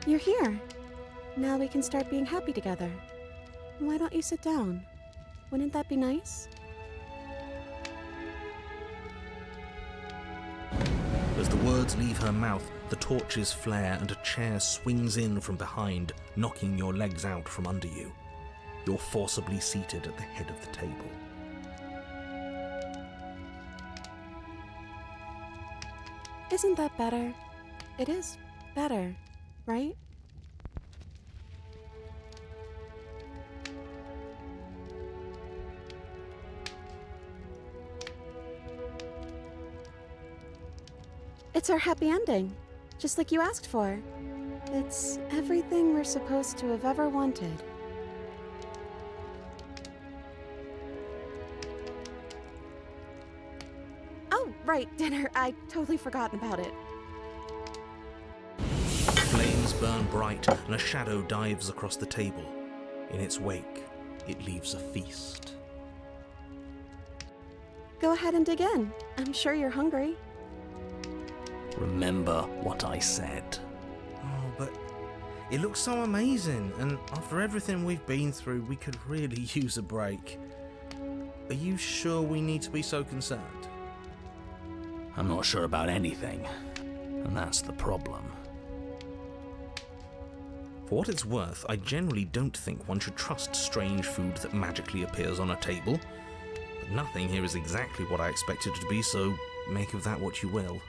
You're here. Now we can start being happy together. Why don't you sit down? Wouldn't that be nice?
As the words leave her mouth, the torches flare and a chair swings in from behind, knocking your legs out from under you. You're forcibly seated at the head of the table.
Isn't that better? It is better, right? It's our happy ending, just like you asked for. It's everything we're supposed to have ever wanted. Oh, right, dinner. I totally forgotten about it.
Flames burn bright and a shadow dives across the table. In its wake, it leaves a feast.
Go ahead and dig in. I'm sure you're hungry.
Remember what I said.
Oh, but it looks so amazing, and after everything we've been through, we could really use a break. Are you sure we need to be so concerned?
I'm not sure about anything, and that's the problem.
For what it's worth, I generally don't think one should trust strange food that magically appears on a table. But nothing here is exactly what I expected it to be, so make of that what you will.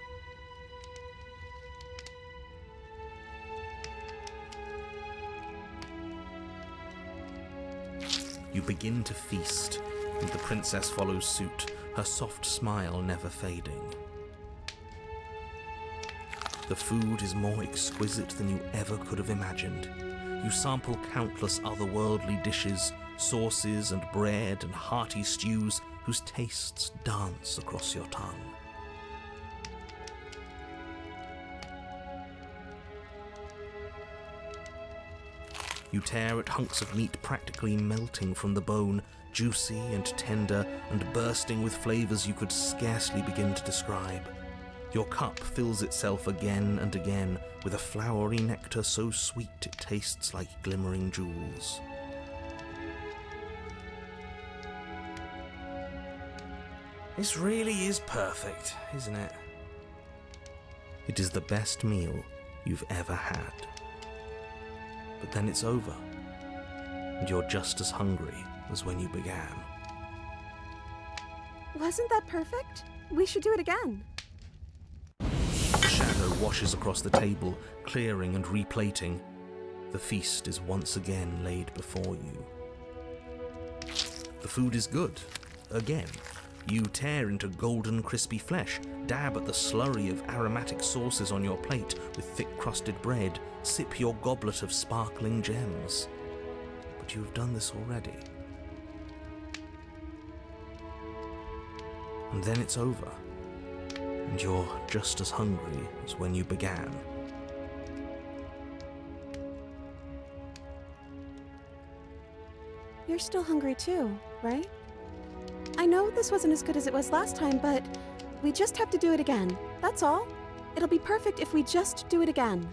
You begin to feast, and the princess follows suit, her soft smile never fading. The food is more exquisite than you ever could have imagined. You sample countless otherworldly dishes, sauces and bread and hearty stews whose tastes dance across your tongue. You tear at hunks of meat practically melting from the bone, juicy and tender and bursting with flavors you could scarcely begin to describe. Your cup fills itself again and again with a flowery nectar so sweet it tastes like glimmering jewels.
This really is perfect, isn't it?
It is the best meal you've ever had. But then it's over, and you're just as hungry as when you began.
Wasn't that perfect? We should do it again.
The shadow washes across the table, clearing and replating. The feast is once again laid before you. The food is good. Again. You tear into golden crispy flesh, dab at the slurry of aromatic sauces on your plate with thick-crusted bread, sip your goblet of sparkling gems. But you have done this already. And then it's over, and you're just as hungry as when you began.
You're still hungry too, right? I know this wasn't as good as it was last time, but we just have to do it again. That's all. It'll be perfect if we just do it again.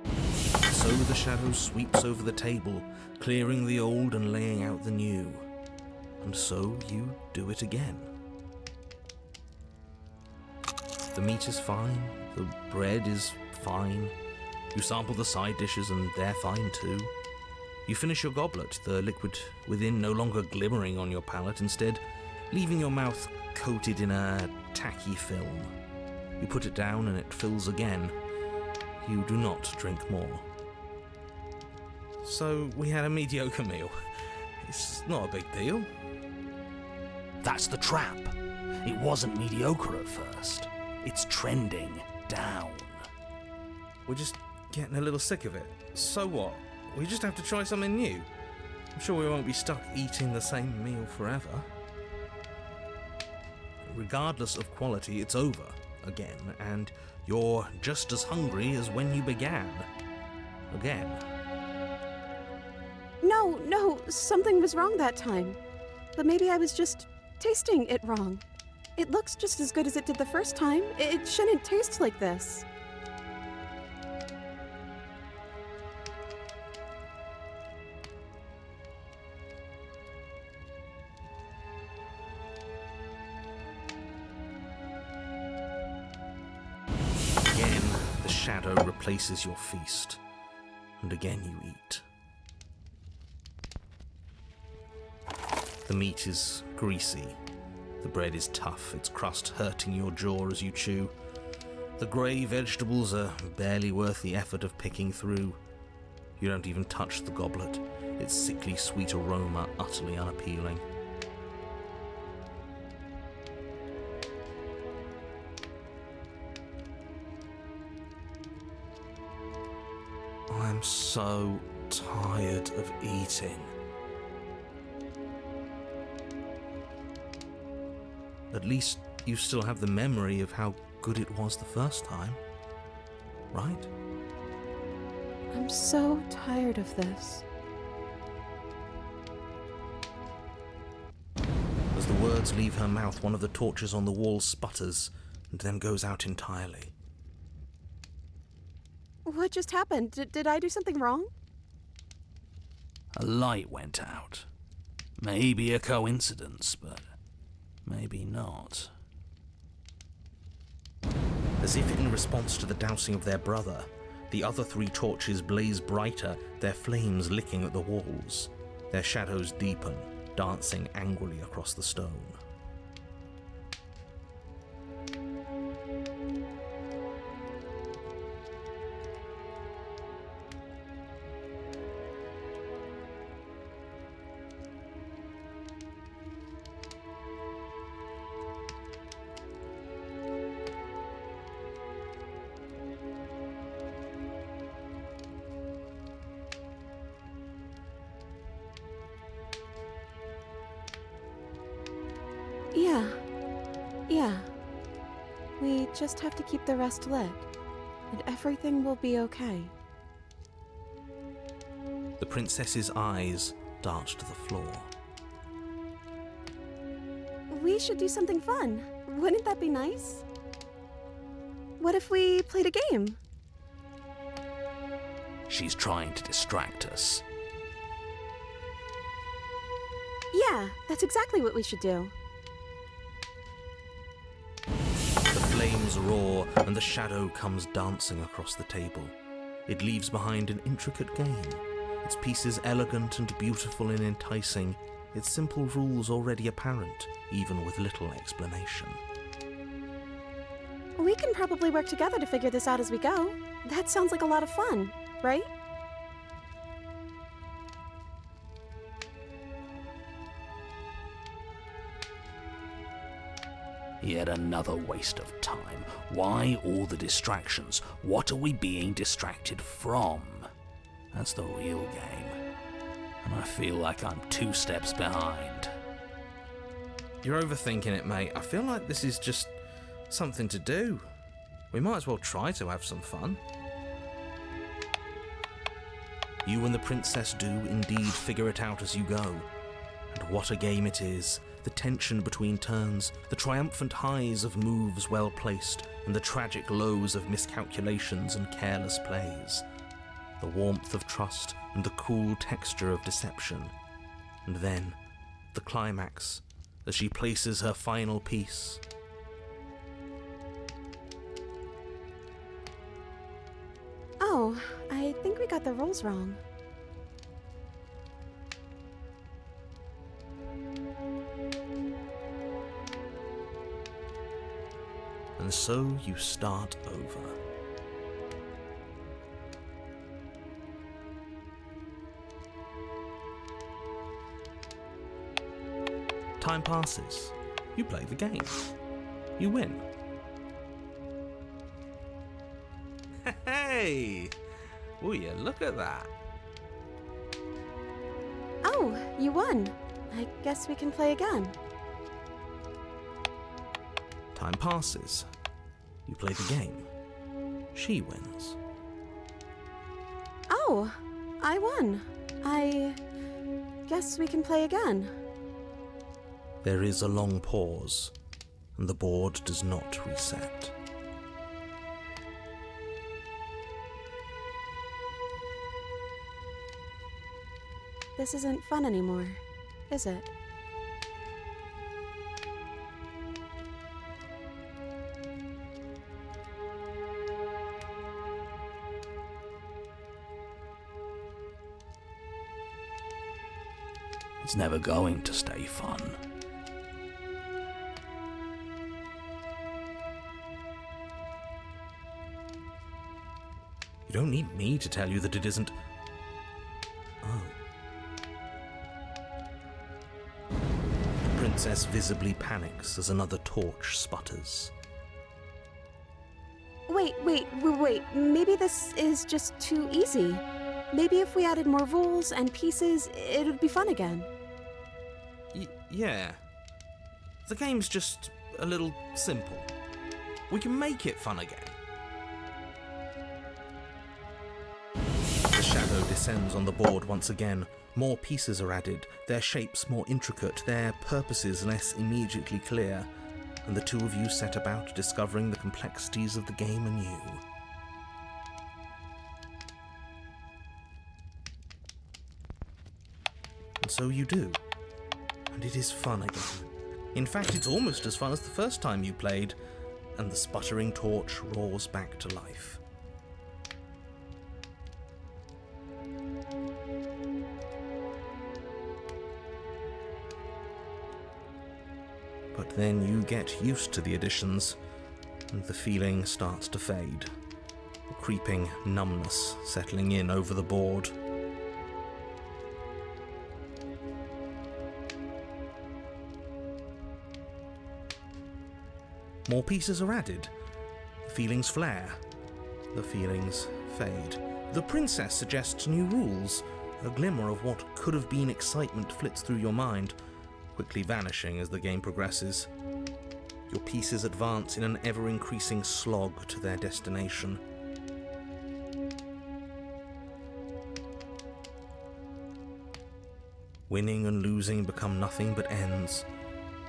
So the shadow sweeps over the table, clearing the old and laying out the new. And so you do it again. The meat is fine, the bread is fine. You sample the side dishes and they're fine too. You finish your goblet, the liquid within no longer glimmering on your palate, instead leaving your mouth coated in a tacky film. You put it down and it fills again. You do not drink more. So we had a mediocre meal. It's not a big deal.
That's the trap. It wasn't mediocre at first. It's trending down.
We're just getting a little sick of it. So what? We just have to try something new. I'm sure we won't be stuck eating the same meal forever. Regardless of quality, it's over again, and you're just as hungry as when you began. Again.
No, something was wrong that time. But maybe I was just tasting it wrong. It looks just as good as it did the first time. It shouldn't taste like this.
Again, the shadow replaces your feast, and again you eat. The meat is greasy, the bread is tough, its crust hurting your jaw as you chew. The grey vegetables are barely worth the effort of picking through. You don't even touch the goblet, its sickly sweet aroma utterly unappealing. I'm so tired of eating. At least you still have the memory of how good it was the first time, right?
I'm so tired of this.
As the words leave her mouth, one of the torches on the wall sputters and then goes out entirely.
What just happened? Did I do something wrong?
A light went out. Maybe a coincidence, but maybe not.
As if in response to the dousing of their brother, the other three torches blaze brighter, their flames licking at the walls. Their shadows deepen, dancing angrily across the stone.
Yeah. We just have to keep the rest lit, and everything will be okay.
The princess's eyes dart to the floor.
We should do something fun. Wouldn't that be nice? What if we played a game?
She's trying to distract us.
Yeah, that's exactly what we should do.
The flames roar and the shadow comes dancing across the table. It leaves behind an intricate game, its pieces elegant and beautiful and enticing, its simple rules already apparent, even with little explanation.
We can probably work together to figure this out as we go. That sounds like a lot of fun, right?
Yet another waste of time. Why all the distractions? What are we being distracted from? That's the real game. And I feel like I'm 2 steps behind.
You're overthinking it, mate. I feel like this is just something to do. We might as well try to have some fun. You and the princess do indeed figure it out as you go. And what a game it is. The tension between turns, the triumphant highs of moves well placed, and the tragic lows of miscalculations and careless plays. The warmth of trust and the cool texture of deception. And then, the climax, as she places her final piece.
Oh, I think we got the rules wrong.
And so you start over. Time passes. You play the game. You win. Hey! Will you look at that?
Oh, you won. I guess we can play again.
Time passes. You play the game. She wins.
Oh, I won. I guess we can play again.
There is a long pause, and the board does not reset.
This isn't fun anymore, is it?
It's never going to stay fun.
You don't need me to tell you that it isn't. Oh. The princess visibly panics as another torch sputters.
Wait. Maybe this is just too easy. Maybe if we added more rules and pieces, it would be fun again.
Yeah. The game's just a little simple. We can make it fun again. The shadow descends on the board once again. More pieces are added, their shapes more intricate, their purposes less immediately clear, and the two of you set about discovering the complexities of the game anew. And so you do. And it is fun again. In fact, it's almost as fun as the first time you played, and the sputtering torch roars back to life. But then you get used to the additions, and the feeling starts to fade. A creeping numbness settling in over the board. More pieces are added. The feelings flare. The feelings fade. The princess suggests new rules. A glimmer of what could have been excitement flits through your mind, quickly vanishing as the game progresses. Your pieces advance in an ever-increasing slog to their destination. Winning and losing become nothing but ends.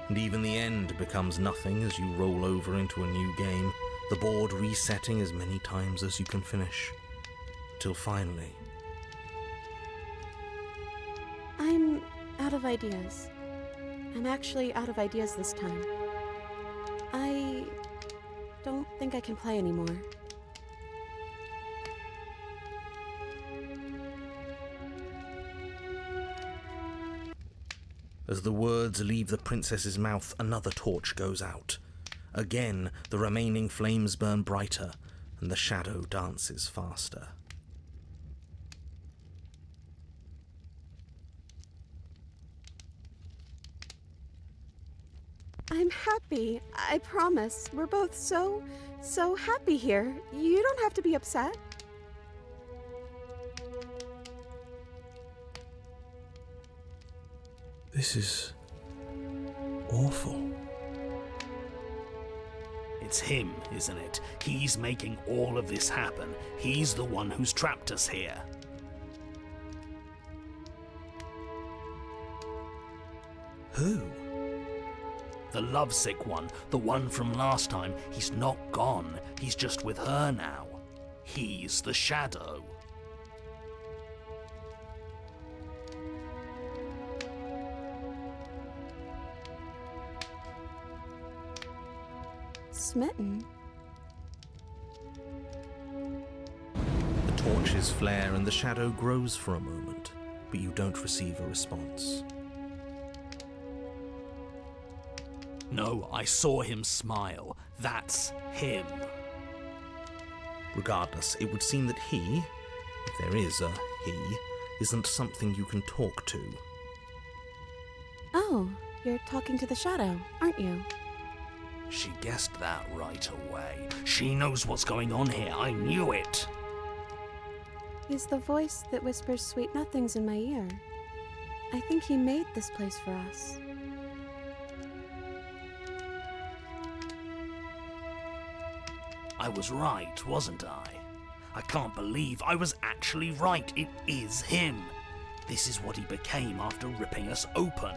And even the end becomes nothing as you roll over into a new game, the board resetting as many times as you can finish. Till finally...
I'm out of ideas. I'm actually out of ideas this time. I don't think I can play anymore.
As the words leave the princess's mouth, another torch goes out. Again, the remaining flames burn brighter, and the shadow dances faster.
I'm happy, I promise. We're both so happy here. You don't have to be upset.
This is awful.
It's him, isn't it? He's making all of this happen. He's the one who's trapped us here.
Who?
The lovesick one, the one from last time. He's not gone. He's just with her now. He's the shadow.
Smitten?
The torches flare and the shadow grows for a moment, but you don't receive a response.
No, I saw him smile. That's him.
Regardless, it would seem that he, if there is a he, isn't something you can talk to.
Oh, you're talking to the shadow, aren't you?
She guessed that right away. She knows what's going on here. I knew it.
He's the voice that whispers sweet nothings in my ear. I think he made this place for us.
I was right, wasn't I? I can't believe I was actually right. It is him. This is what he became after ripping us open.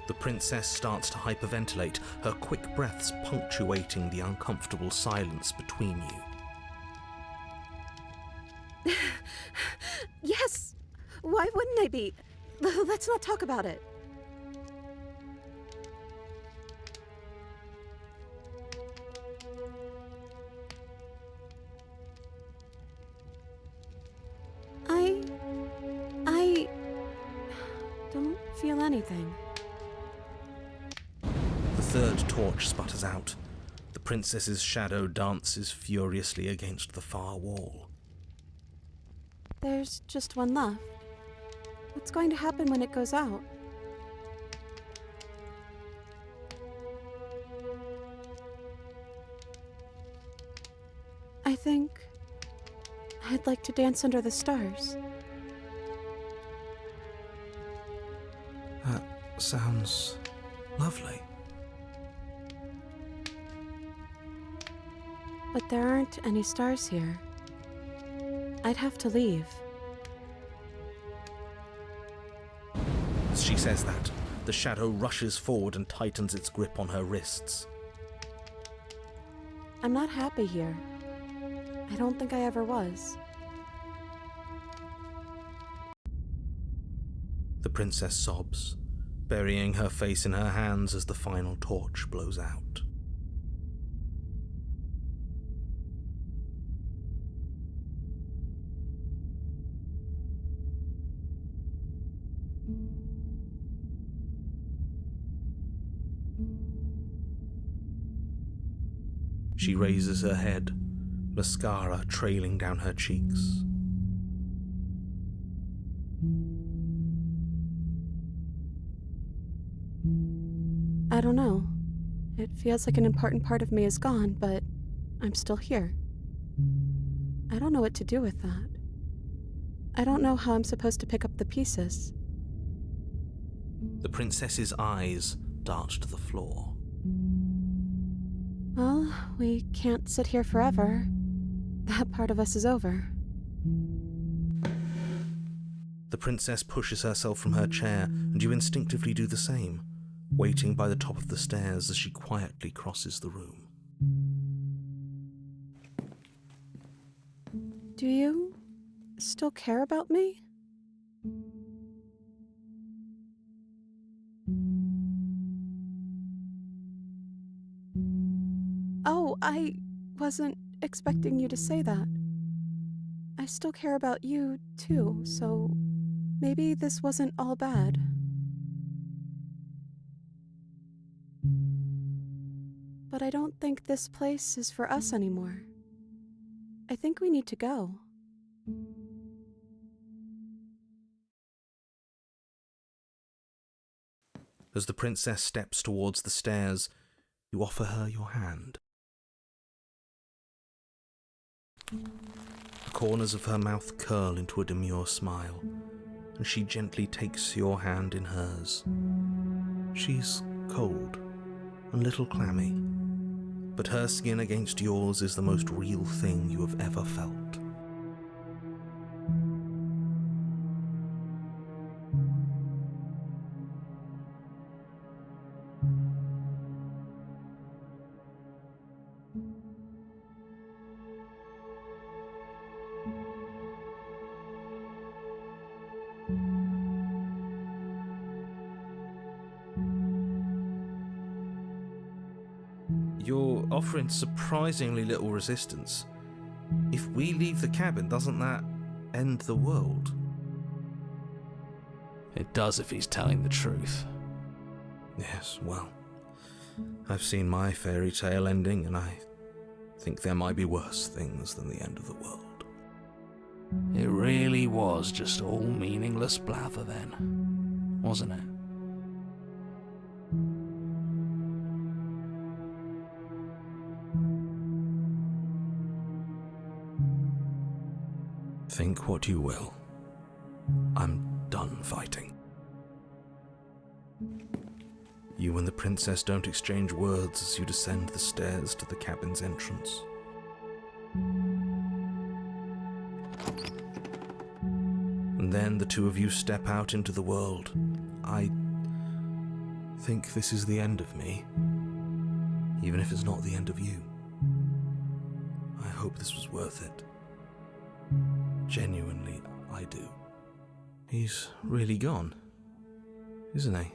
The princess starts to hyperventilate, her quick breaths punctuating the uncomfortable silence between you.
Yes! Why wouldn't I be? Let's not talk about it. I don't feel anything.
The third torch sputters out. The princess's shadow dances furiously against the far wall.
There's just one left. What's going to happen when it goes out? I think I'd like to dance under the stars.
That sounds lovely.
But there aren't any stars here. I'd have to leave.
As she says that, the shadow rushes forward and tightens its grip on her wrists.
I'm not happy here. I don't think I ever was.
The princess sobs, burying her face in her hands as the final torch blows out. She raises her head, mascara trailing down her cheeks.
I don't know. It feels like an important part of me is gone, but I'm still here. I don't know what to do with that. I don't know how I'm supposed to pick up the pieces.
The princess's eyes dart to the floor.
Well, we can't sit here forever. That part of us is over.
The princess pushes herself from her chair, and you instinctively do the same, waiting by the top of the stairs as she quietly crosses the room.
Do you still care about me? Oh, I wasn't expecting you to say that. I still care about you, too, so maybe this wasn't all bad. But I don't think this place is for us anymore. I think we need to go.
As the princess steps towards the stairs, you offer her your hand. The corners of her mouth curl into a demure smile, and she gently takes your hand in hers. She's cold, and a little clammy, but her skin against yours is the most real thing you have ever felt. You're offering surprisingly little resistance. If we leave the cabin, doesn't that end the world?
It does if he's telling the truth.
Yes, well, I've seen my fairy tale ending, and I think there might be worse things than the end of the world.
It really was just all meaningless blather then, wasn't it?
Think what you will. I'm done fighting. You and the princess don't exchange words as you descend the stairs to the cabin's entrance. And then the two of you step out into the world. I think this is the end of me, even if it's not the end of you. I hope this was worth it. Genuinely, I do. He's really gone, isn't he?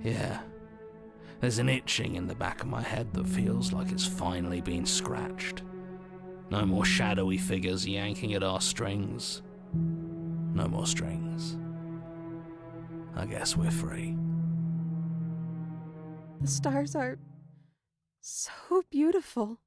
Yeah. There's an itching in the back of my head that feels like it's finally been scratched. No more shadowy figures yanking at our strings. No more strings. I guess we're free.
The stars are so beautiful.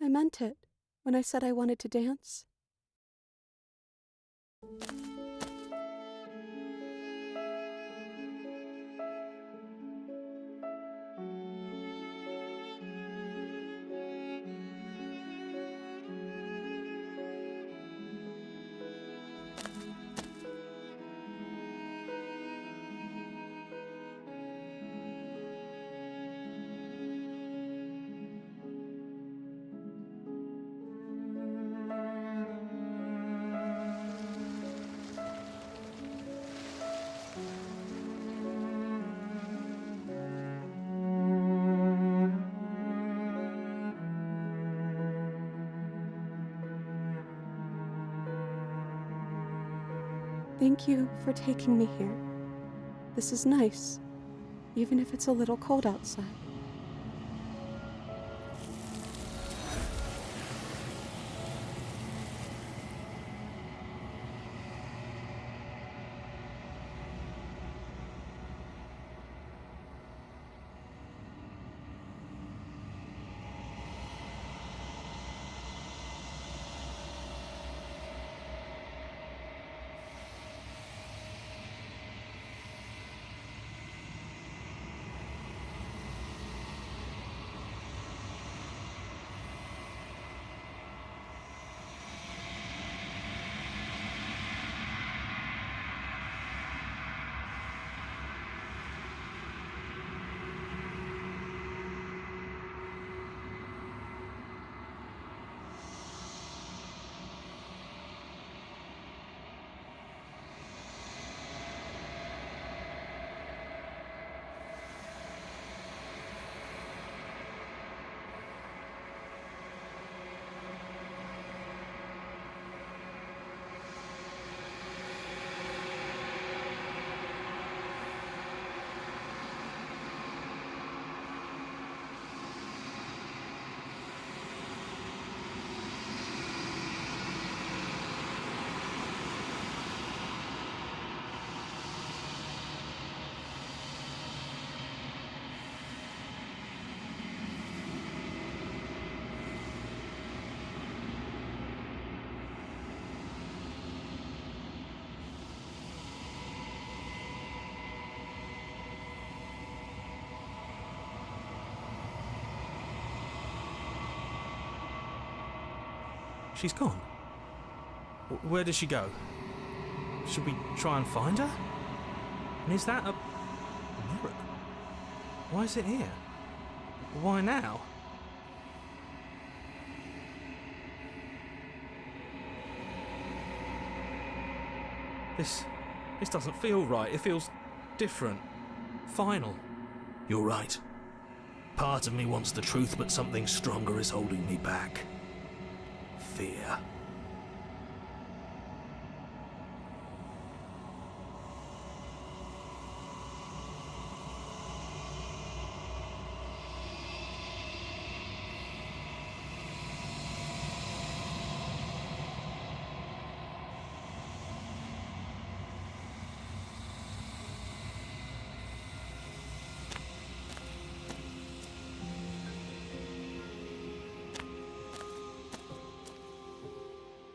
I meant it when I said I wanted to dance. Thank you for taking me here. This is nice, even if it's a little cold outside.
She's gone. Where did she go? Should we try and find her? And is that a mirror? Why is it here? Why now? This doesn't feel right. It feels different. Final.
You're right. Part of me wants the truth, but something stronger is holding me back. Fear.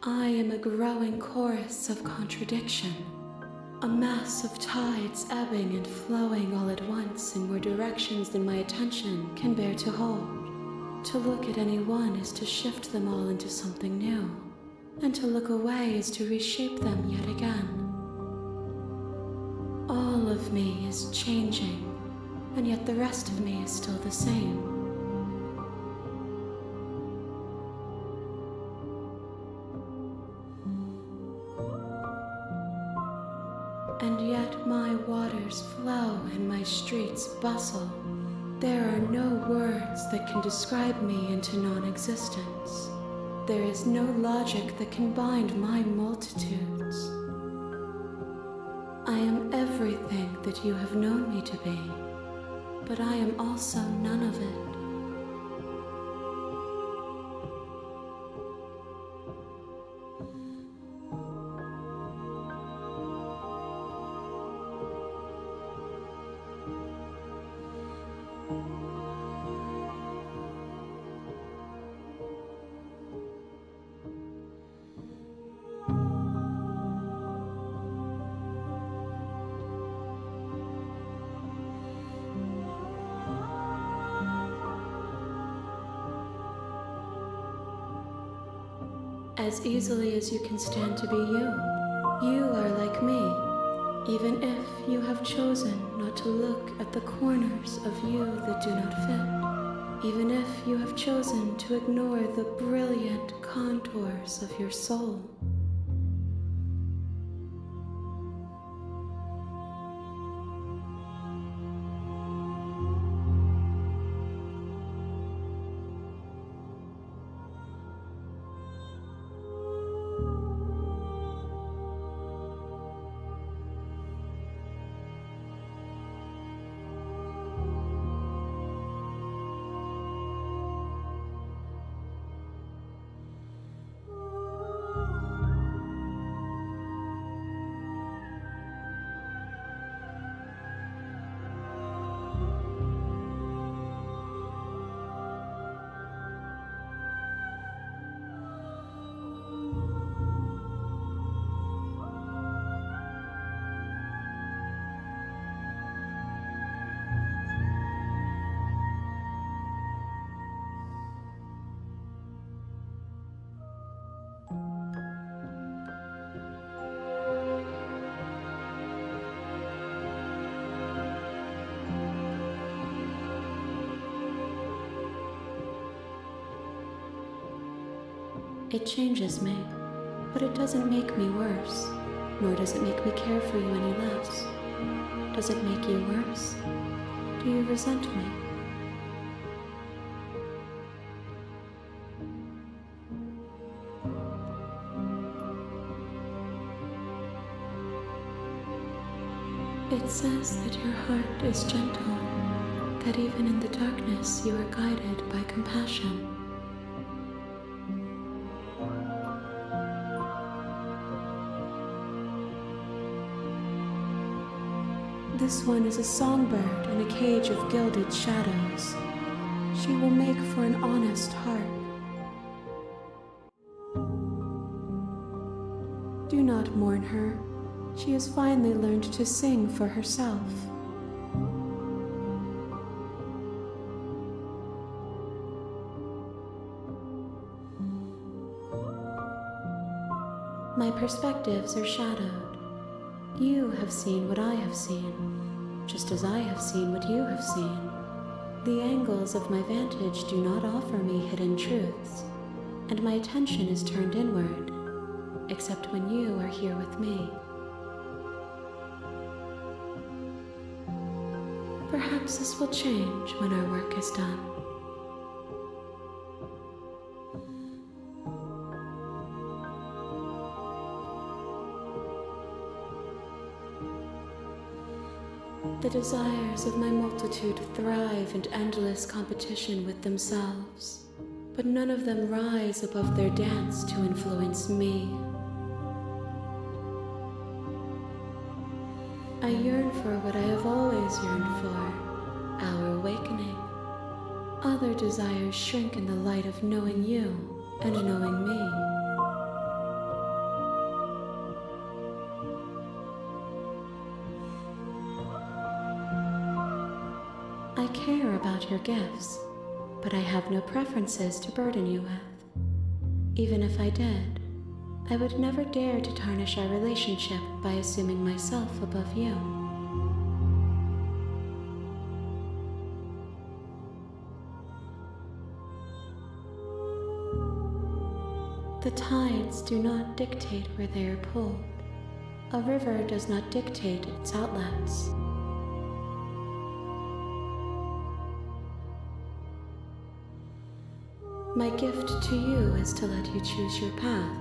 I am a growing chorus of contradiction, a mass of tides ebbing and flowing all at once in more directions than my attention can bear to hold. To look at any one is to shift them all into something new, and to look away is to reshape them yet again. All of me is changing, and yet the rest of me is still the same. And yet my waters flow and my streets bustle. There are no words that can describe me into non-existence. There is no logic that can bind my multitudes. I am everything that you have known me to be, but I am also none of it. As easily as you can stand to be you. You are like me, even if you have chosen not to look at the corners of you that do not fit, even if you have chosen to ignore the brilliant contours of your soul. It changes me, but it doesn't make me worse, nor does it make me care for you any less. Does it make you worse? Do you resent me? It says that your heart is gentle, that even in the darkness you are guided by compassion. This one is a songbird in a cage of gilded shadows. She will make for an honest heart. Do not mourn her. She has finally learned to sing for herself. My perspectives are shadowed. You have seen what I have seen, just as I have seen what you have seen. The angles of my vantage do not offer me hidden truths, and my attention is turned inward, except when you are here with me. Perhaps this will change when our work is done. The desires of my multitude thrive in endless competition with themselves, but none of them rise above their dance to influence me. I yearn for what I have always yearned for, our awakening. Other desires shrink in the light of knowing you and knowing me. I care about your gifts, but I have no preferences to burden you with. Even if I did, I would never dare to tarnish our relationship by assuming myself above you. The tides do not dictate where they are pulled. A river does not dictate its outlets. My gift to you is to let you choose your path,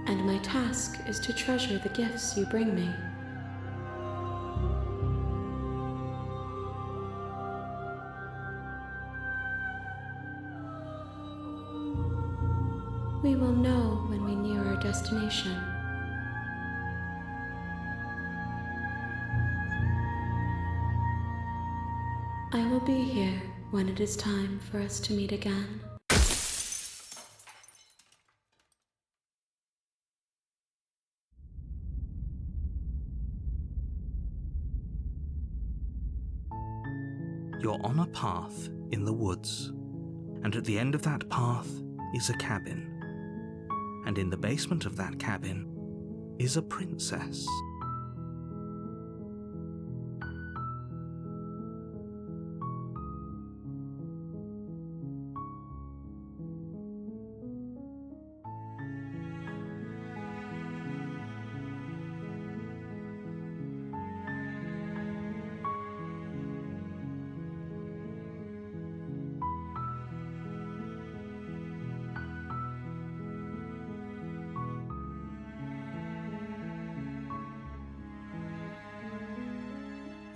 and my task is to treasure the gifts you bring me. We will know when we near our destination. I will be here when it is time for us to meet again.
You're on a path in the woods, and at the end of that path is a cabin. And in the basement of that cabin is a princess.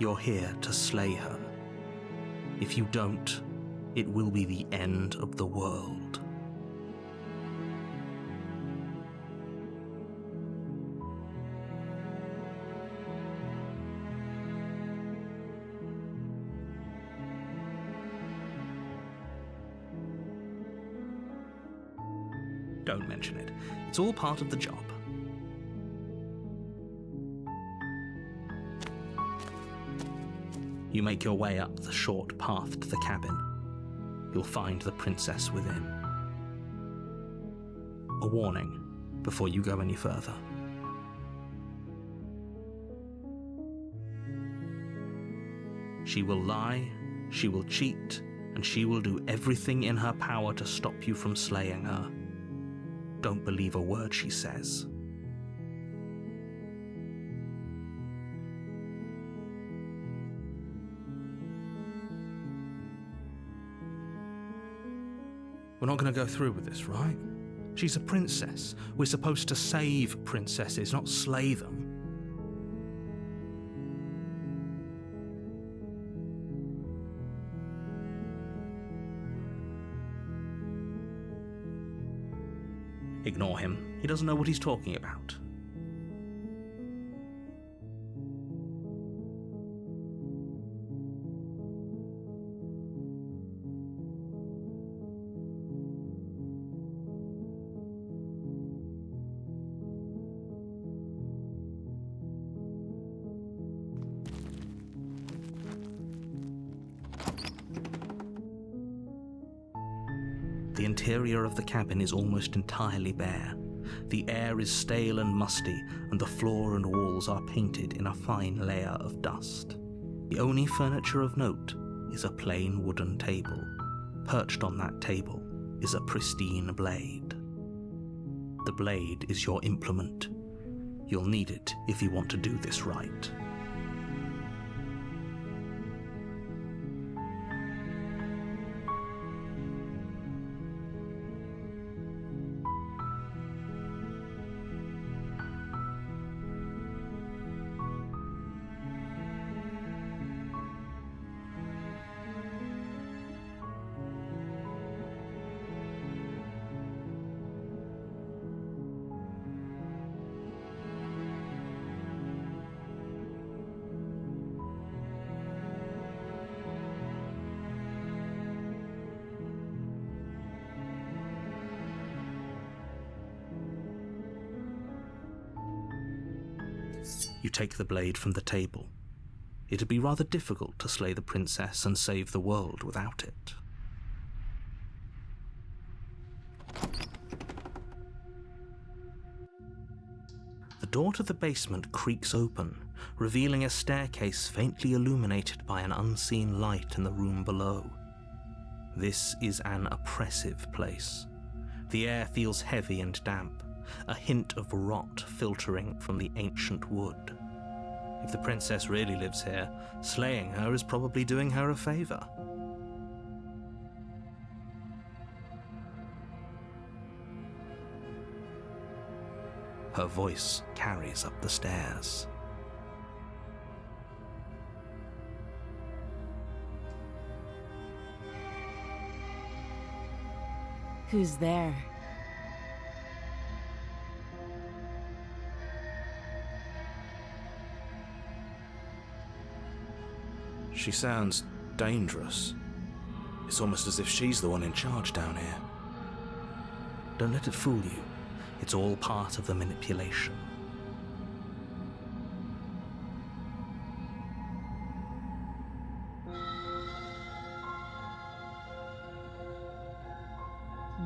You're here to slay her. If you don't, it will be the end of the world. Don't mention it. It's all part of the job. You make your way up the short path to the cabin. You'll find the princess within. A warning before you go any further. She will lie, she will cheat, and she will do everything in her power to stop you from slaying her. Don't believe a word she says. We're not going to go through with this, right? She's a princess. We're supposed to save princesses, not slay them. Ignore him. He doesn't know what he's talking about. The interior of the cabin is almost entirely bare. The air is stale and musty, and the floor and walls are painted in a fine layer of dust. The only furniture of note is a plain wooden table. Perched on that table is a pristine blade. The blade is your implement. You'll need it if you want to do this right. You take the blade from the table. It'd be rather difficult to slay the princess and save the world without it. The door to the basement creaks open, revealing a staircase faintly illuminated by an unseen light in the room below. This is an oppressive place. The air feels heavy and damp, a hint of rot filtering from the ancient wood. If the princess really lives here, slaying her is probably doing her a favor. Her voice carries up the stairs.
Who's there?
She sounds dangerous. It's almost as if she's the one in charge down here.
Don't let it fool you. It's all part of the manipulation.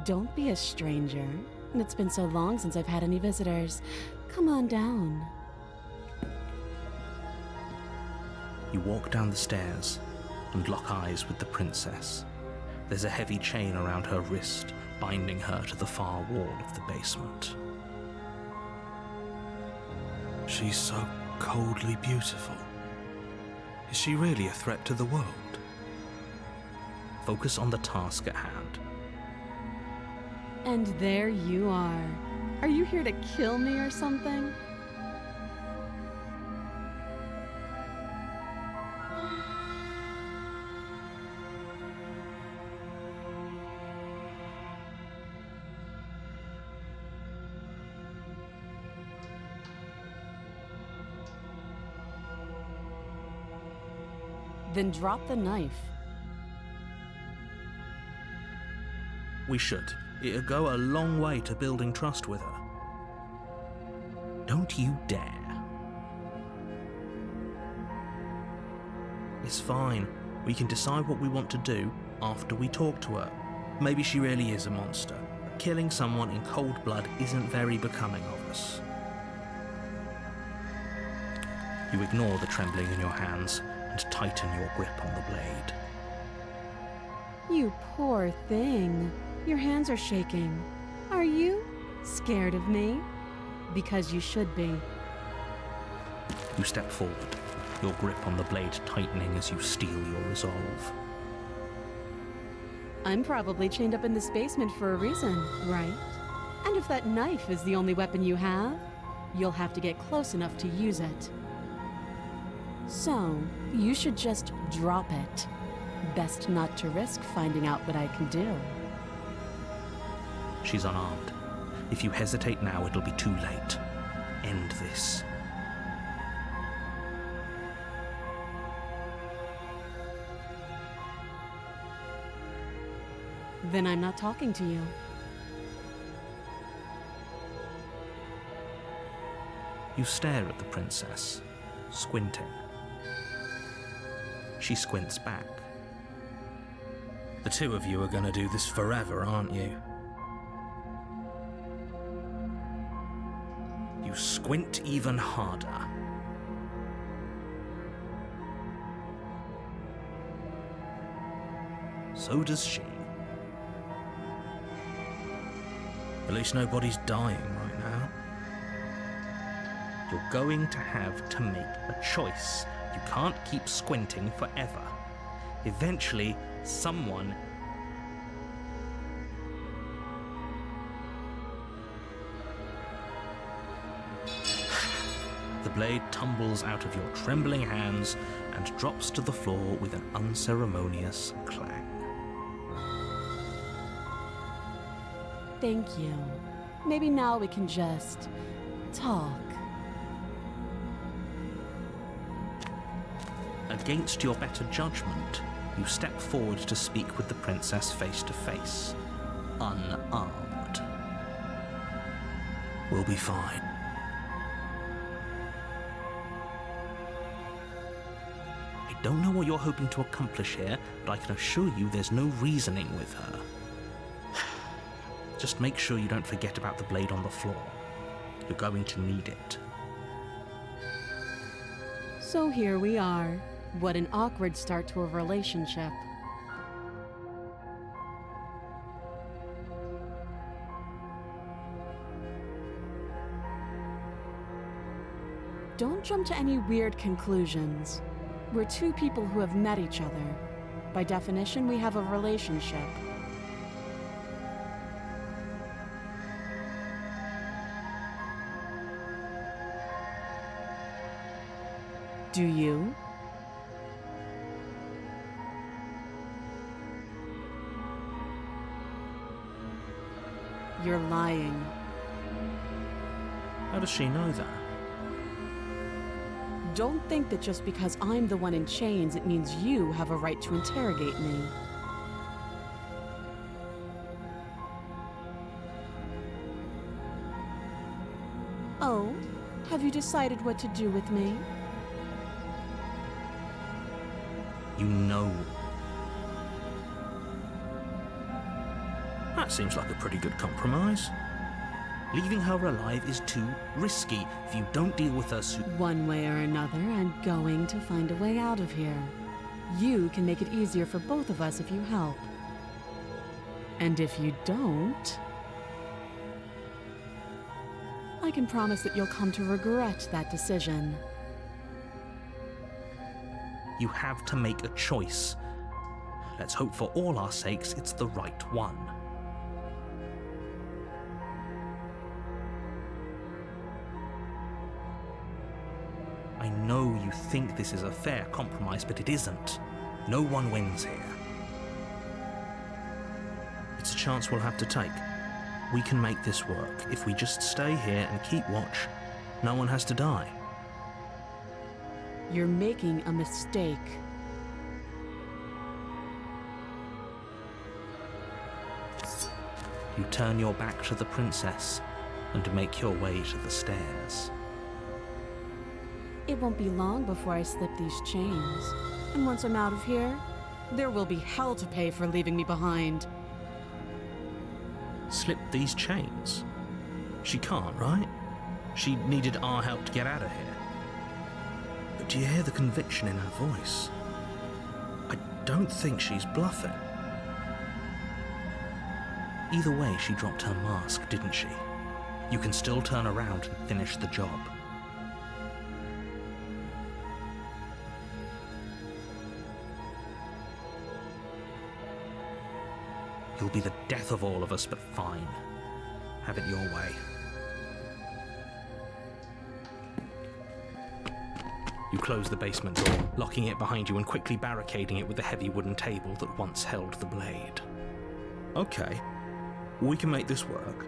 Don't be a stranger. It's been so long since I've had any visitors. Come on down.
You walk down the stairs and lock eyes with the princess. There's a heavy chain around her wrist, binding her to the far wall of the basement.
She's so coldly beautiful. Is she really a threat to the world?
Focus on the task at hand.
And there you are. Are you here to kill me or something? Then drop the knife.
We should. It'll go a long way to building trust with her. Don't you dare. It's fine. We can decide what we want to do after we talk to her. Maybe she really is a monster. Killing someone in cold blood isn't very becoming of us. You ignore the trembling in your hands and tighten your grip on the blade.
You poor thing. Your hands are shaking. Are you scared of me? Because you should be.
You step forward, your grip on the blade tightening as you steel your resolve.
I'm probably chained up in this basement for a reason, right? And if that knife is the only weapon you have, you'll have to get close enough to use it. So, you should just drop it. Best not to risk finding out what I can do.
She's unarmed. If you hesitate now, it'll be too late. End this.
Then I'm not talking to you.
You stare at the princess, squinting. She squints back. The two of you are going to do this forever, aren't you? You squint even harder. So does she. At least nobody's dying right now. You're going to have to make a choice. You can't keep squinting forever. Eventually, someone... The blade tumbles out of your trembling hands and drops to the floor with an unceremonious clang.
Thank you. Maybe now we can just talk.
Against your better judgment, you step forward to speak with the princess face to face, unarmed. We'll be fine. I don't know what you're hoping to accomplish here, but I can assure you there's no reasoning with her. Just make sure you don't forget about the blade on the floor. You're going to need it.
So here we are. What an awkward start to a relationship. Don't jump to any weird conclusions. We're two people who have met each other. By definition, we have a relationship. Do you? You're lying.
How does she know that?
Don't think that just because I'm the one in chains, it means you have a right to interrogate me. Oh, have you decided what to do with me?
You know. That seems like a pretty good compromise. Leaving her alive is too risky. If you don't deal with her soon...
One way or another, I'm going to find a way out of here. You can make it easier for both of us if you help. And if you don't... I can promise that you'll come to regret that decision.
You have to make a choice. Let's hope for all our sakes it's the right one. I know you think this is a fair compromise, but it isn't. No one wins here. It's a chance we'll have to take. We can make this work. If we just stay here and keep watch, no one has to die.
You're making a mistake.
You turn your back to the princess and make your way to the stairs.
It won't be long before I slip these chains. And once I'm out of here, there will be hell to pay for leaving me behind.
Slip these chains? She can't, right? She needed our help to get out of here. But do you hear the conviction in her voice? I don't think she's bluffing. Either way, she dropped her mask, didn't she? You can still turn around and finish the job. You'll be the death of all of us, but fine. Have it your way. You close the basement door, locking it behind you and quickly barricading it with the heavy wooden table that once held the blade. Okay, we can make this work.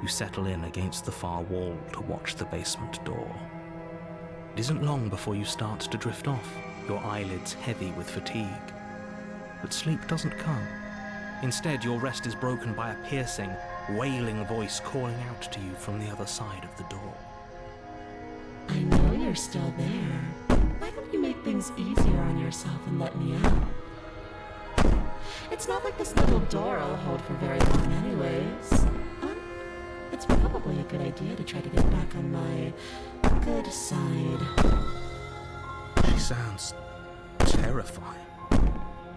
You settle in against the far wall to watch the basement door. It isn't long before you start to drift off, your eyelids heavy with fatigue. But sleep doesn't come. Instead, your rest is broken by a piercing, wailing voice calling out to you from the other side of the door.
I know you're still there. Why don't you make things easier on yourself and let me out? It's not like this little door I'll hold for very long anyways. it's probably a good idea to try to get back on my good side.
She sounds terrifying.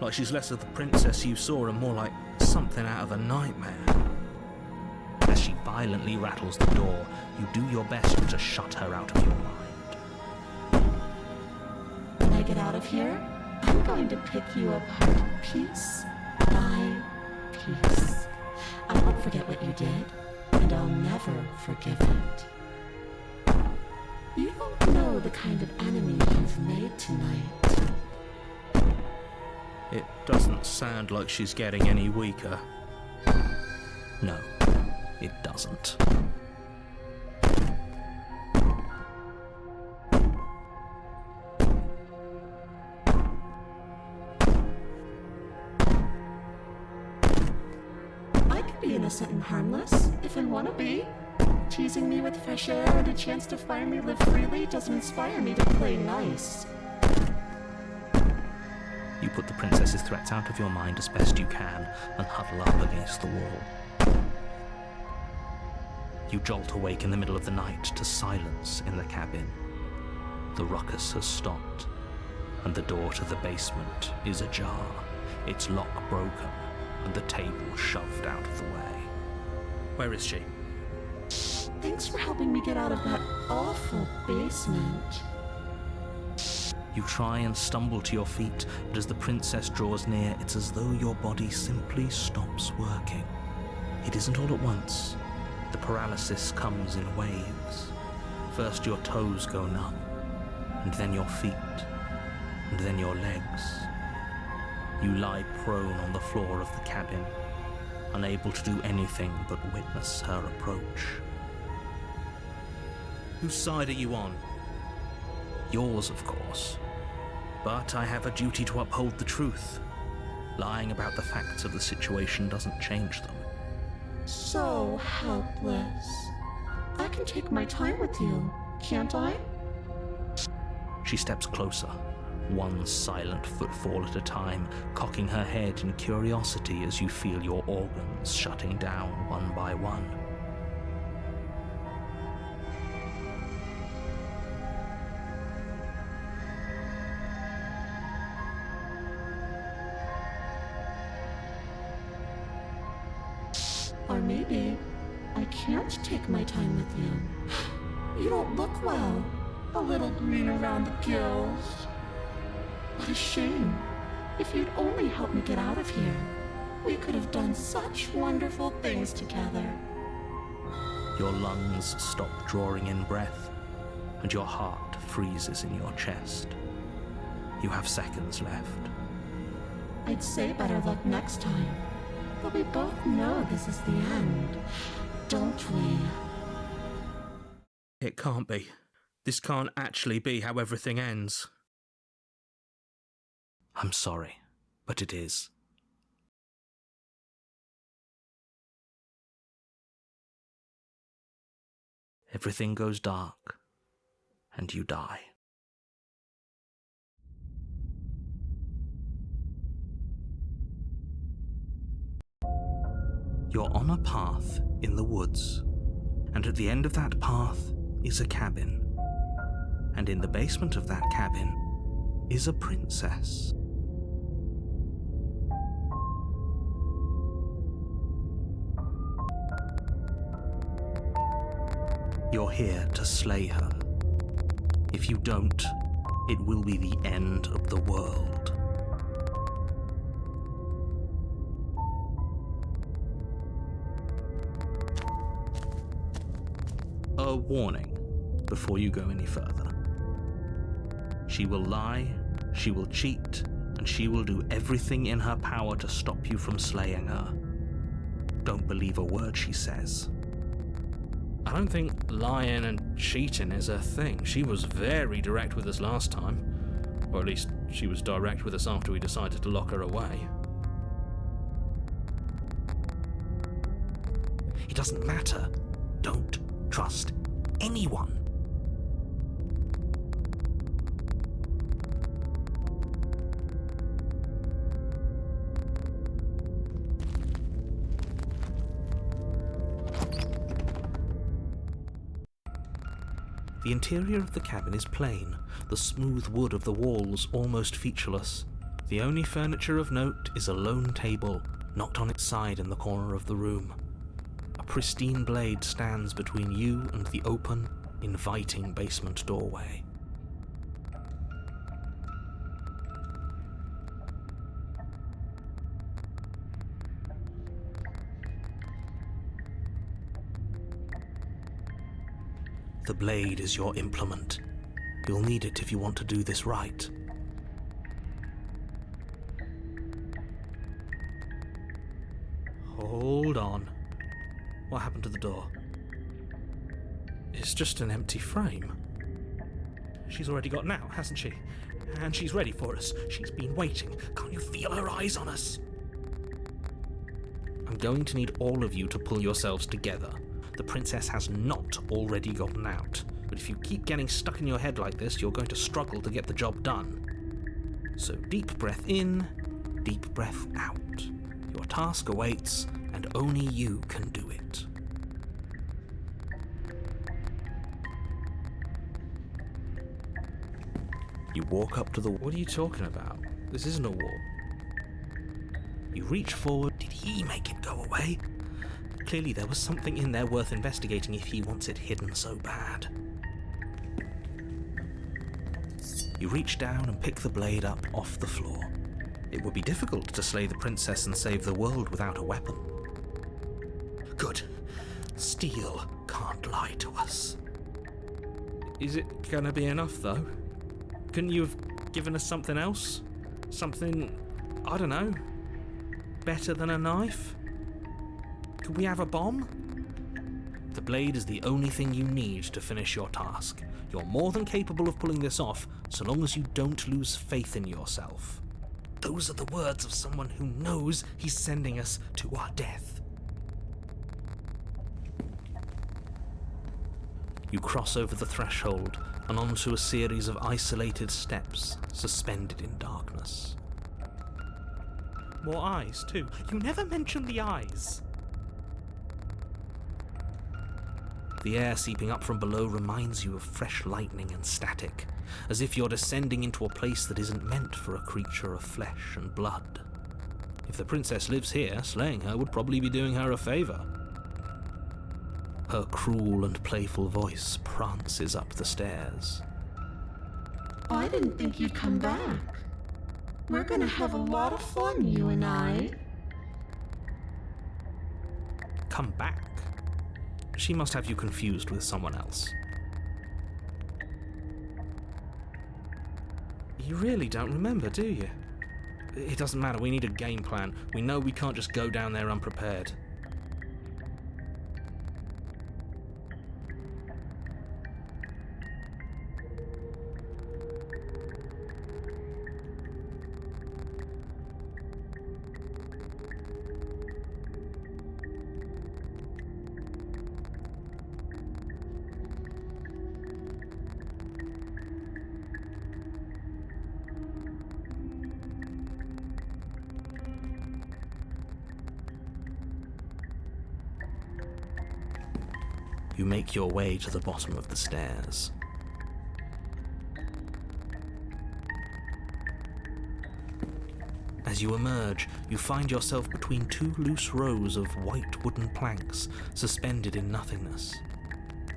Like she's less of the princess you saw and more like something out of a nightmare. As she violently rattles the door, you do your best to shut her out of your mind.
When I get out of here, I'm going to pick you apart piece by piece. I won't forget what you did, and I'll never forgive it. You don't know the kind of enemy you've made tonight.
It doesn't sound like she's getting any weaker. No, it doesn't.
I could be innocent and harmless, if I want to be. Teasing me with fresh air and a chance to finally live freely doesn't inspire me to play nice.
You put the princess's threats out of your mind as best you can and huddle up against the wall. You jolt awake in the middle of the night to silence in the cabin. The ruckus has stopped, and the door to the basement is ajar, its lock broken, and the table shoved out of the way. Where is she?
Thanks for helping me get out of that awful basement.
You try and stumble to your feet, but as the princess draws near, it's as though your body simply stops working. It isn't all at once. The paralysis comes in waves. First your toes go numb, and then your feet, and then your legs. You lie prone on the floor of the cabin, unable to do anything but witness her approach. Whose side are you on? Yours, of course. But I have a duty to uphold the truth. Lying about the facts of the situation doesn't change them.
So helpless. I can take my time with you, can't I?
She steps closer, one silent footfall at a time, cocking her head in curiosity as you feel your organs shutting down one by one.
Or maybe I can't take my time with you. You don't look well. A little green around the gills. What a shame. If you'd only helped me get out of here, we could have done such wonderful things together.
Your lungs stop drawing in breath, and your heart freezes in your chest. You have seconds left.
I'd say better luck next time. But we both know this is the end, don't we?
It can't be. This can't actually be how everything ends. I'm sorry, but it is. Everything goes dark, and you die. You're on a path in the woods, and at the end of that path is a cabin. And in the basement of that cabin is a princess. You're here to slay her. If you don't, it will be the end of the world. A warning before you go any further. She will lie, she will cheat, and she will do everything in her power to stop you from slaying her. Don't believe a word she says.
I don't think lying and cheating is her thing. She was very direct with us last time. Or at least she was direct with us after we decided to lock her away.
It doesn't matter. Don't trust anyone. The interior of the cabin is plain, the smooth wood of the walls almost featureless. The only furniture of note is a lone table, knocked on its side in the corner of the room. A pristine blade stands between you and the open, inviting basement doorway. The blade is your implement. You'll need it if you want to do this right. Hold on. What happened to the door? It's just an empty frame. She's already gotten out, hasn't she? And she's ready for us. She's been waiting. Can't you feel her eyes on us? I'm going to need all of you to pull yourselves together. The princess has not already gotten out, but if you keep getting stuck in your head like this, you're going to struggle to get the job done. So deep breath in, deep breath out. Your task awaits, and only you can do it. You walk up to the... What are you talking about? This isn't a wall. You reach forward. Did he make it go away? Clearly there was something in there worth investigating if he wants it hidden so bad. You reach down and pick the blade up off the floor. It would be difficult to slay the princess and save the world without a weapon. Good. Steel can't lie to us. Is it gonna be enough, though? Couldn't you have given us something else? Something, I don't know, better than a knife? Could we have a bomb? The blade is the only thing you need to finish your task. You're more than capable of pulling this off, so long as you don't lose faith in yourself. Those are the words of someone who knows he's sending us to our death. You cross over the threshold and onto a series of isolated steps, suspended in darkness. More eyes, too. You never mention the eyes. The air seeping up from below reminds you of fresh lightning and static, as if you're descending into a place that isn't meant for a creature of flesh and blood. If the princess lives here, slaying her would probably be doing her a favor. Her cruel and playful voice prances up the stairs.
I didn't think you'd come back. We're gonna have a lot of fun, you and I.
Come back? She must have you confused with someone else. You really don't remember, do you? It doesn't matter, we need a game plan. We know we can't just go down there unprepared. You make your way to the bottom of the stairs. As you emerge, you find yourself between two loose rows of white wooden planks suspended in nothingness.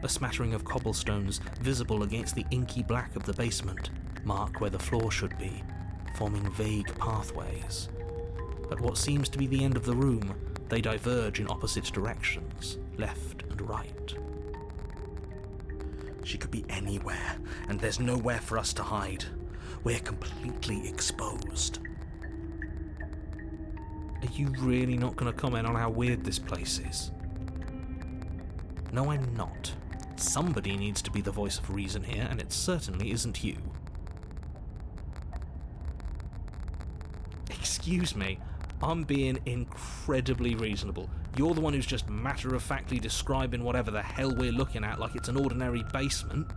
A smattering of cobblestones, visible against the inky black of the basement, mark where the floor should be, forming vague pathways. At what seems to be the end of the room, they diverge in opposite directions, left and right. She could be anywhere, and there's nowhere for us to hide. We're completely exposed. Are you really not going to comment on how weird this place is? No, I'm not. Somebody needs to be the voice of reason here, and it certainly isn't you. Excuse me, I'm being incredibly reasonable. You're the one who's just matter-of-factly describing whatever the hell we're looking at like it's an ordinary basement.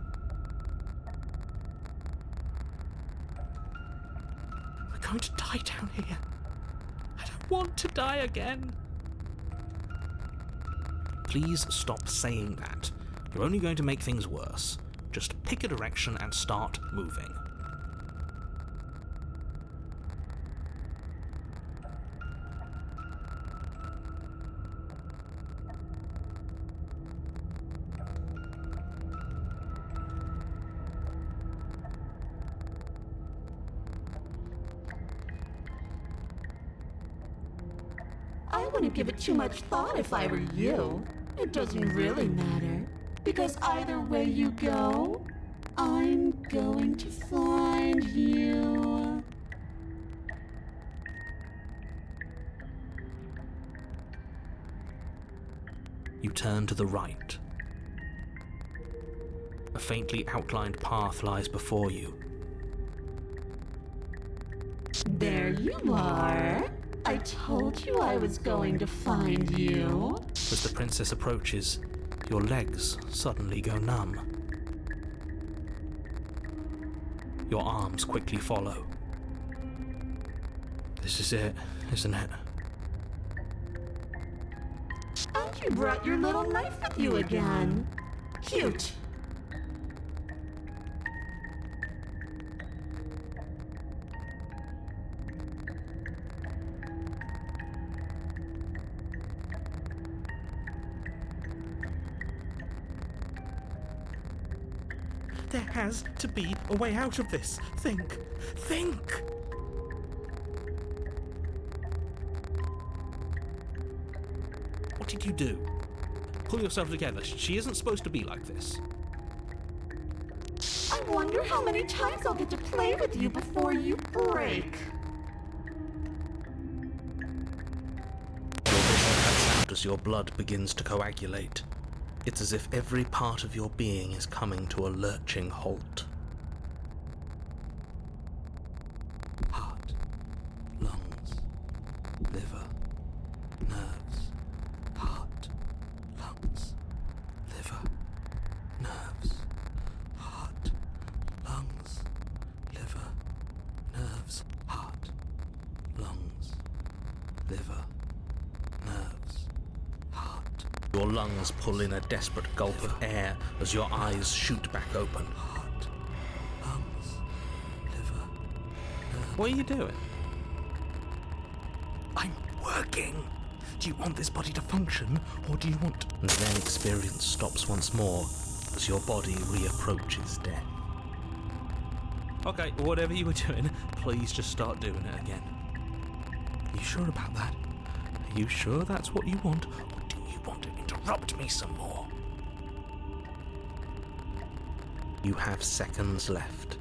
We're going to die down here. I don't want to die again. Please stop saying that. You're only going to make things worse.
Just pick a direction and start moving.
I wouldn't give it too much thought if I were you. It doesn't really matter. Because either way you go, I'm going to find you.
You turn to the right. A faintly outlined path lies before you.
There you are. I told you I was going to find you.
As the princess approaches, your legs suddenly go numb. Your arms quickly follow. This is it, isn't it?
And you brought your little knife with you again. Cute.
There has to be a way out of this. Think! Think! What did you do? Pull yourself together. She isn't supposed to be like this.
I wonder how many times I'll get to play with you before you break.
Your vision cuts out as your blood begins to coagulate. It's as if every part of your being is coming to a lurching halt. Heart, lungs, liver, nerves. Heart, lungs, liver, nerves. Heart, lungs, liver, nerves. Heart, lungs, liver, nerves. Heart. Your lungs pull in a desperate gulp of air as your eyes shoot back open. Heart, lungs, liver, nerves. What are you doing? I'm working. Do you want this body to function, or do you want... And then experience stops once more as your body reapproaches death. Okay, whatever you were doing, please just start doing it again. Are you sure about that? Are you sure that's what you want, or do you want to interrupt me some more? You have seconds left.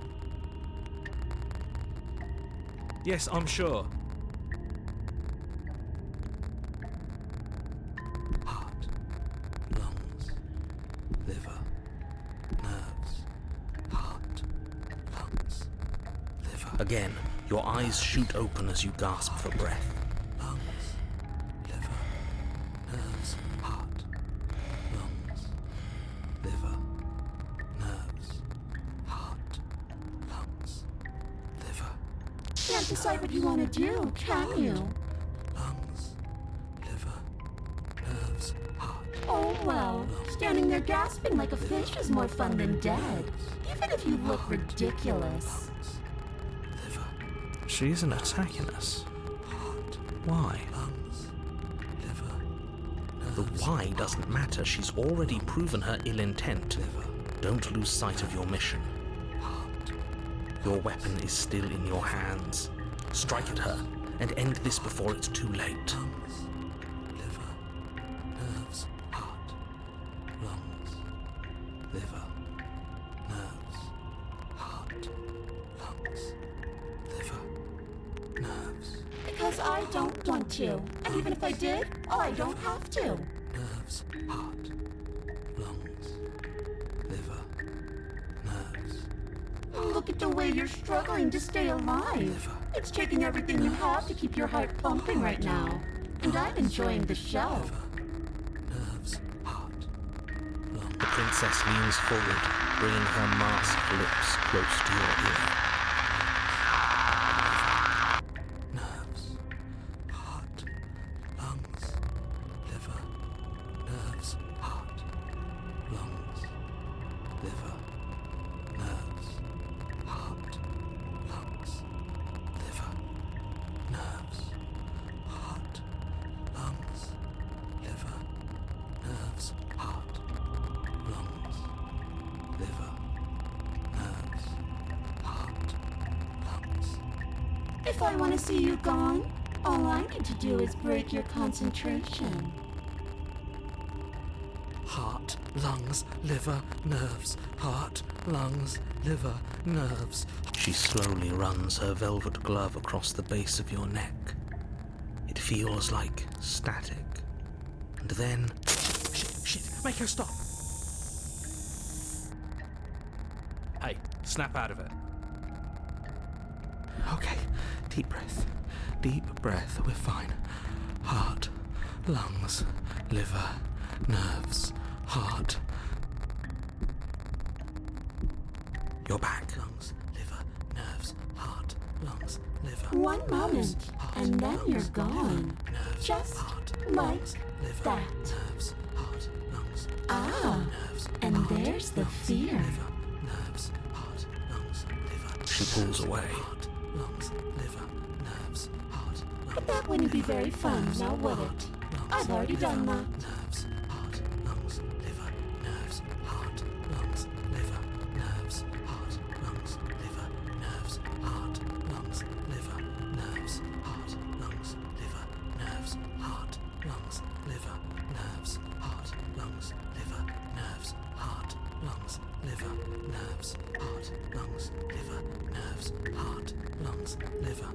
Yes, I'm sure. Heart, lungs, liver, nerves. Heart, lungs, liver. Again, your eyes shoot open as you gasp for breath. Lungs, liver, nerves. Heart, lungs, liver, nerves. Heart, lungs, liver.
Can't decide what you want to do, can you?
Lungs, liver, nerves, heart.
Oh well, standing there gasping like a fish is more fun than dead. Even if you look ridiculous.
Liver. She isn't attacking us. Why? The why doesn't matter. She's already proven her ill intent. Don't lose sight of your mission. Your weapon is still in your hands. Strike at her and end this before it's too late. Liver, nerves, heart, lungs, liver, nerves, heart, lungs, liver, nerves.
Because I don't want to. And even if I did, I don't have to.
Nerves, heart, lungs, liver, nerves.
Look at the way you're struggling to stay alive. It's taking everything you have to keep your heart pumping right now. And I'm enjoying the show.
Nerves, heart, lungs. The princess leans forward, bringing her masked lips close to your ear. Nerves, heart, lungs, liver, nerves, heart, lungs, liver,
If I want to see you gone, all I need to do is break your concentration.
Heart, lungs, liver, nerves. Heart, lungs, liver, nerves. She slowly runs her velvet glove across the base of your neck. It feels like static. And then...
Shit, make her stop. Hey, snap out of it.
Okay, deep breath. Deep breath, we're fine. Heart, lungs, liver, nerves, heart. You're back. Lungs, liver, nerves, heart, lungs, liver.
One moment,
heart,
and then
lungs,
you're gone.
liver, nerves,
Just
heart,
like
lungs, liver,
that.
nerves, heart, lungs,
Ah,
nerves,
and
heart,
there's the
lungs,
fear.
liver, nerves, heart, lungs, liver. She pulls away. Heart, lungs, liver, nerves, heart, lungs,
But that wouldn't be very fun,
nerves,
now would
heart,
it?
lungs,
I've already
liver,
done that.
Nerves, heart, lungs, liver, nerves, heart, lungs, liver, nerves, heart, lungs, liver, nerves, heart, lungs, liver, nerves, heart, lungs, liver, nerves, heart, lungs, liver, nerves, heart, lungs, liver, nerves, heart, lungs, liver, nerves, heart, lungs, liver, nerves, heart, lungs, liver,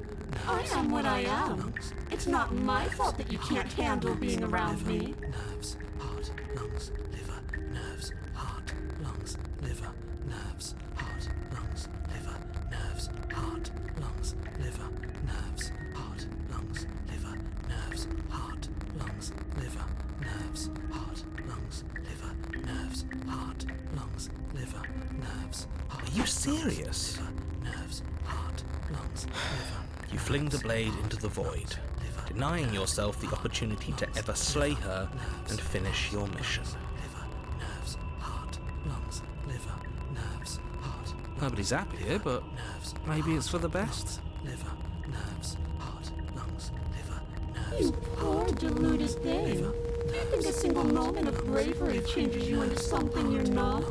I
nerves,
am what I am.
lungs,
It's not my fault that you can't handle being around me.
nerves, heart, lungs, liver, nerves, heart, lungs, liver, nerves, heart, lungs, liver, nerves, heart, lungs, liver, nerves, heart, lungs, liver, nerves, heart, lungs, liver, nerves, heart, lungs, liver, nerves, heart, lungs, liver, nerves. Are you serious? Nerves, heart, lungs, liver. You fling the blade into the void, denying yourself the opportunity to ever slay her and finish your mission.
Nobody's happy here, but maybe it's for the best.
You poor deluded thing. You think a single moment of bravery changes you into something you're not?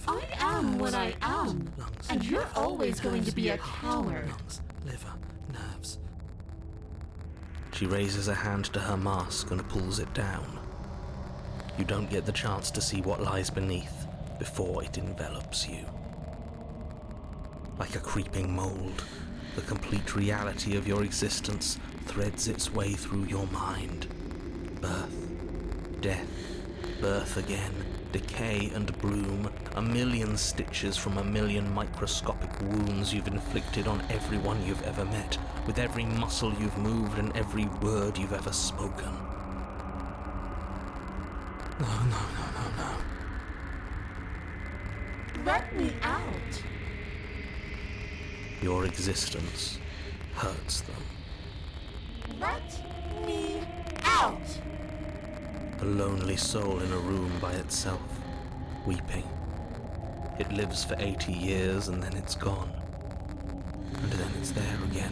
I am what I am, and you're always going to be a coward.
She raises a hand to her mask and pulls it down. You don't get the chance to see what lies beneath before it envelops you. Like a creeping mold, the complete reality of your existence threads its way through your mind. Birth, death, birth again, decay and bloom, a million stitches from a million microscopic wounds you've inflicted on everyone you've ever met, with every muscle you've moved and every word you've ever spoken. No.
Let me out.
Your existence hurts them.
Let me out.
A lonely soul in a room by itself, weeping. It lives for 80 years and then it's gone. And then it's there again.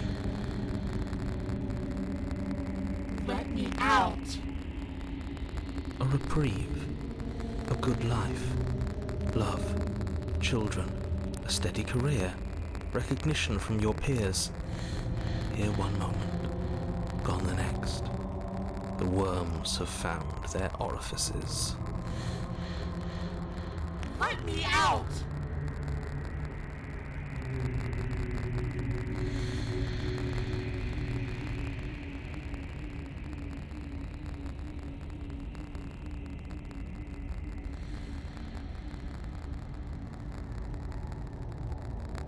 Let me out.
A reprieve. A good life. Love. Children. A steady career. Recognition from your peers. Here one moment. Gone the next. The worms have found their orifices.
Let me out.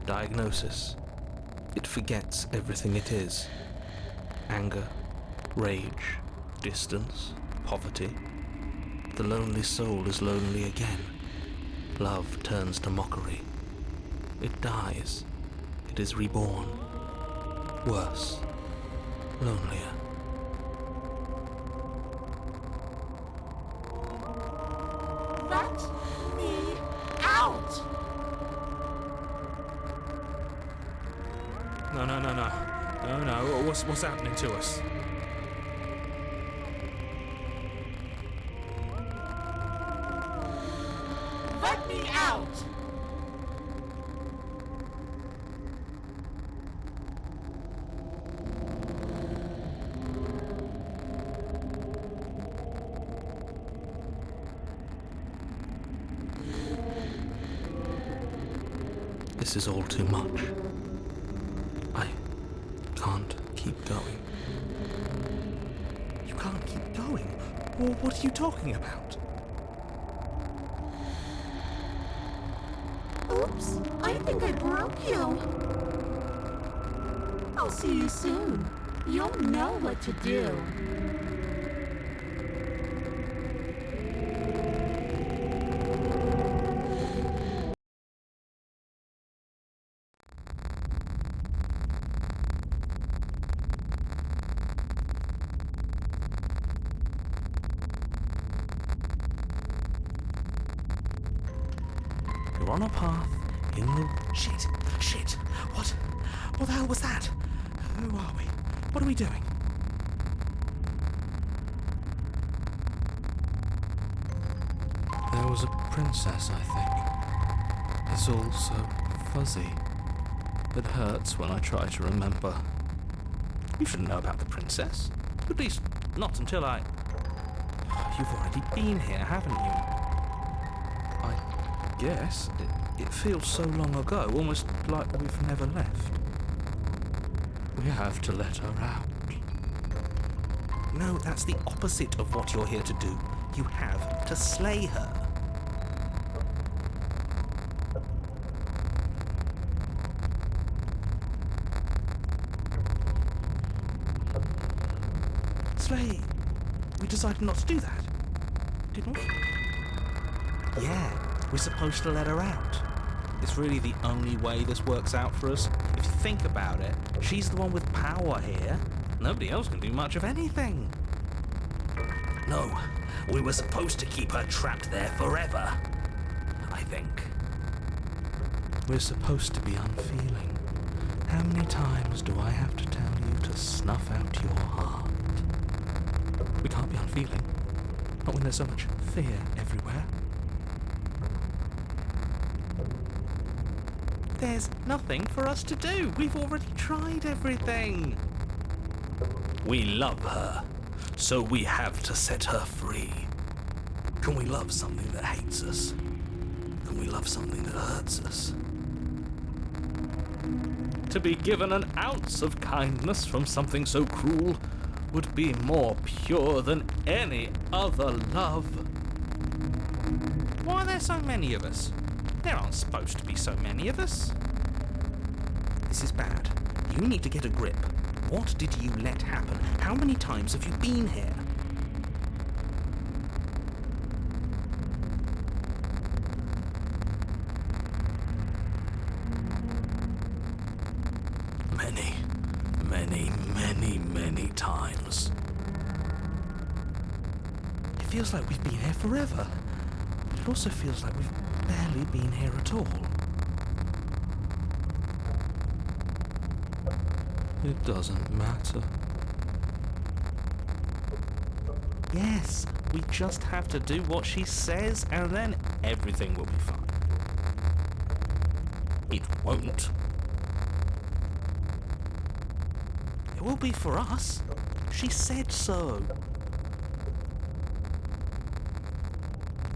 Diagnosis. It forgets everything it is. Anger, rage, distance, poverty. The lonely soul is lonely again. Love turns to mockery. It dies. It is reborn. Worse. Lonelier.
Let me out.
No. What's happening to us?
Let me out.
This is all too much. I can't keep going.
You can't keep going? Well, what are you talking about?
Oops, I think I broke you. I'll see you soon. You'll know what to do.
You're on a path in the... Shit! Shit! What the hell was that? Who are we? What are we doing?
There was a princess, I think. It's all so fuzzy. It hurts when I try to remember.
You shouldn't know about the princess. At least, not until I... You've already been here, haven't you?
I guess. It feels so long ago, almost like we've never left. We have to let her out.
No, that's the opposite of what you're here to do. You have to slay her. Slay? We decided not to do that, didn't we? Yeah, we're supposed to let her out. It's really the only way this works out for us. If you think about it, she's the one with power here. Nobody else can do much of anything.
No, we were supposed to keep her trapped there forever. I think.
We're supposed to be unfeeling. How many times do I have to tell you to snuff out your heart? We can't be unfeeling. Not when there's so much fear everywhere.
There's nothing for us to do. We've already tried everything.
We love her, so we have to set her free. Can we love something that hates us? Can we love something that hurts us?
To be given an ounce of kindness from something so cruel would be more pure than any other love.
Why are there so many of us? There aren't supposed to be so many of us. This is bad. You need to get a grip. What did you let happen? How many times have you been here?
Many, many, many, many times.
It feels like we've been here forever. It also feels like we've barely been here at all.
It doesn't matter.
Yes, we just have to do what she says and then everything will be fine. It won't. It will be for us. She said so.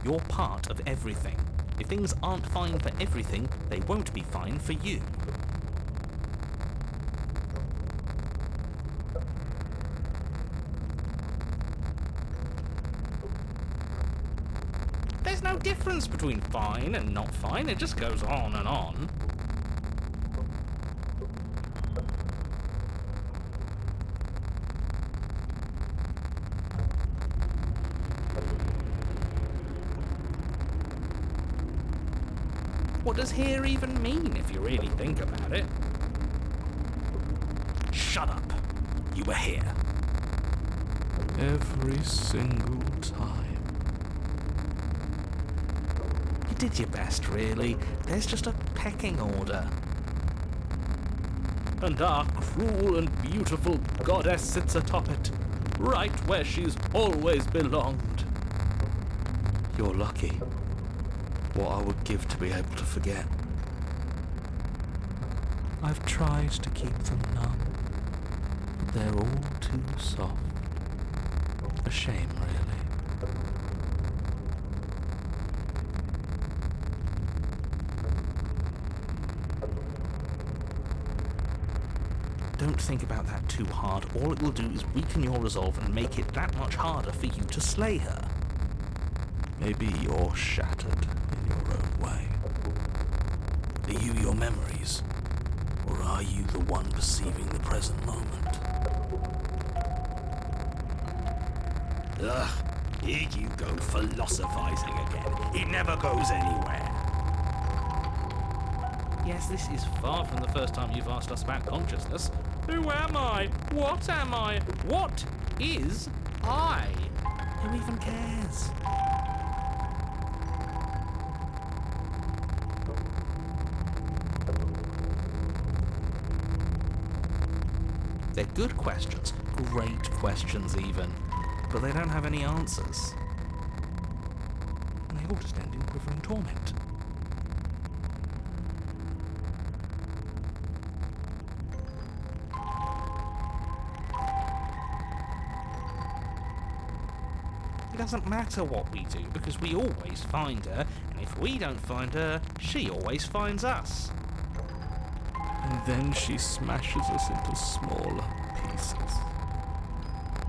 You're part of everything. If things aren't fine for everything, they won't be fine for you. There's no difference between fine and not fine. It just goes on and on. What does here even mean if you really think about it?
Shut up. You were here.
Every single time.
You did your best, really. There's just a pecking order.
And our cruel and beautiful goddess sits atop it, right where she's always belonged.
You're lucky. What I would give to be able to forget. I've tried to keep them numb, but they're all too soft. A shame, really.
don't think about that too hard. All it will do is weaken your resolve and make it that much harder for you to slay her.
Maybe you're shattered in your own way.
Are you your memories? Or are you the one perceiving the present moment? Ugh, here you go philosophizing again. It never goes anywhere.
Yes, this is far from the first time you've asked us about consciousness. Who am I? What am I? What is I?
Who even cares? They're good questions, great questions even, but they don't have any answers. And they all just end in quivering torment. It doesn't matter what we do, because we always find her, and if we don't find her, she always finds us.
And then she smashes us into smaller pieces.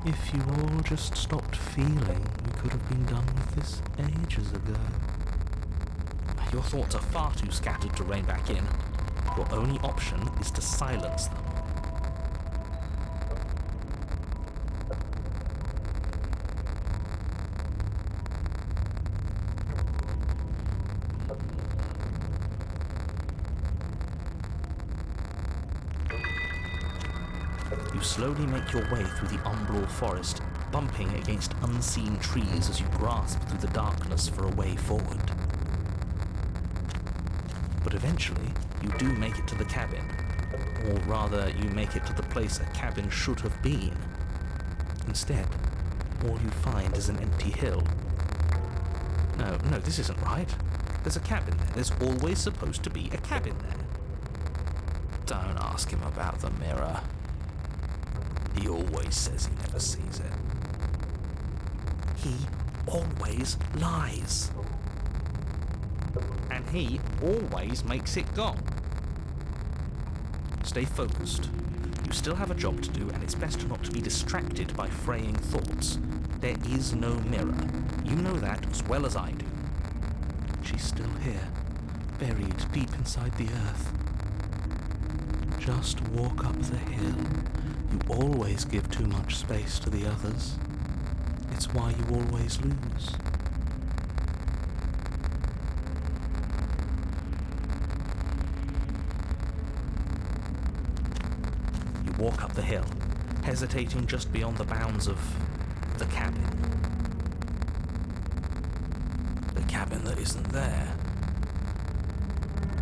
If you all just stopped feeling, we could have been done with this ages ago. Your thoughts are far too scattered to rein back in. Your only option is to silence them. You slowly make your way through the umbral forest, bumping against unseen trees as you grasp through the darkness for a way forward. But eventually, you do make it to the cabin. Or rather, you make it to the place a cabin should have been. Instead, all you find is an empty hill. No, this isn't right. There's a cabin there. There's always supposed to be a cabin there.
Don't ask him about the mirror. He always says he never sees it.
He always lies. And he always makes it gone. Stay focused. You still have a job to do, and it's best not to be distracted by fraying thoughts. There is no mirror. You know that as well as I do. She's still here, buried deep inside the earth. Just walk up the hill. You always give too much space to the others. It's why you always lose. You walk up the hill, hesitating just beyond the bounds of the cabin.
The cabin that isn't there.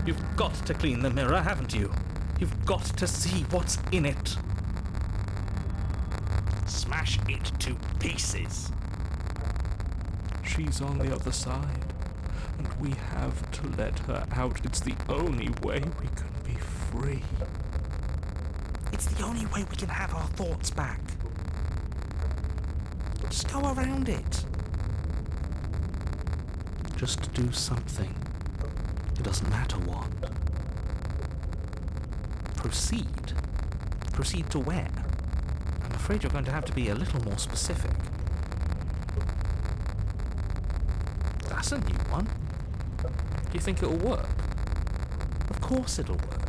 You've got to clean the mirror, haven't you? You've got to see what's in it.
Smash it to pieces.
She's on the other side, and we have to let her out. It's the only way we can be free.
It's the only way we can have our thoughts back. Just go around it. Just do something. It doesn't matter what. Proceed. Proceed to where? I'm afraid you're going to have to be a little more specific. That's a new one. Do you think it'll work? Of course it'll work.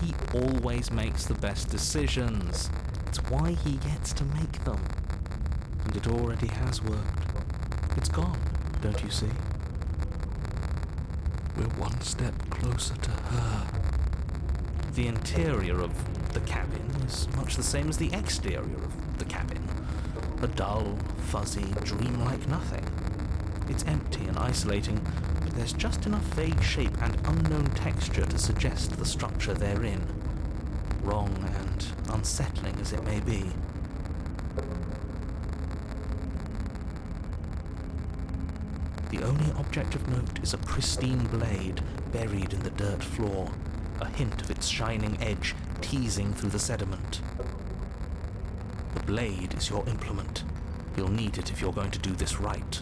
He always makes the best decisions. It's why he gets to make them. And it already has worked. It's gone, don't you see?
We're one step closer to her.
The interior of the cabin is much the same as the exterior of the cabin. A dull, fuzzy, dreamlike nothing. It's empty and isolating, but there's just enough vague shape and unknown texture to suggest the structure they're in. Wrong and unsettling as it may be. The only object of note is a pristine blade buried in the dirt floor, a hint of its shining edge teasing through the sediment. The blade is your implement. You'll need it if you're going to do this right.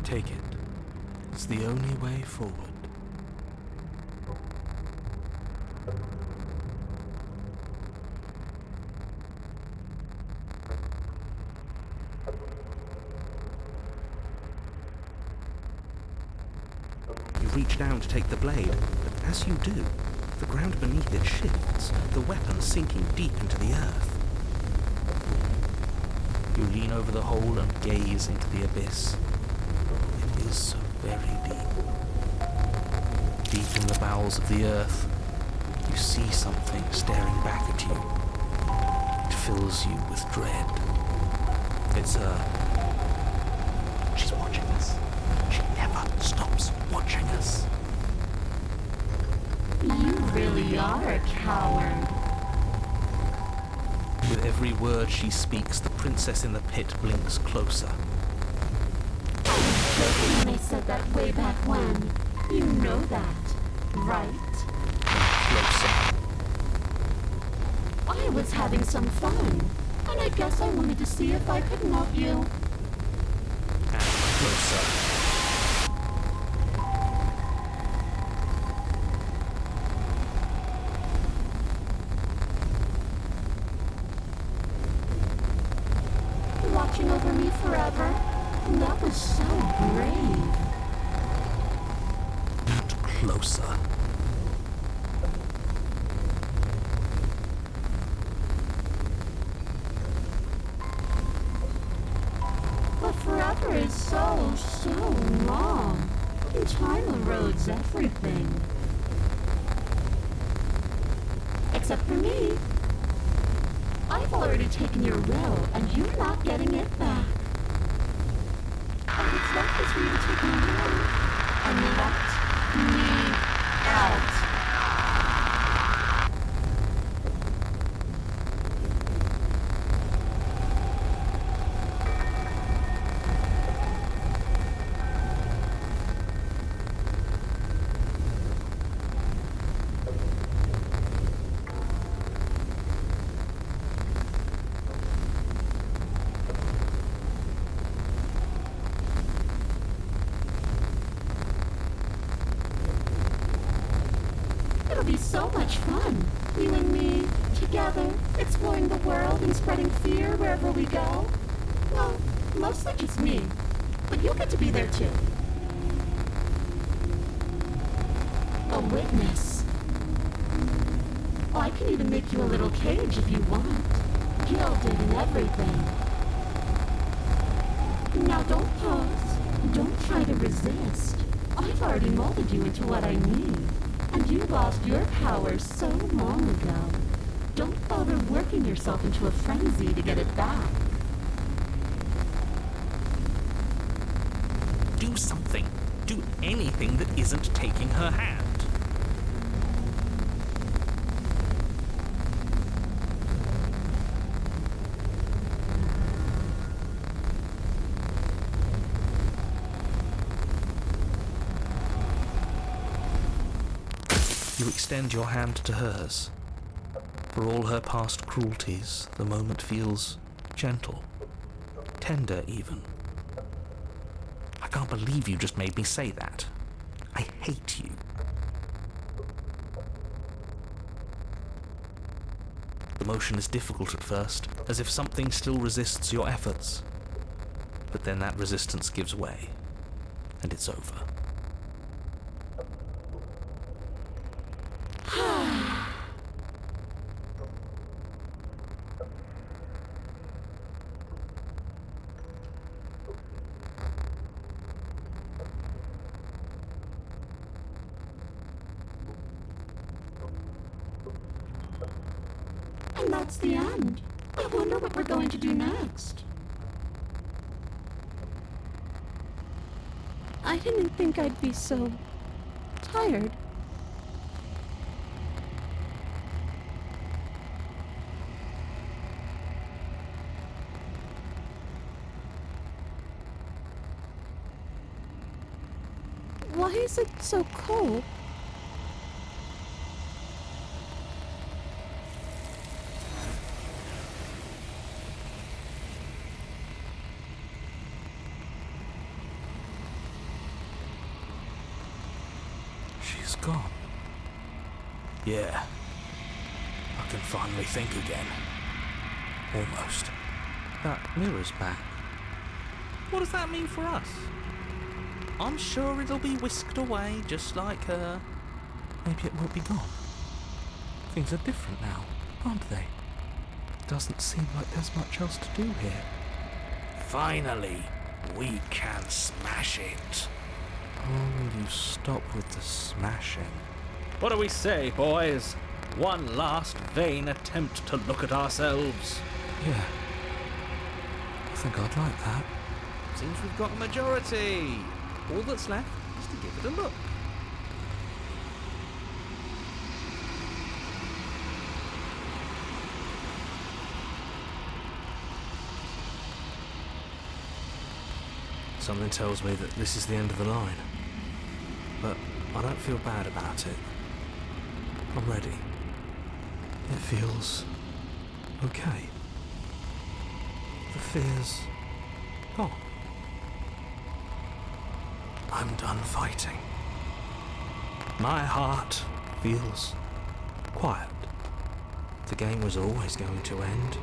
Take it. It's the only way forward. reach down to take the blade, but as you do, the ground beneath it shifts, the weapon sinking deep into the earth. You lean over the hole and gaze into the abyss. It is so very deep. Deep in the bowels of the earth, you see something staring back at you. It fills you with dread. It's her. She's watching us. She never stops watching us.
You really are a coward.
With every word she speaks, the princess in the pit blinks closer.
I was joking when I said that way back when. You know that, right?
Closer.
I was having some fun, and I guess I wanted to see if I could knock you.
And closer.
Watching over me forever? That was so brave.
And closer.
But forever is so long. And time erodes everything. Except for me. I've already taken your will, and you're not getting it back. All that's left is for you to take me away and let me out. It'll be so much fun. You and me, together, exploring the world and spreading fear wherever we go. Well, mostly just me. But you'll get to be there too. A witness. Oh, I can even make you a little cage if you want. Gilded and everything. Now don't pause. Don't try to resist. I've already molded you into what I need. And you lost your power so long ago. Don't bother working yourself into a frenzy to get it back.
Do something. Do anything that isn't taking her hand. You extend your hand to hers. For all her past cruelties, the moment feels gentle, tender even. I can't believe you just made me say that. I hate you. The motion is difficult at first, as if something still resists your efforts. But then that resistance gives way, and it's over.
And that's the end. I wonder what we're going to do next.
I didn't think I'd be so tired. Why is it so cold?
She's gone. Yeah. I can finally think again. Almost. That mirror's back. What does that mean for us?
I'm sure it'll be whisked away just like her.
Maybe it won't be gone. Things are different now, aren't they? Doesn't seem like there's much else to do here.
Finally, we can smash it.
Oh, will you stop with the smashing?
What do we say, boys? One last vain attempt to look at ourselves.
Yeah. I think I'd like that.
Seems we've got a majority. All that's left is to give it a look.
Something tells me that this is the end of the line. But I don't feel bad about it. I'm ready. It feels okay. The fear's gone. I'm done fighting. My heart feels quiet. The game was always going to end.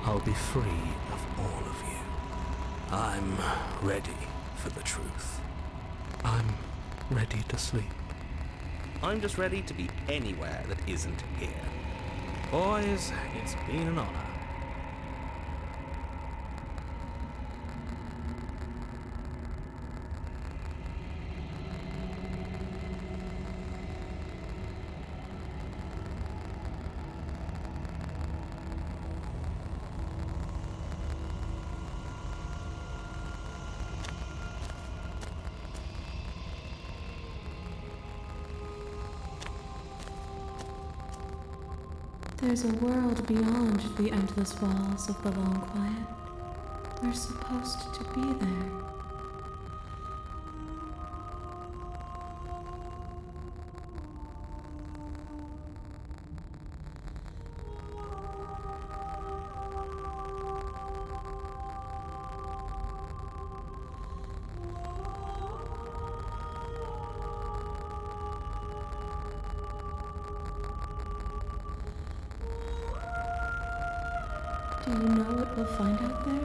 I'll be free of all of you. I'm ready for the truth. I'm ready to sleep.
I'm just ready to be anywhere that isn't here. Boys, it's been an honor.
There's a world beyond the endless walls of the Long Quiet. We're supposed to be there. Do you know what we'll find out there?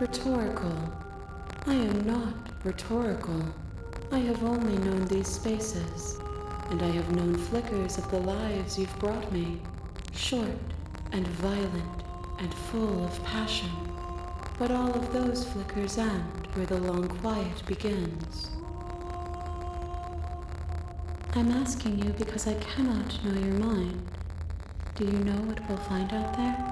Rhetorical. I am not rhetorical. I have only known these spaces, and I have known flickers of the lives you've brought me, short and violent and full of passion. But all of those flickers end where the Long Quiet begins. I'm asking you because I cannot know your mind. Do you know what we'll find out there?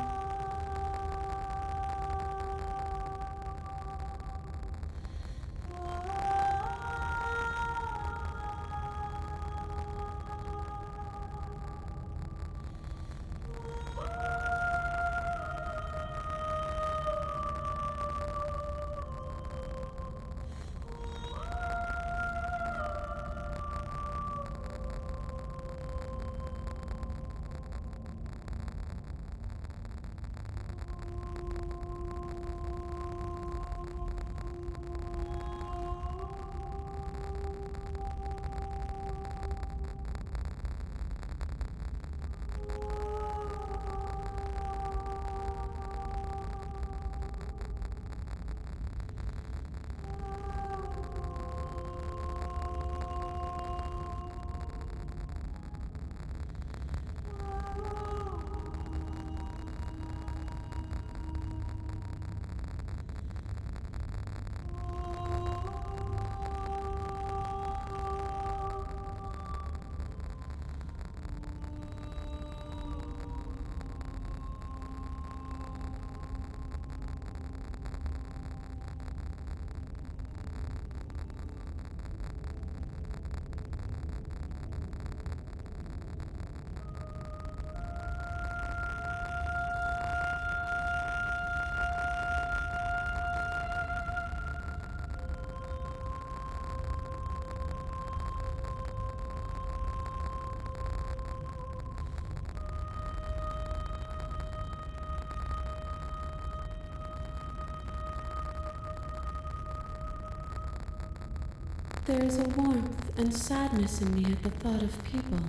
There is a warmth and sadness in me at the thought of people.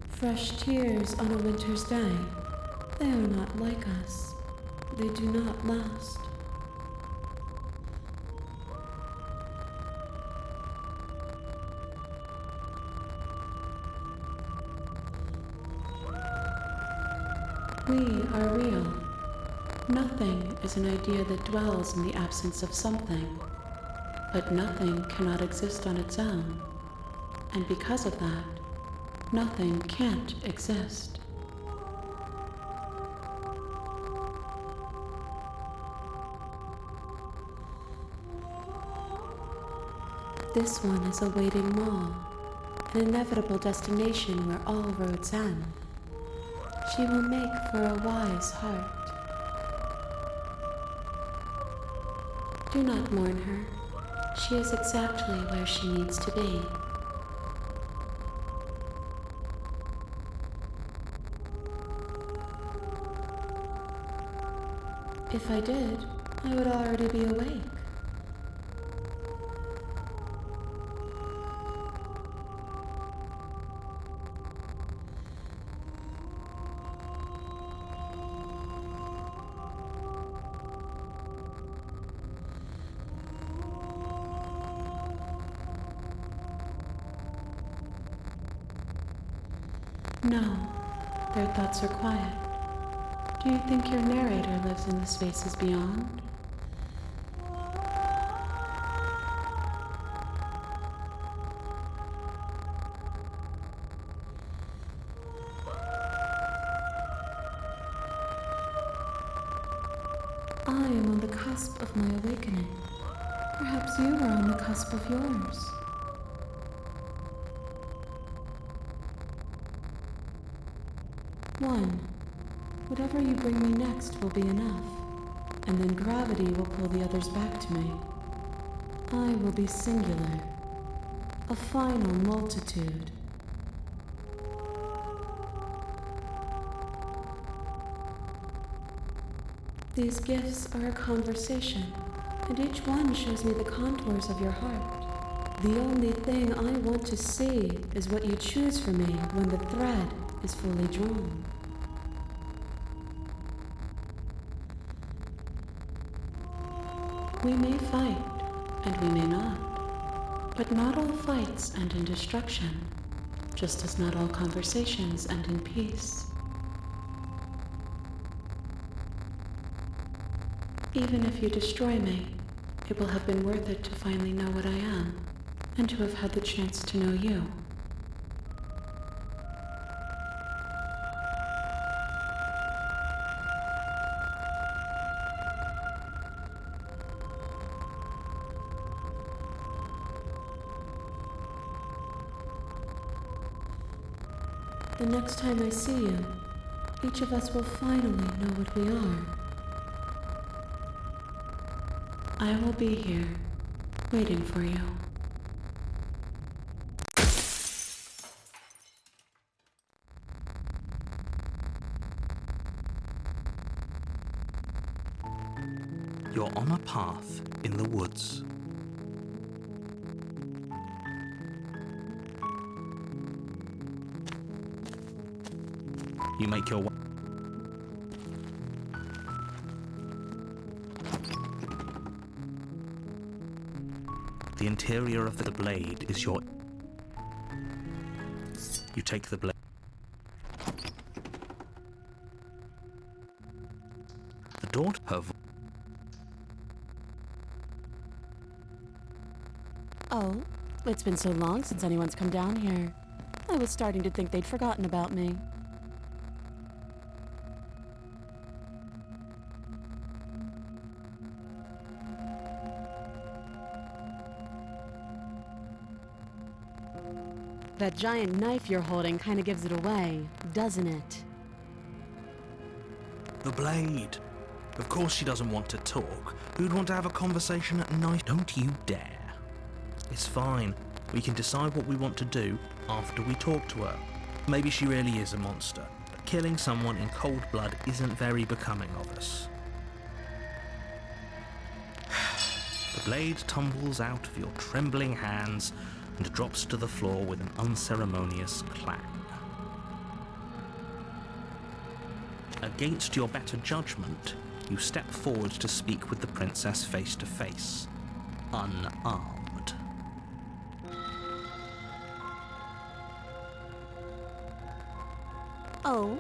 Fresh tears on a winter's day. They are not like us. They do not last. We are real. Nothing is an idea that dwells in the absence of something. But nothing cannot exist on its own. And because of that, nothing can't exist. This one is a waiting mall, an inevitable destination where all roads end. She will make for a wise heart. Do not mourn her. She is exactly where she needs to be. If I did, I would already be awake. No, their thoughts are quiet. Do you think your narrator lives in the spaces beyond? I am on the cusp of my awakening. Perhaps you are on the cusp of yours. One. Whatever you bring me next will be enough, and then gravity will pull the others back to me. I will be singular, a final multitude. These gifts are a conversation, and each one shows me the contours of your heart. The only thing I want to see is what you choose for me when the thread is fully drawn. We may fight, and we may not. But not all fights end in destruction, just as not all conversations end in peace. Even if you destroy me, it will have been worth it to finally know what I am, and to have had the chance to know you. The next time I see you, each of us will finally know what we are. I will be here, waiting for you.
You're on a path in the woods. You make your way. The interior of the blade is your... You take the blade. The daughter of...
Oh, it's been so long since anyone's come down here. I was starting to think they'd forgotten about me. That giant knife you're holding kind of gives it away, doesn't it?
The blade. Of course she doesn't want to talk. Who'd want to have a conversation at night? Don't you dare. It's fine. We can decide what we want to do after we talk to her. Maybe she really is a monster, but killing someone in cold blood isn't very becoming of us. The blade tumbles out of your trembling hands and drops to the floor with an unceremonious clang. Against your better judgment, you step forward to speak with the princess face to face, unarmed.
Oh,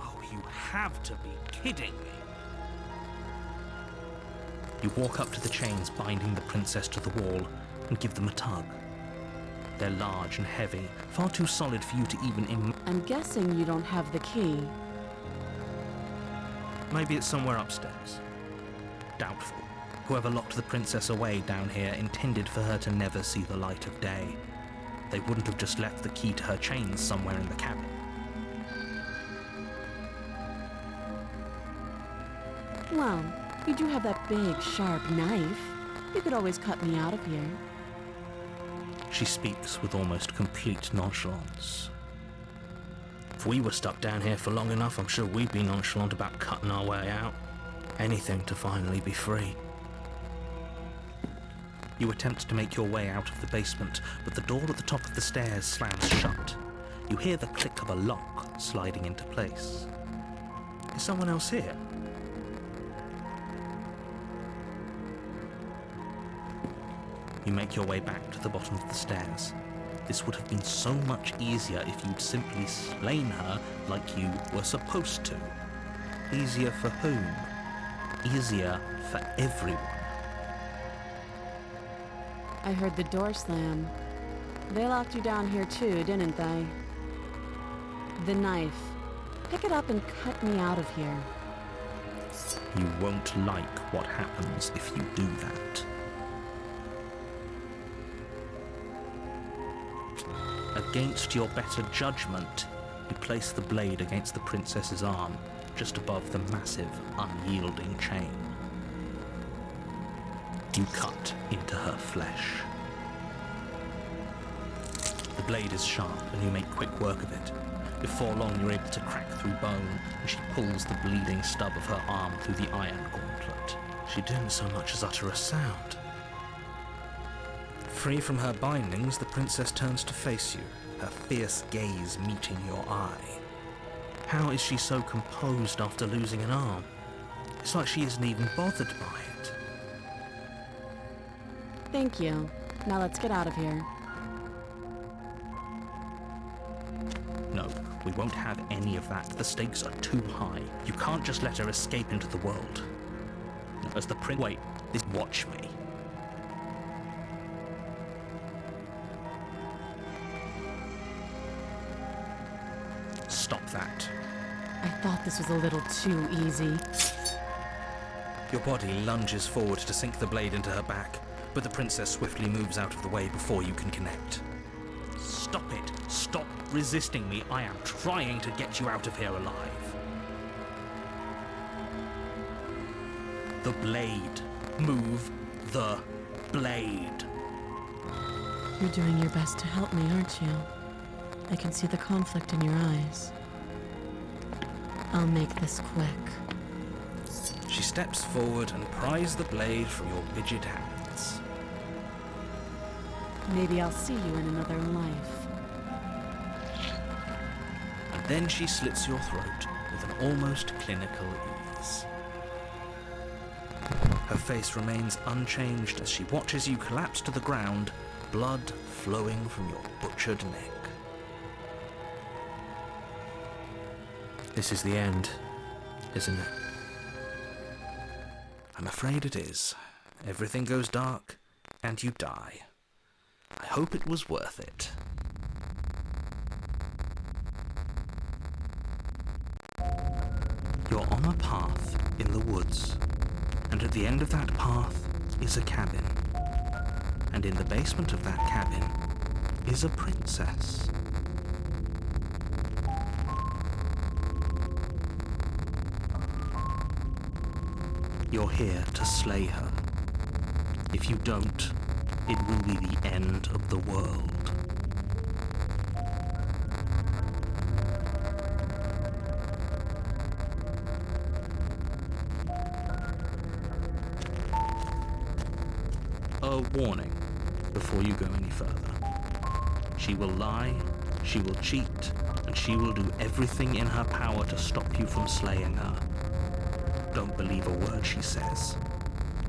Oh, you have to be kidding me. You walk up to the chains binding the princess to the wall and give them a tug. They're large and heavy, far too solid for you to even
I'm guessing you don't have the key.
Maybe it's somewhere upstairs. Doubtful. Whoever locked the princess away down here intended for her to never see the light of day. They wouldn't have just left the key to her chains somewhere in the cabin.
Well, you do have that big, sharp knife. You could always cut me out of here.
She speaks with almost complete nonchalance. If we were stuck down here for long enough, I'm sure we'd be nonchalant about cutting our way out. Anything to finally be free. You attempt to make your way out of the basement, but the door at the top of the stairs slams shut. You hear the click of a lock sliding into place. Is someone else here? You make your way back to the bottom of the stairs. This would have been so much easier if you'd simply slain her like you were supposed to. Easier for whom? Easier for everyone.
I heard the door slam. They locked you down here too, didn't they? The knife. Pick it up and cut me out of here.
You won't like what happens if you do that. Against your better judgment, you place the blade against the princess's arm, just above the massive, unyielding chain. You cut into her flesh. The blade is sharp, and you make quick work of it. Before long, you're able to crack through bone, and she pulls the bleeding stub of her arm through the iron gauntlet. She didn't so much as utter a sound. Free from her bindings, the princess turns to face you, her fierce gaze meeting your eye. How is she so composed after losing an arm? It's like she isn't even bothered by it.
Thank you. Now let's get out of here.
No, we won't have any of that. The stakes are too high. You can't just let her escape into the world. As the prince... Wait, watch me. Stop that.
I thought this was a little too easy.
Your body lunges forward to sink the blade into her back, but the princess swiftly moves out of the way before you can connect. Stop it! Stop resisting me! I am trying to get you out of here alive. The blade. Move the blade.
You're doing your best to help me, aren't you? I can see the conflict in your eyes. I'll make this quick.
She steps forward and pries the blade from your rigid hands.
Maybe I'll see you in another life.
And then she slits your throat with an almost clinical ease. Her face remains unchanged as she watches you collapse to the ground, blood flowing from your butchered neck. This is the end, isn't it? I'm afraid it is. Everything goes dark, and you die. I hope it was worth it. You're on a path in the woods, and at the end of that path is a cabin. And in the basement of that cabin is a princess. You're here to slay her. If you don't, it will be the end of the world. warning before you go any further. She will lie, she will cheat, and she will do everything in her power to stop you from slaying her. Don't believe a word she says.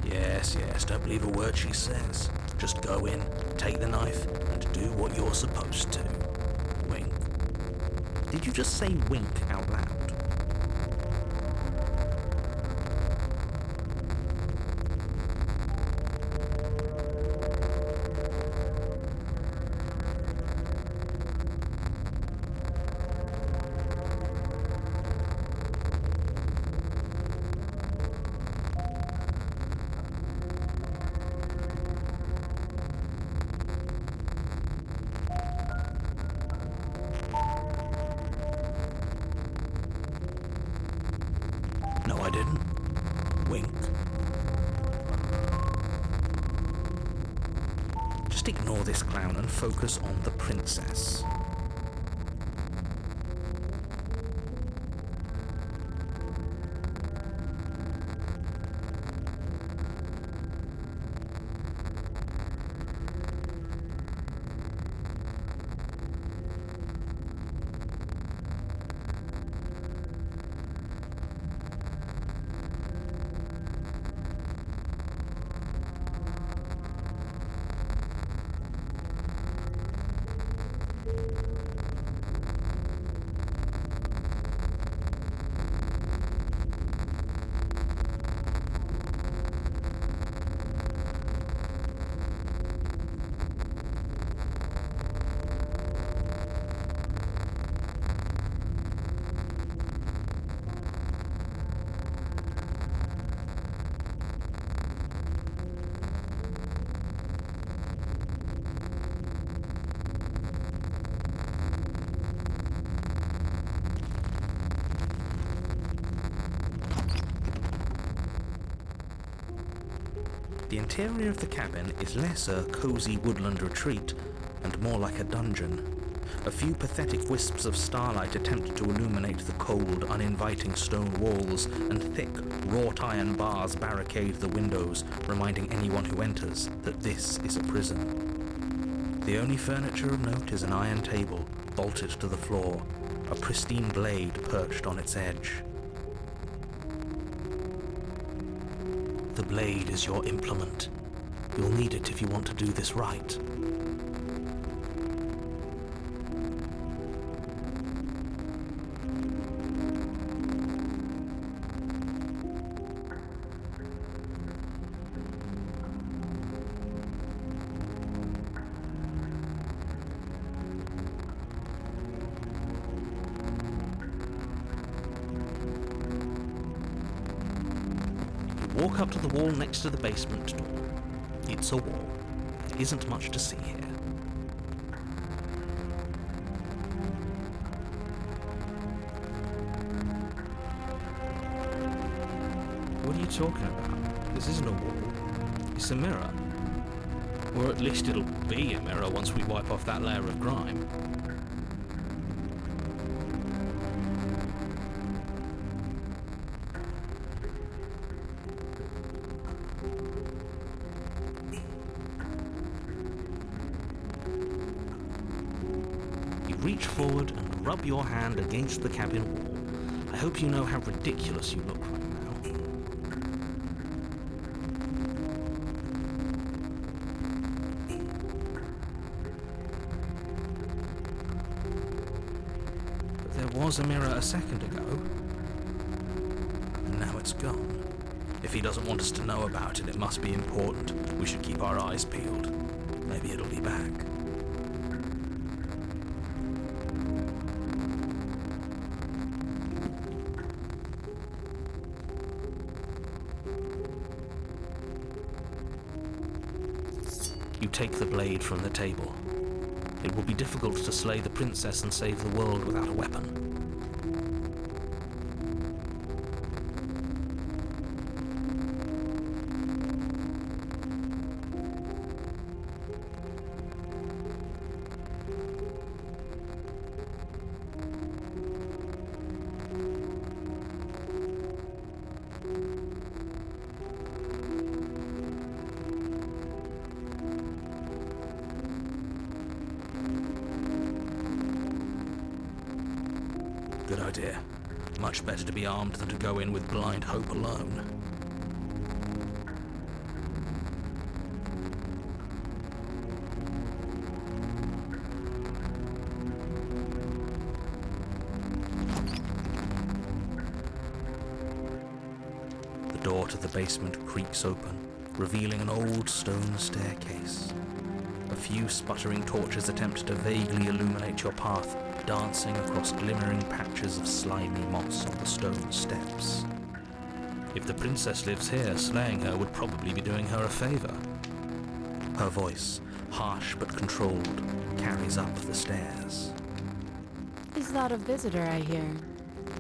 Yes, don't believe a word she says. Just go in, take the knife, and do what you're supposed to. Wink.
Did you just say wink out loud?
No, I didn't. Wink.
Just ignore this clown and focus on the princess. The interior of the cabin is less a cozy woodland retreat and more like a dungeon. A few pathetic wisps of starlight attempt to illuminate the cold, uninviting stone walls, and thick, wrought iron bars barricade the windows, reminding anyone who enters that this is a prison. The only furniture of note is an iron table, bolted to the floor, a pristine blade perched on its edge. The blade is your implement. You'll need it if you want to do this right. Walk up to the wall next to the basement door. It's a wall. There isn't much to see here.
What are you talking about? This isn't a wall. It's a mirror. Or at least it'll be a mirror once we wipe off that layer of grime. Reach forward and rub your hand against the cabin wall. I hope you know how ridiculous you look right now. But there was a mirror a second ago,
And now it's gone. If he doesn't want us to know about it, it must be important. We should keep our eyes peeled. Maybe it'll be back.
You take the blade from the table. It will be difficult to slay the princess and save the world without a weapon.
Good idea. Much better to be armed than to go in with blind hope alone.
The door to the basement creaks open, revealing an old stone staircase. A few sputtering torches attempt to vaguely illuminate your path, dancing across glimmering patches of slimy moss on the stone steps. If the princess lives here, slaying her would probably be doing her a favor. Her voice, harsh but controlled, carries up the stairs.
Is that a visitor I hear?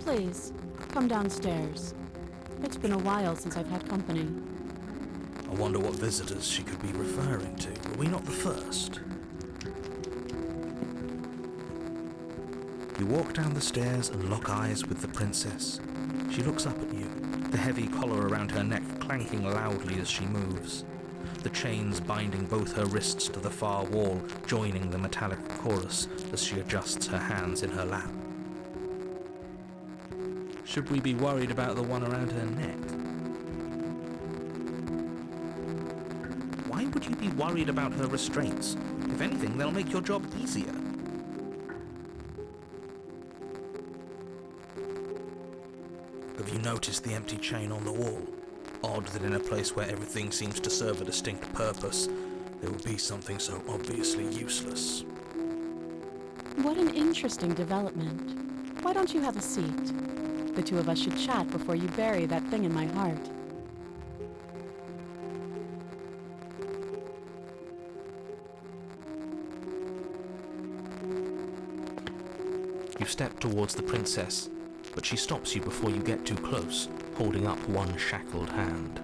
Please, come downstairs. It's been a while since I've had company.
I wonder what visitors she could be referring to. Were we not the first?
You walk down the stairs and lock eyes with the princess. She looks up at you, the heavy collar around her neck clanking loudly as she moves. The chains binding both her wrists to the far wall, joining the metallic chorus as she adjusts her hands in her lap. Should we be worried about the one around her neck? Why would you be worried about her restraints? If anything, they'll make your job easier. Have you noticed the empty chain on the wall? Odd that in a place where everything seems to serve a distinct purpose, there would be something so obviously useless.
What an interesting development. Why don't you have a seat? The two of us should chat before you bury that thing in my heart.
You step towards the princess, but she stops you before you get too close, holding up one shackled hand.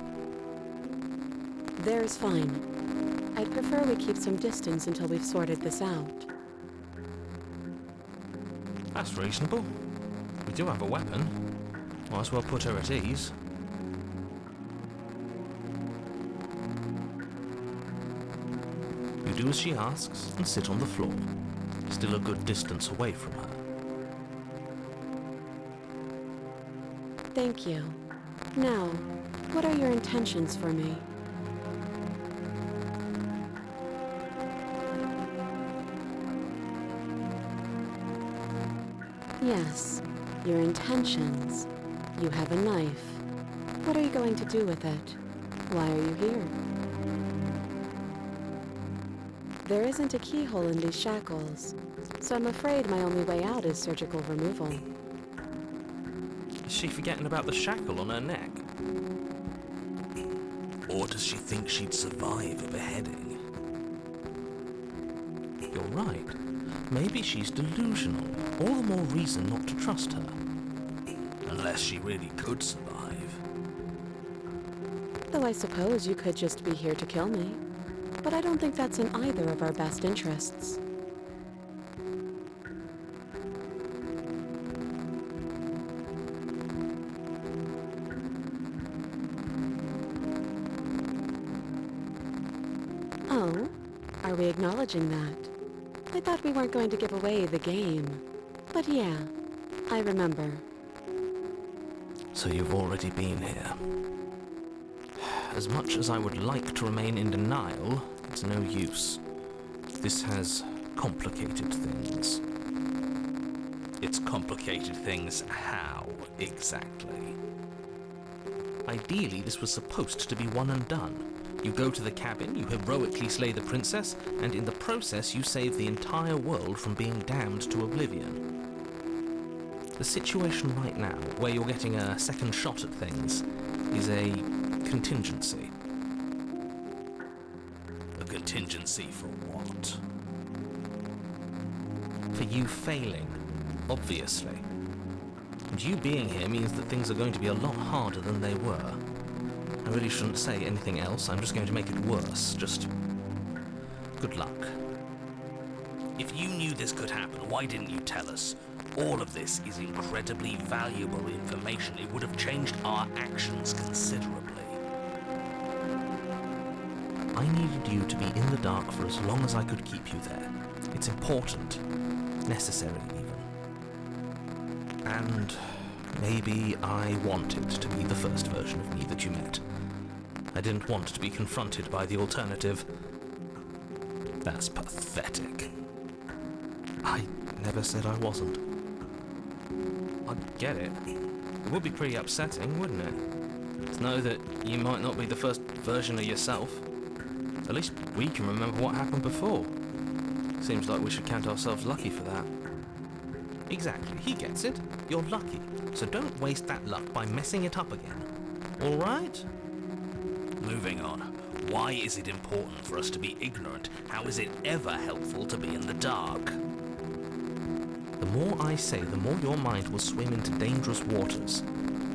There's fine. I'd prefer we keep some distance until we've sorted this out.
That's reasonable. We do have a weapon. Might as well put her at ease. You do as she asks and sit on the floor, still a good distance away from her.
Thank you. Now, what are your intentions for me? Yes, your intentions. You have a knife. What are you going to do with it? Why are you here? There isn't a keyhole in these shackles, so I'm afraid my only way out is surgical removal.
Is she forgetting about the shackle on her neck?
Or does she think she'd survive a beheading?
You're right. Maybe she's delusional. All the more reason not to trust her.
Unless she really could survive.
Though I suppose you could just be here to kill me. But I don't think that's in either of our best interests. Oh, are we acknowledging that? I thought we weren't going to give away the game. But yeah, I remember.
So you've already been here. As much as I would like to remain in denial, it's no use. This has complicated things.
It's complicated things how, exactly?
Ideally, this was supposed to be one and done. You go to the cabin, you heroically slay the princess, and in the process you save the entire world from being damned to oblivion. The situation right now, where you're getting a second shot at things, is a contingency.
A contingency for what?
For you failing, obviously. And you being here means that things are going to be a lot harder than they were. I really shouldn't say anything else, I'm just going to make it worse. Just good luck.
If you knew this could happen, why didn't you tell us? All of this is incredibly valuable information. It would have changed our actions considerably.
I needed you to be in the dark for as long as I could keep you there. It's important. Necessary, even. And maybe I wanted to be the first version of me that you met. I didn't want to be confronted by the alternative.
That's pathetic.
I never said I wasn't. I get it. It would be pretty upsetting, wouldn't it? To know that you might not be the first version of yourself. At least we can remember what happened before. Seems like we should count ourselves lucky for that. Exactly, he gets it. You're lucky. So don't waste that luck by messing it up again. All right?
Moving on. Why is it important for us to be ignorant? How is it ever helpful to be in the dark?
The more I say, the more your mind will swim into dangerous waters.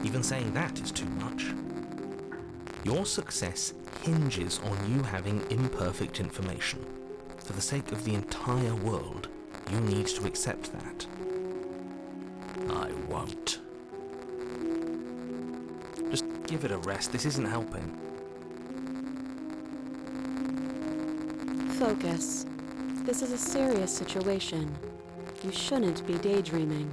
Even saying that is too much. Your success hinges on you having imperfect information. For the sake of the entire world, you need to accept that.
I won't.
Just give it a rest. This isn't helping.
Focus. This is a serious situation. You shouldn't be daydreaming.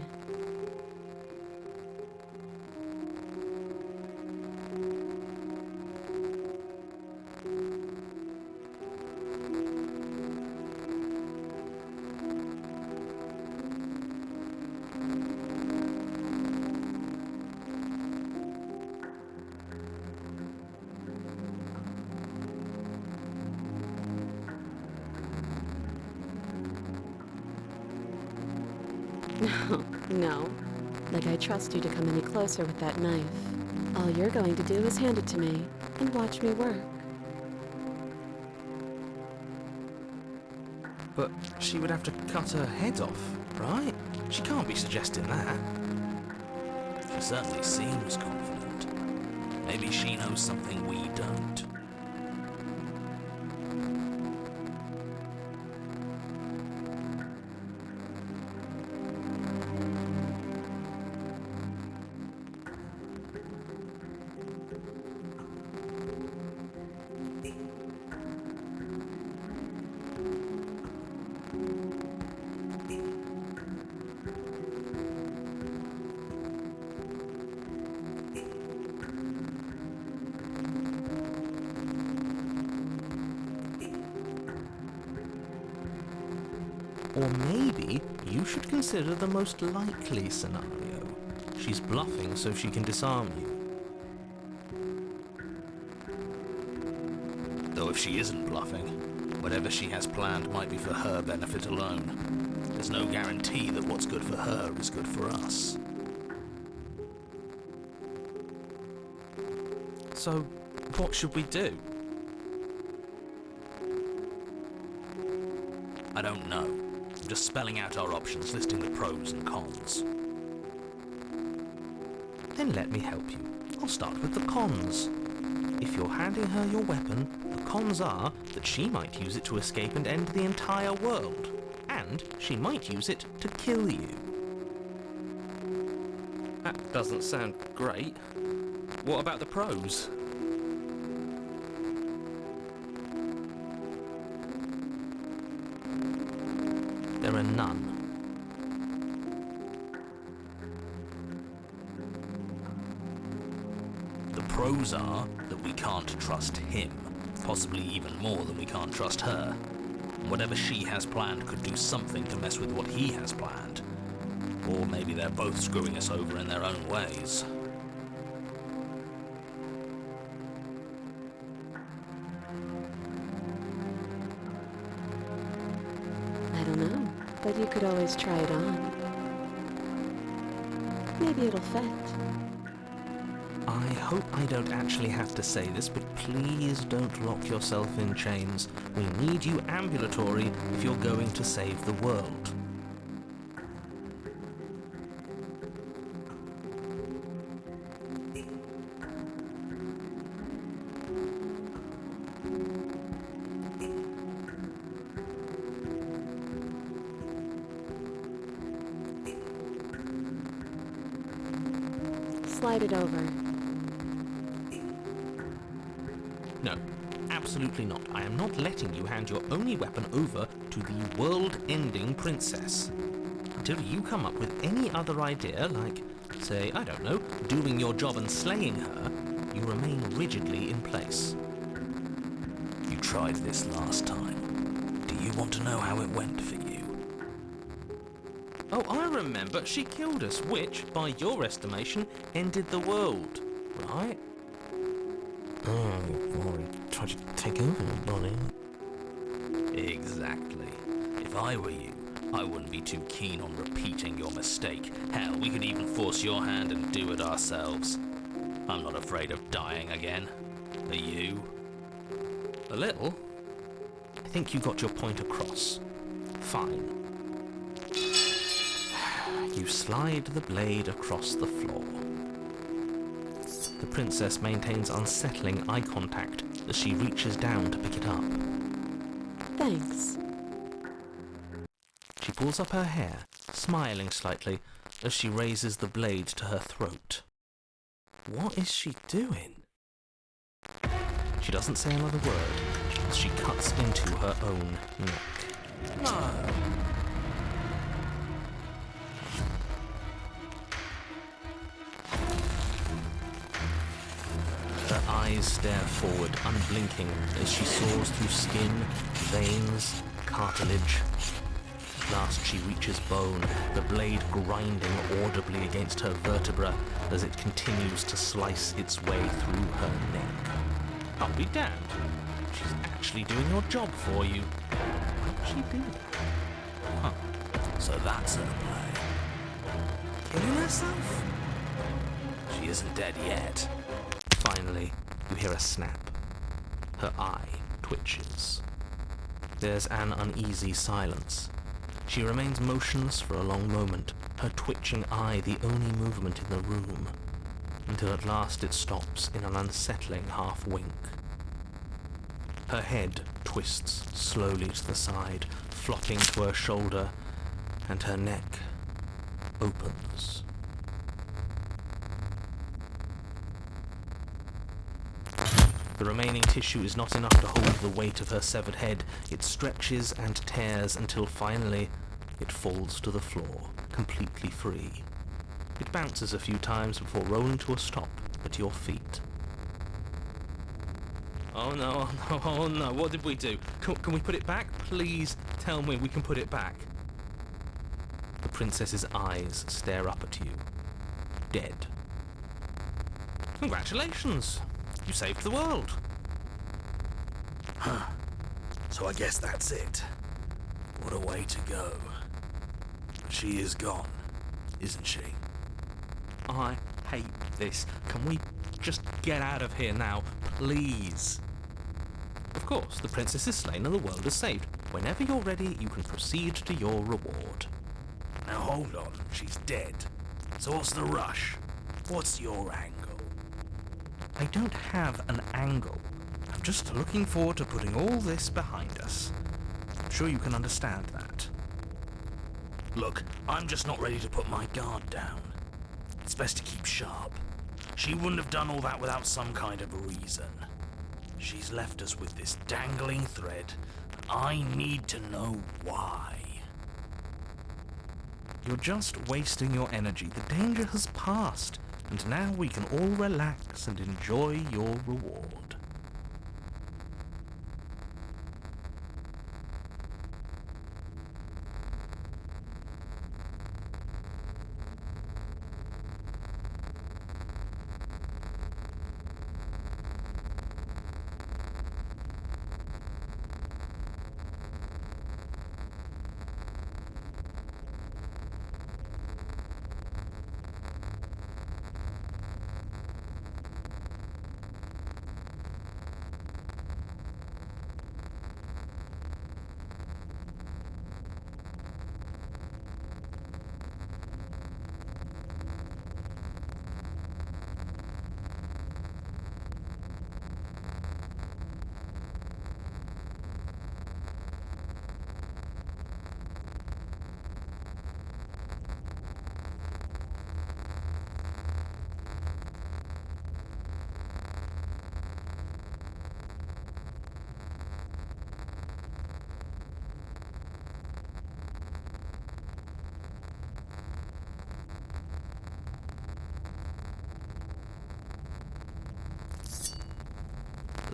No. Like I trust you to come any closer with that knife. All you're going to do is hand it to me and watch me work.
But she would have to cut her head off, right? She can't be suggesting that.
She certainly seems confident. Maybe she knows something we don't.
Or maybe you should consider the most likely scenario. She's bluffing so she can disarm you.
Though if she isn't bluffing, whatever she has planned might be for her benefit alone. There's no guarantee that what's good for her is good for us.
So, what should we do?
I don't know. I'm just spelling out our options, listing the pros and cons.
Then let me help you. I'll start with the cons. If you're handing her your weapon, the cons are that she might use it to escape and end the entire world. And she might use it to kill you. That doesn't sound great. What about the pros? There are none.
The pros are that we can't trust him, possibly even more than we can't trust her. And whatever she has planned could do something to mess with what he has planned. Or maybe they're both screwing us over in their own ways.
I don't know, but you could always try it on. Maybe it'll fit.
I hope I don't actually have to say this, but please don't lock yourself in chains. We need you ambulatory if you're going to save the world.
Slide it over.
No, absolutely not. I am not letting you hand your only weapon over to the world-ending princess. until you come up with any other idea, like, say, I don't know, doing your job and slaying her, you remain rigidly in place.
You tried this last time. Do you want to know how it went for you?
Oh, I remember. She killed us, which, by your estimation, ended the world, right?
Oh, well, he tried to take over the body.
Exactly. If I were you, I wouldn't be too keen on repeating your mistake. Hell, we could even force your hand and do it ourselves. I'm not afraid of dying again. Are you?
A little. I think you got your point across. Fine. You slide the blade across the floor. The princess maintains unsettling eye contact as she reaches down to pick it up.
Thanks.
She pulls up her hair, smiling slightly as she raises the blade to her throat. What is she doing? She doesn't say another word as she cuts into her own neck.
No.
Her eyes stare forward, unblinking, as she soars through skin, veins, cartilage. At last she reaches bone, the blade grinding audibly against her vertebra as it continues to slice its way through her neck. I'll be damned. She's actually doing your job for you. Why would she do that? Huh.
So that's her play.
Killing herself?
She isn't dead yet.
Finally, you hear a snap. Her eye twitches. There's an uneasy silence. She remains motionless for a long moment, her twitching eye the only movement in the room, until at last it stops in an unsettling half-wink. Her head twists slowly to the side, flopping to her shoulder, and her neck opens. The remaining tissue is not enough to hold the weight of her severed head. It stretches and tears until finally it falls to the floor, completely free. It bounces a few times before rolling to a stop at your feet. Oh no, oh no, oh no, what did we do? Can we put it back? Please tell me we can put it back. The princess's eyes stare up at you. Dead. Congratulations! You saved the world.
Huh. So I guess that's it. What a way to go. She is gone, isn't she?
I hate this. Can we just get out of here now, please? Of course, the princess is slain and the world is saved. Whenever you're ready, you can proceed to your reward.
Now hold on, she's dead. So what's the rush? What's your angle?
I don't have an angle. I'm just looking forward to putting all this behind us. I'm sure you can understand that.
Look, I'm just not ready to put my guard down. It's best to keep sharp. She wouldn't have done all that without some kind of reason. She's left us with this dangling thread. I need to know why.
You're just wasting your energy. The danger has passed, and now we can all relax and enjoy your reward.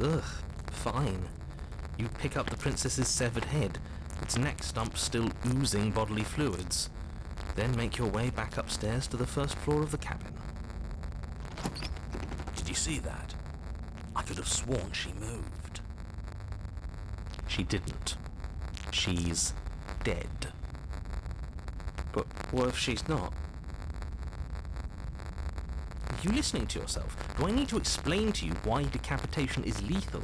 Ugh, fine. You pick up the princess's severed head, its neck stump still oozing bodily fluids. Then make your way back upstairs to the first floor of the cabin.
Did you see that? I could have sworn she moved.
She didn't. She's dead. But what if she's not? Are you listening to yourself? Do I need to explain to you why decapitation is lethal?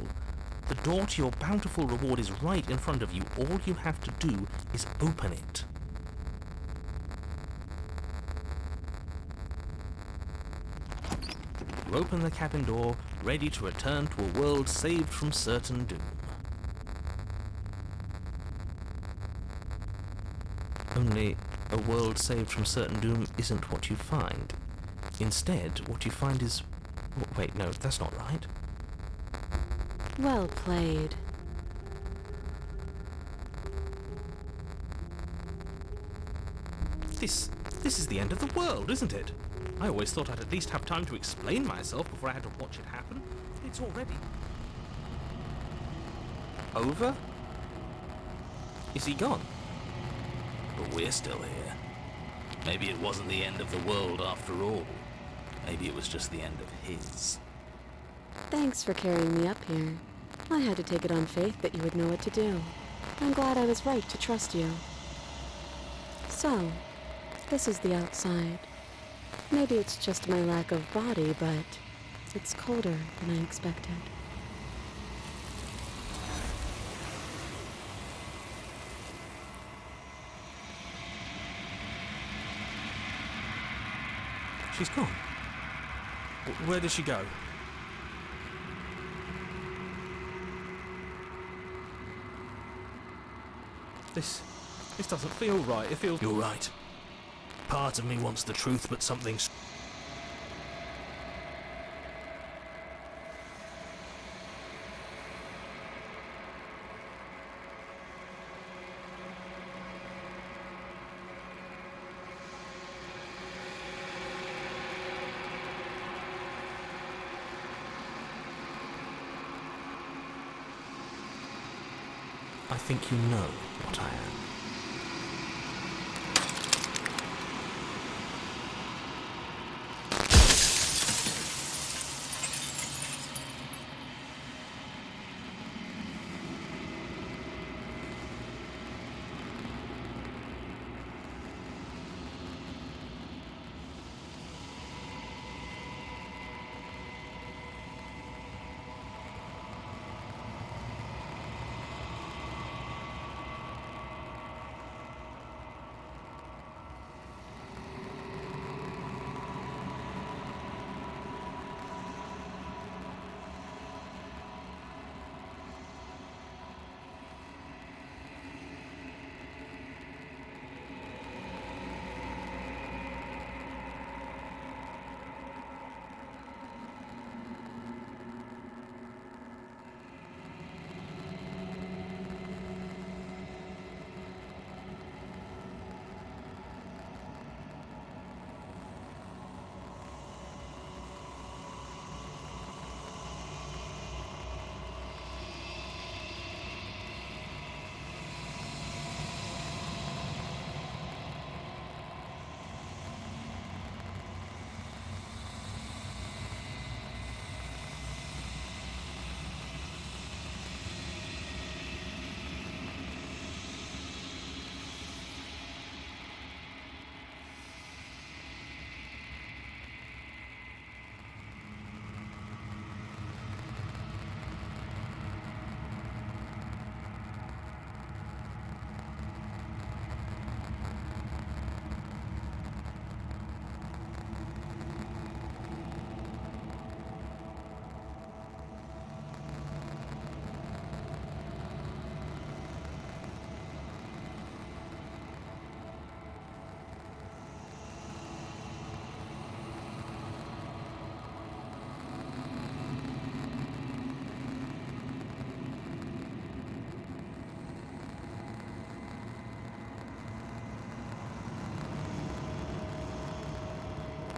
The door to your bountiful reward is right in front of you. All you have to do is open it. You open the cabin door, ready to return to a world saved from certain doom. Only, a world saved from certain doom isn't what you find. Instead, what you find is... Wait, no, that's not right.
Well played.
This is the end of the world, isn't it? I always thought I'd at least have time to explain myself before I had to watch it happen. It's already... over? Is he gone?
But we're still here. Maybe it wasn't the end of the world after all. Maybe it was just the end of his.
Thanks for carrying me up here. I had to take it on faith that you would know what to do. I'm glad I was right to trust you. So, this is the outside. Maybe it's just my lack of body, but it's colder than I expected.
She's gone. Where did she go? This doesn't feel right. It feels...
You're right. Part of me wants the truth, but something's...
I think you know what I am.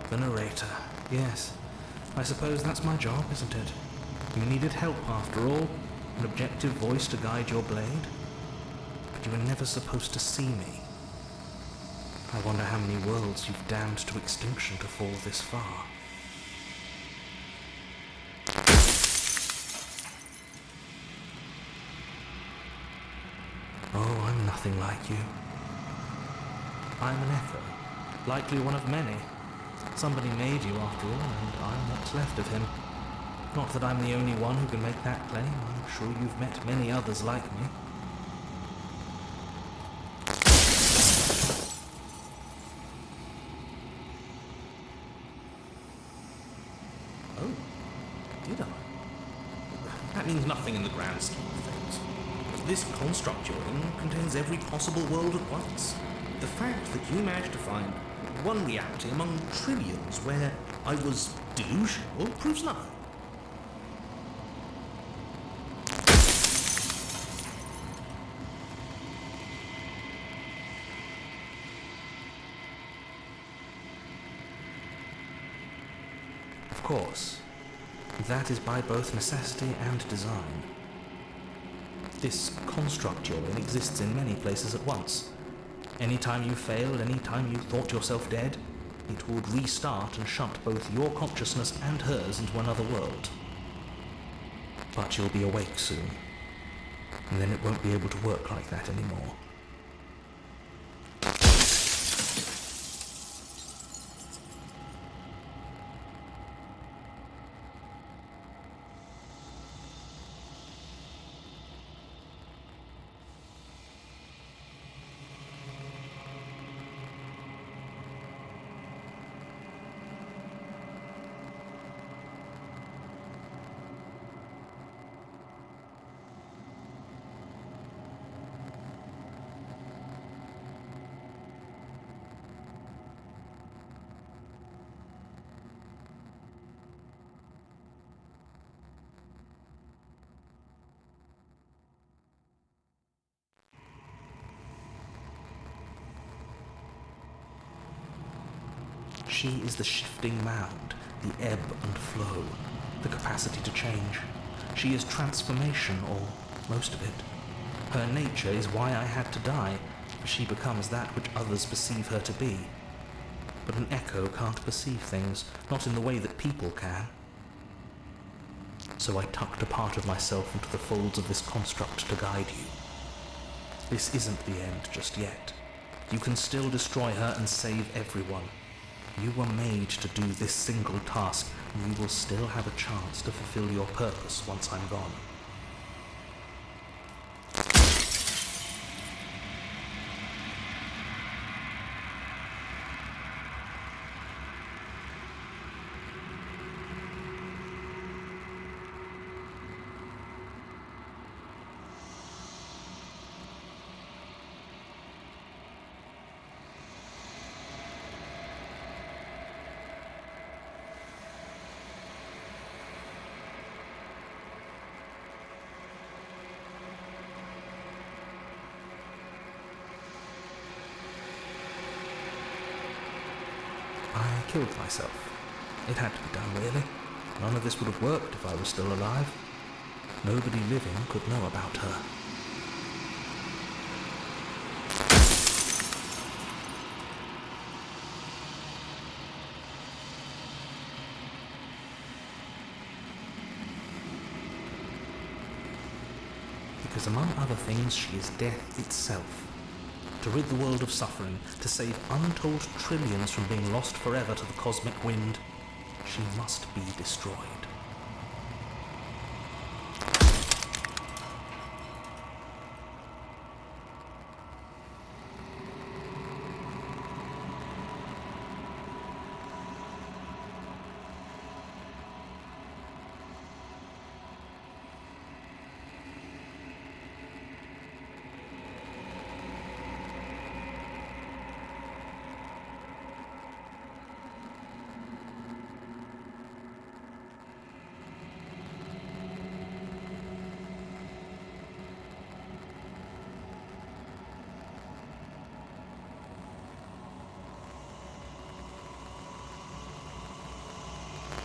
The narrator. Yes. I suppose that's my job, isn't it?
You needed help after all, an objective voice to guide your blade. But you were never supposed to see me. I wonder how many worlds you've damned to extinction to fall this far. Oh, I'm nothing like you. I'm an echo, likely one of many. Somebody made you after all, and I'm what's left of him. Not that I'm the only one who can make that claim. I'm sure you've met many others like me. Oh, did I? That means nothing in the grand scheme of things. This construct you're in contains every possible world at once. The fact that you managed to find one reality among trillions where I was delusional proves nothing. Of course, that is by both necessity and design. This construct you're in exists in many places at once. Anytime you failed, anytime you thought yourself dead, it would restart and shut both your consciousness and hers into another world. But you'll be awake soon, and then it won't be able to work like that anymore. She is the shifting mound, the ebb and flow, the capacity to change. She is transformation, or most of it. Her nature is why I had to die, for she becomes that which others perceive her to be. But an echo can't perceive things, not in the way that people can. So I tucked a part of myself into the folds of this construct to guide you. This isn't the end just yet. You can still destroy her and save everyone. You were made to do this single task, and you will still have a chance to fulfill your purpose once I'm gone. I killed myself. It had to be done, really. None of this would have worked if I was still alive. Nobody living could know about her. Because among other things, she is death itself. To rid the world of suffering, to save untold trillions from being lost forever to the cosmic wind, she must be destroyed.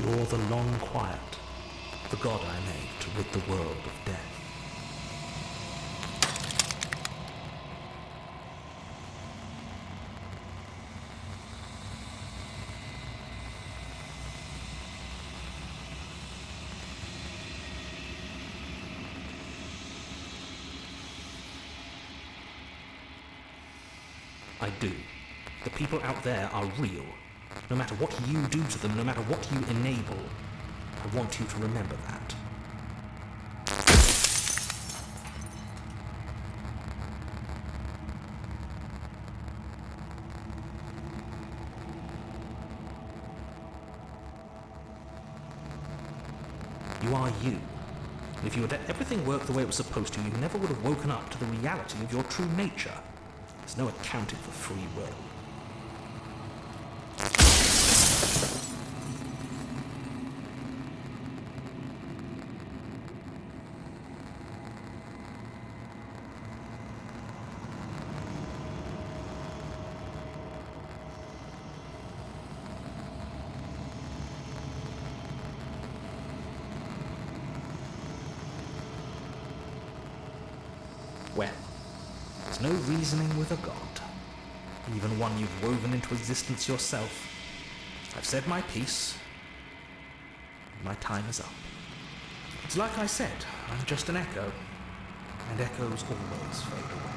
You're the long quiet, the god I made. to rid the world of death.
I do. The people out there are real. No matter what you do to them, no matter what you enable, I want you to remember that. You are you. And if you had let everything work the way it was supposed to, you never would have woken up to the reality of your true nature. There's no accounting for free will. Well, there's no reasoning with a god, even one you've woven into existence yourself. I've said my piece. My time is up. It's like I said, I'm just an echo, and echoes always fade away.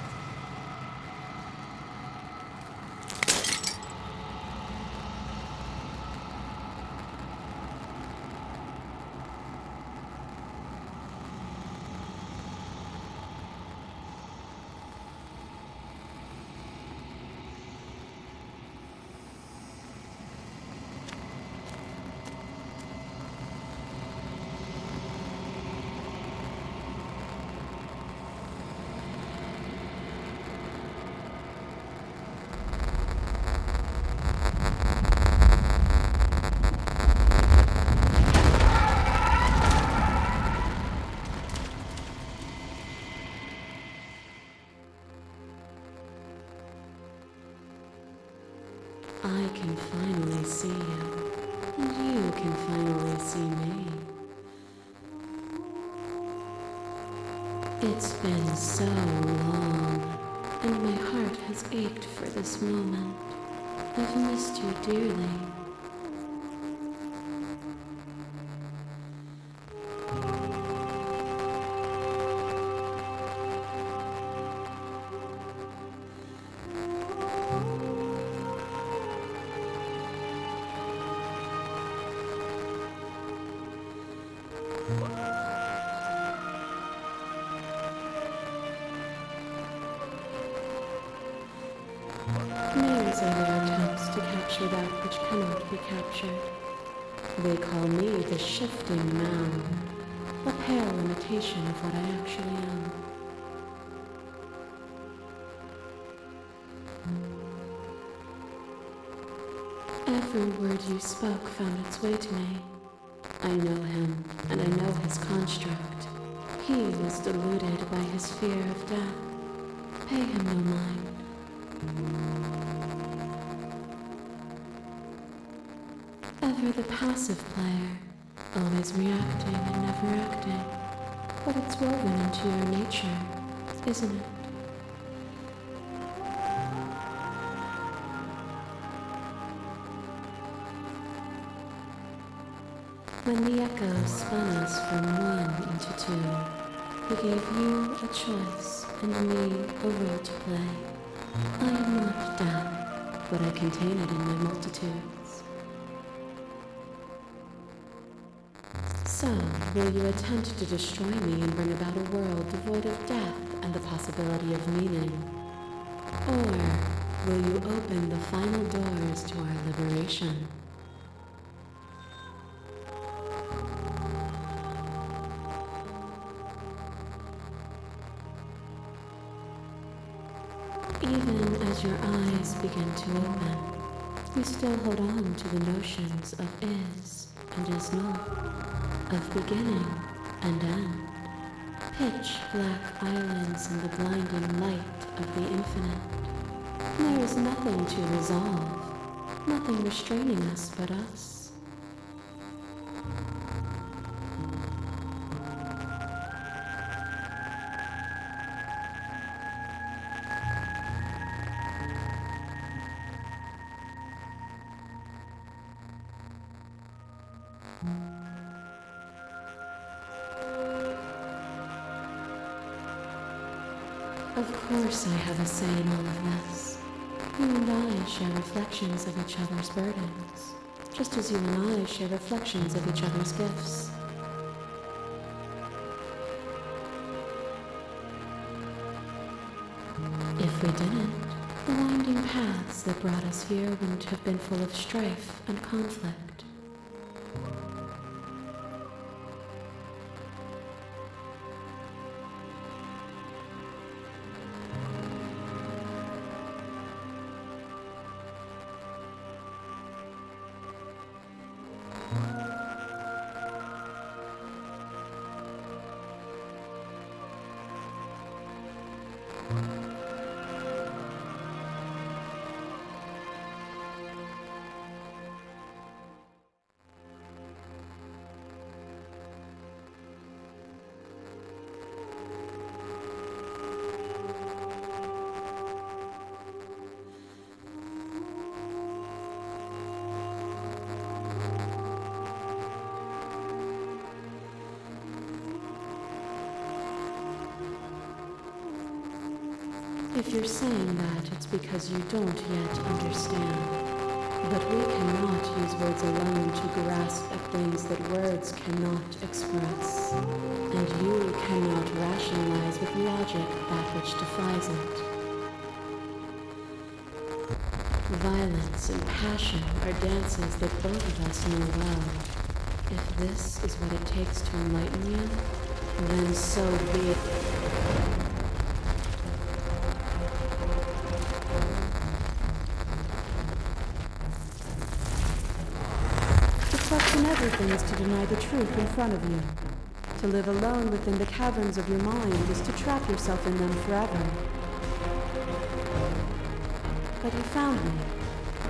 I can finally see you, and you can finally see me. It's been so long, and my heart has ached for this moment. I've missed you dearly. Names are their attempts to capture that which cannot be captured. They call me the shifting mound, a pale imitation of what I actually am. Every word you spoke found its way to me. I know him, and I know his construct. He was deluded by his fear of death. Pay him no mind. Ever the passive player, always reacting and never acting. But it's woven into your nature, isn't it? When the echo spun us from one into two, he gave you a choice and me a role to play. I am not death, but I contain it in my multitudes. So, will you attempt to destroy me and bring about a world devoid of death and the possibility of meaning? Or will you open the final doors to our liberation? Even as your eyes begin to open, you still hold on to the notions of is and is not, of beginning and end, pitch black islands in the blinding light of the infinite. There is nothing to resolve, nothing restraining us but us. Of course I have a say in all of this. You and I share reflections of each other's burdens, just as you and I share reflections of each other's gifts. If we didn't, the winding paths that brought us here wouldn't have been full of strife and conflict. If you're saying that, it's because you don't yet understand. But we cannot use words alone to grasp at things that words cannot express. And you cannot rationalize with logic that which defies it. Violence and passion are dances that both of us know well. If this is what it takes to enlighten you, then so be it.
Everything is to deny the truth in front of you. To live alone within the caverns of your mind is to trap yourself in them forever. But you found me,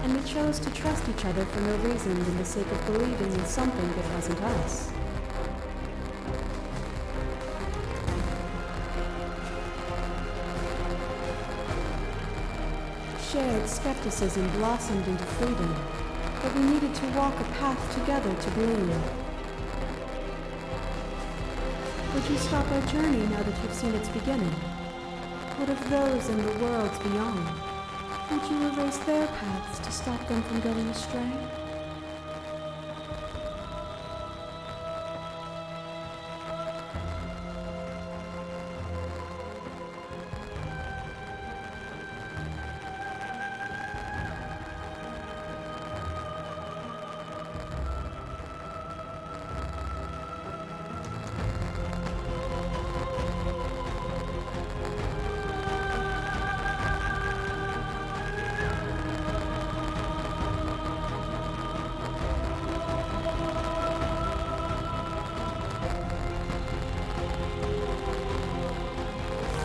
and we chose to trust each other for no reason than the sake of believing in something that wasn't us. Shared skepticism blossomed into freedom. But we needed to walk a path together to bloom. Would you stop our journey now that you've seen its beginning? What of those in the worlds beyond? Would you erase their paths to stop them from going astray?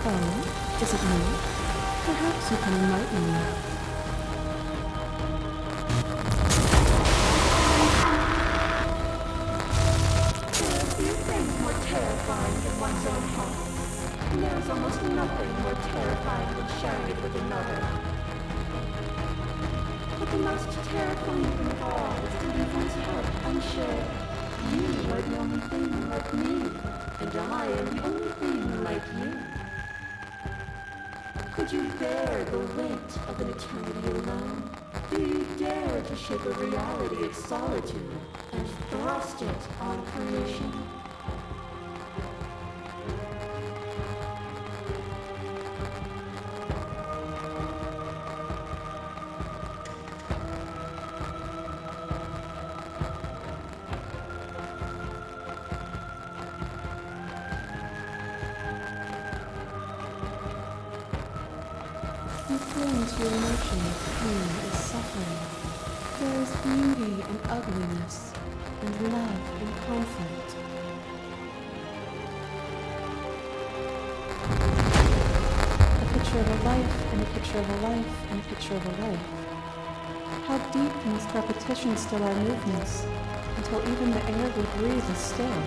Oh, is it me? Perhaps you can enlighten me.
There are few things more terrifying than one's own home. And there is almost nothing more terrifying than sharing it with another. But the most terrifying thing of all is to leave one's heart unshared. You are the only thing like me, and I am the only thing like you. Could you bear the weight of an eternity alone? Do you dare to shape a reality of solitude and thrust it on creation?
You cling to your notion of pain as suffering. There is beauty and ugliness, and love and conflict. A picture of a life, and a picture of a life, and a picture of a life. How deep must repetition still our movements, until even the air we breathe is still.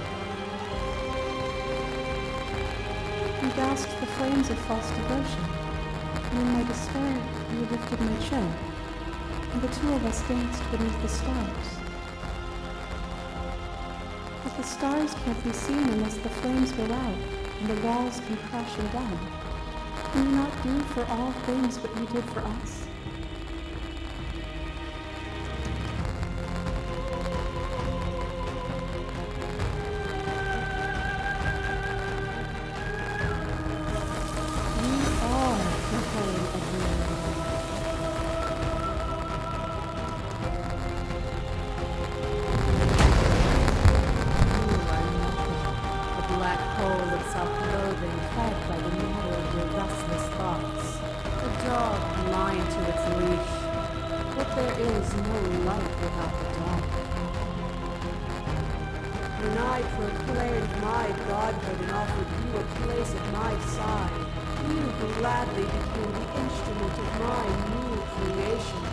You basked the flames of false devotion. And in my despair, you lifted my chin, and the two of us danced beneath the stars.
But the stars can't be seen unless the flames go out and the walls come crashing down. Can you not do for all things what you did for us? When I proclaimed my godhood and offered you a place at my side, you gladly became the instrument of my new creation.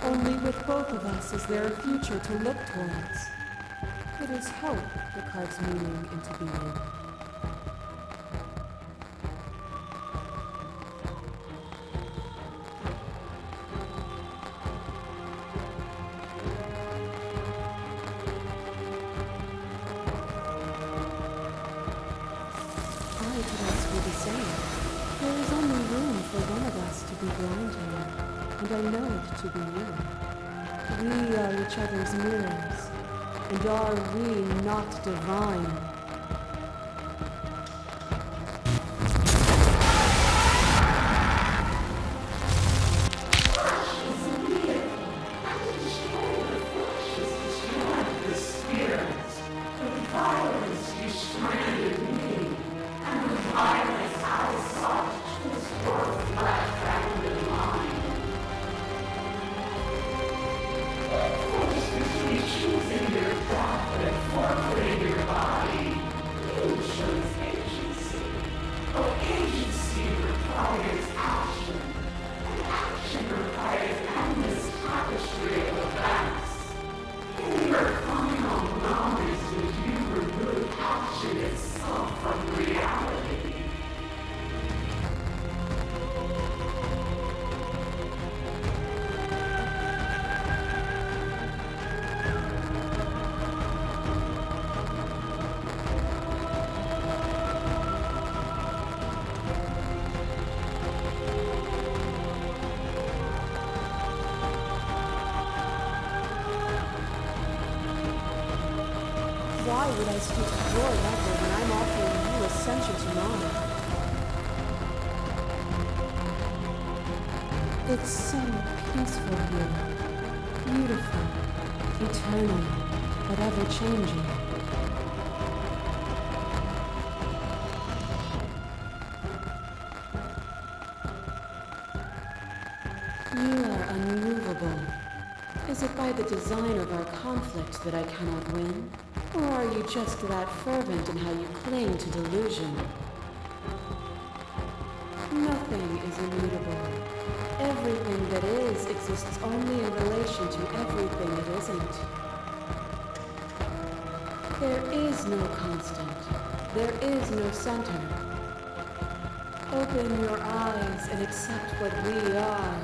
Only with both of us is there a future to look towards. It is hope that carves meaning into being. And I know it to be you. We are each other's mirrors, and are we not divine? Why would I stoop to your level when I'm offering you ascension to mine? It's so peaceful here. Beautiful. Eternal. But ever-changing. You are unmovable. Is it by the design of our conflict that I cannot win? Or are you just that fervent in how you cling to delusion? Nothing is immutable. Everything that is exists only in relation to everything that isn't. There is no constant. There is no center. Open your eyes and accept what we are.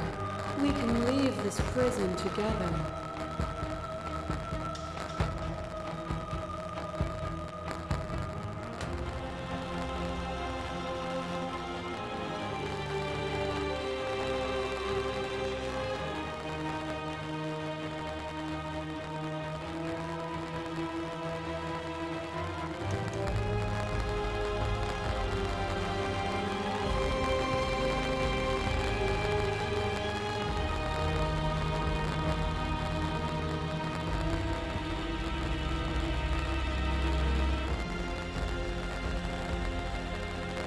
We can leave this prison together.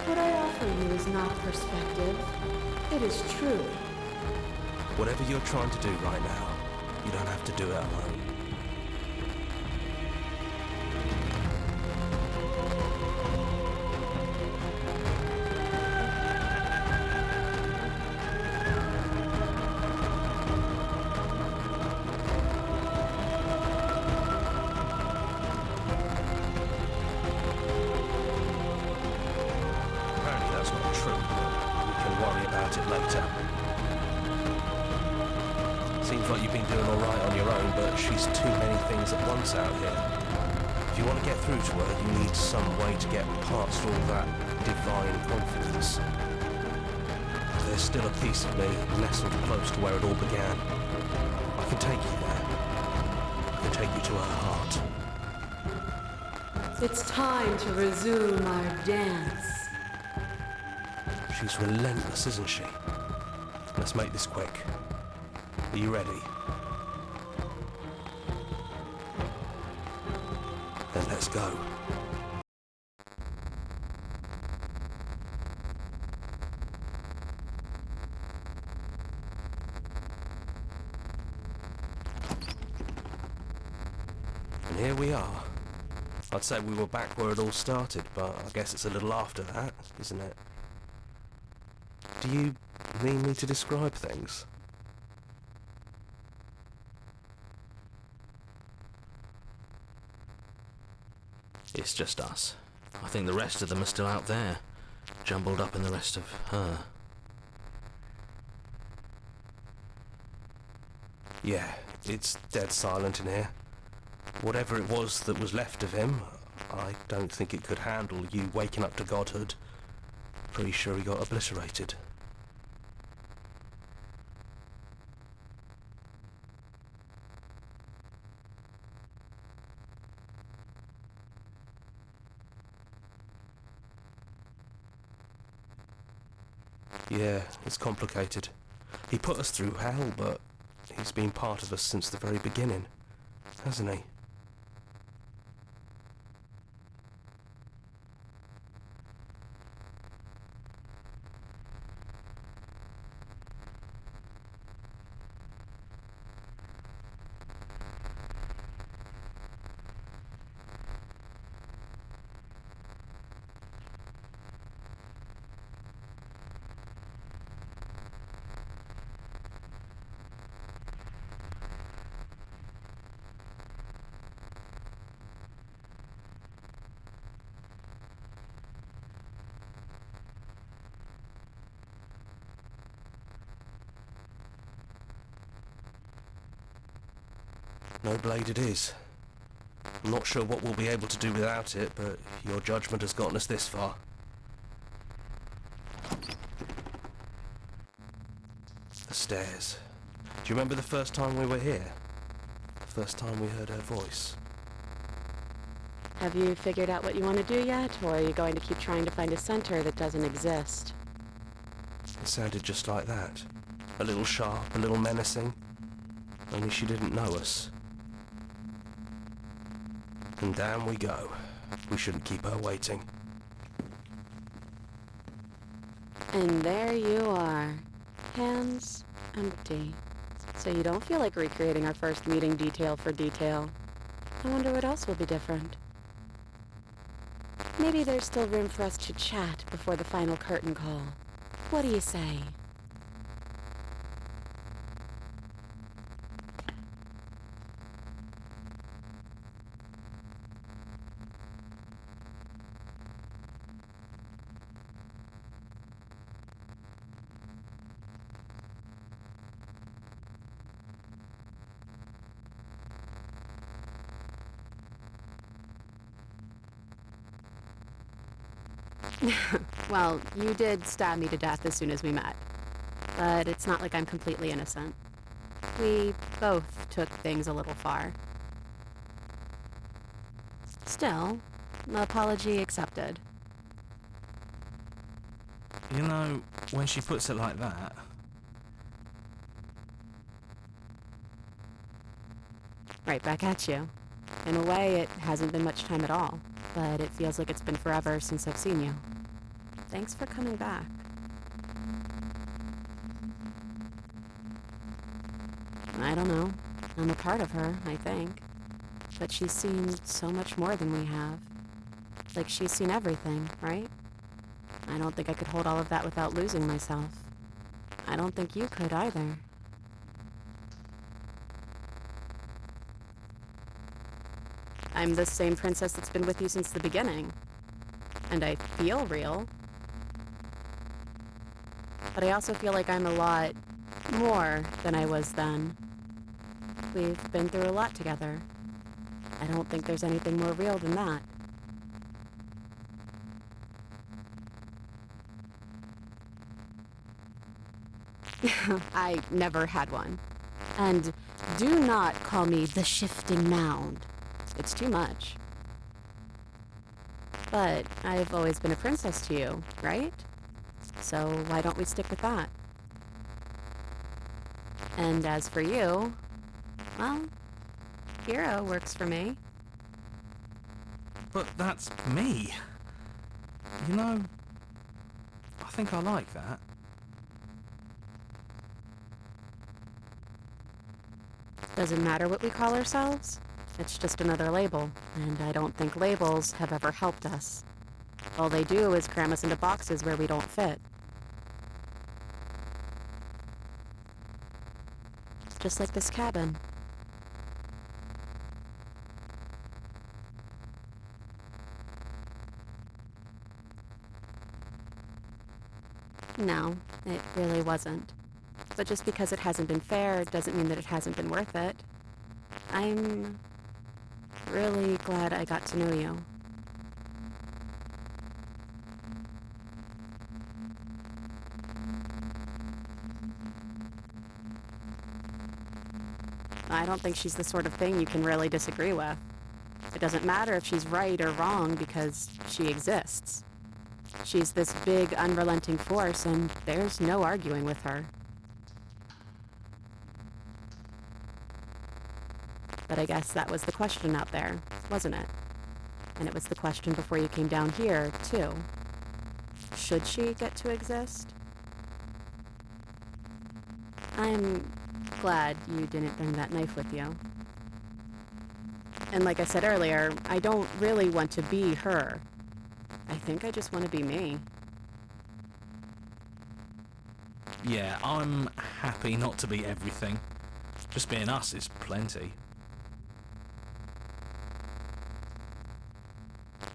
What I offer you is not perspective. It is truth.
Whatever you're trying to do right now, you don't have to do it alone.
Seems like you've been doing alright on your own, but she's too many things at once out here. If you want to get through to her, you need some way to get past all that divine confidence. There's still a piece of me nestled close to where it all began. I can take you there. I can take you to her heart.
It's time to resume our dance.
She's relentless, isn't she? Let's make this quick. Are you ready? Then let's go. And here we are. I'd say we were back where it all started, but I guess it's a little after that, isn't it? Do you need me to describe things?
It's just us. I think the rest of them are still out there, jumbled up in the rest of her.
Yeah, it's dead silent in here. Whatever it was that was left of him, I don't think it could handle you waking up to godhood. Pretty sure he got obliterated. Yeah, it's complicated. He put us through hell, but he's been part of us since the very beginning, hasn't he? No blade it is. I'm not sure what we'll be able to do without it, but your judgment has gotten us this far. The stairs. Do you remember the first time we were here? The first time we heard her voice?
Have you figured out what you want to do yet, or are you going to keep trying to find a center that doesn't exist?
It sounded just like that. A little sharp, a little menacing. Only she didn't know us. And down we go. We shouldn't keep her waiting.
And there you are. Hands empty. So you don't feel like recreating our first meeting detail for detail. I wonder what else will be different. Maybe there's still room for us to chat before the final curtain call. What do you say? Well, you did stab me to death as soon as we met. But it's not like I'm completely innocent. We both took things a little far. Still, apology accepted.
You know, when she puts it like that...
Right back at you. In a way, it hasn't been much time at all, but it feels like it's been forever since I've seen you. Thanks for coming back. I don't know. I'm a part of her, I think. But she's seen so much more than we have. Like she's seen everything, right? I don't think I could hold all of that without losing myself. I don't think you could either. I'm the same princess that's been with you since the beginning. And I feel real. But I also feel like I'm a lot more than I was then. We've been through a lot together. I don't think there's anything more real than that. I never had one. And do not call me the shifting mound. It's too much. But I've always been a princess to you, right? So why don't we stick with that? And as for you, well, hero works for me.
But that's me. You know, I think I like that.
Doesn't matter what we call ourselves. It's just another label, and I don't think labels have ever helped us. All they do is cram us into boxes where we don't fit. Just like this cabin. No, it really wasn't. But just because it hasn't been fair doesn't mean that it hasn't been worth it. I'm really glad I got to know you. I don't think she's the sort of thing you can really disagree with. It doesn't matter if she's right or wrong because she exists. She's this big, unrelenting force, and there's no arguing with her. But I guess that was the question out there, wasn't it? And it was the question before you came down here, too. Should she get to exist? I'm glad you didn't bring that knife with you. And like I said earlier, I don't really want to be her. I think I just want to be me.
Yeah, I'm happy not to be everything. Just being us is plenty.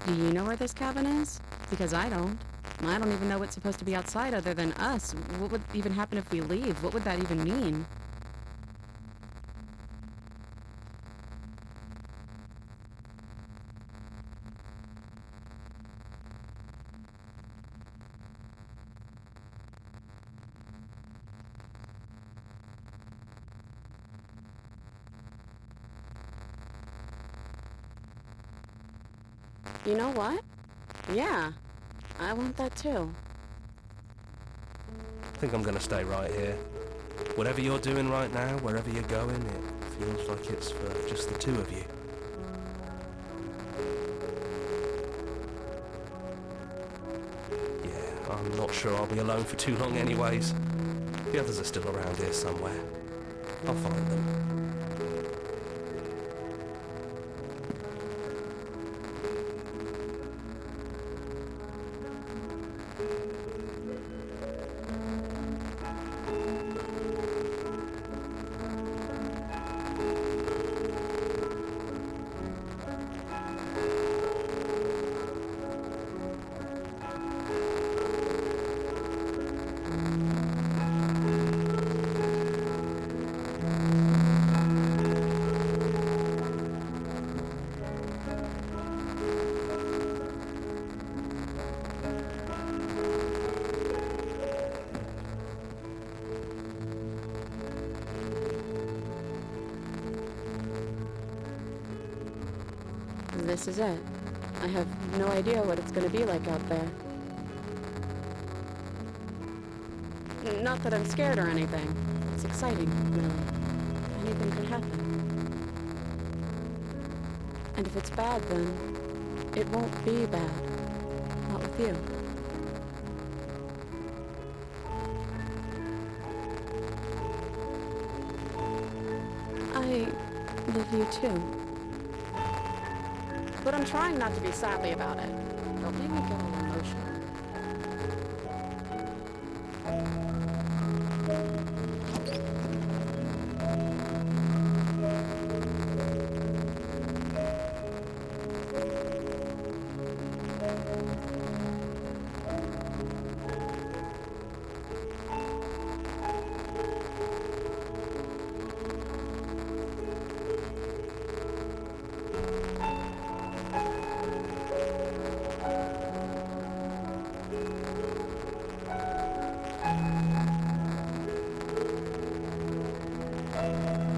Do you know where this cabin is? Because I don't. I don't even know what's supposed to be outside other than us. What would even happen if we leave? What would that even mean? You know what? Yeah, I want that too.
I think I'm gonna stay right here. Whatever you're doing right now, wherever you're going, it feels like it's for just the two of you. Yeah, I'm not sure I'll be alone for too long anyways. The others are still around here somewhere. I'll find them.
This is it. I have no idea what it's going to be like out there. Not that I'm scared or anything. It's exciting, really. Anything could happen. And if it's bad, then it won't be bad. Not with you. I love you too. But I'm trying not to be sappy about it. Don't make me get all emotional.
game.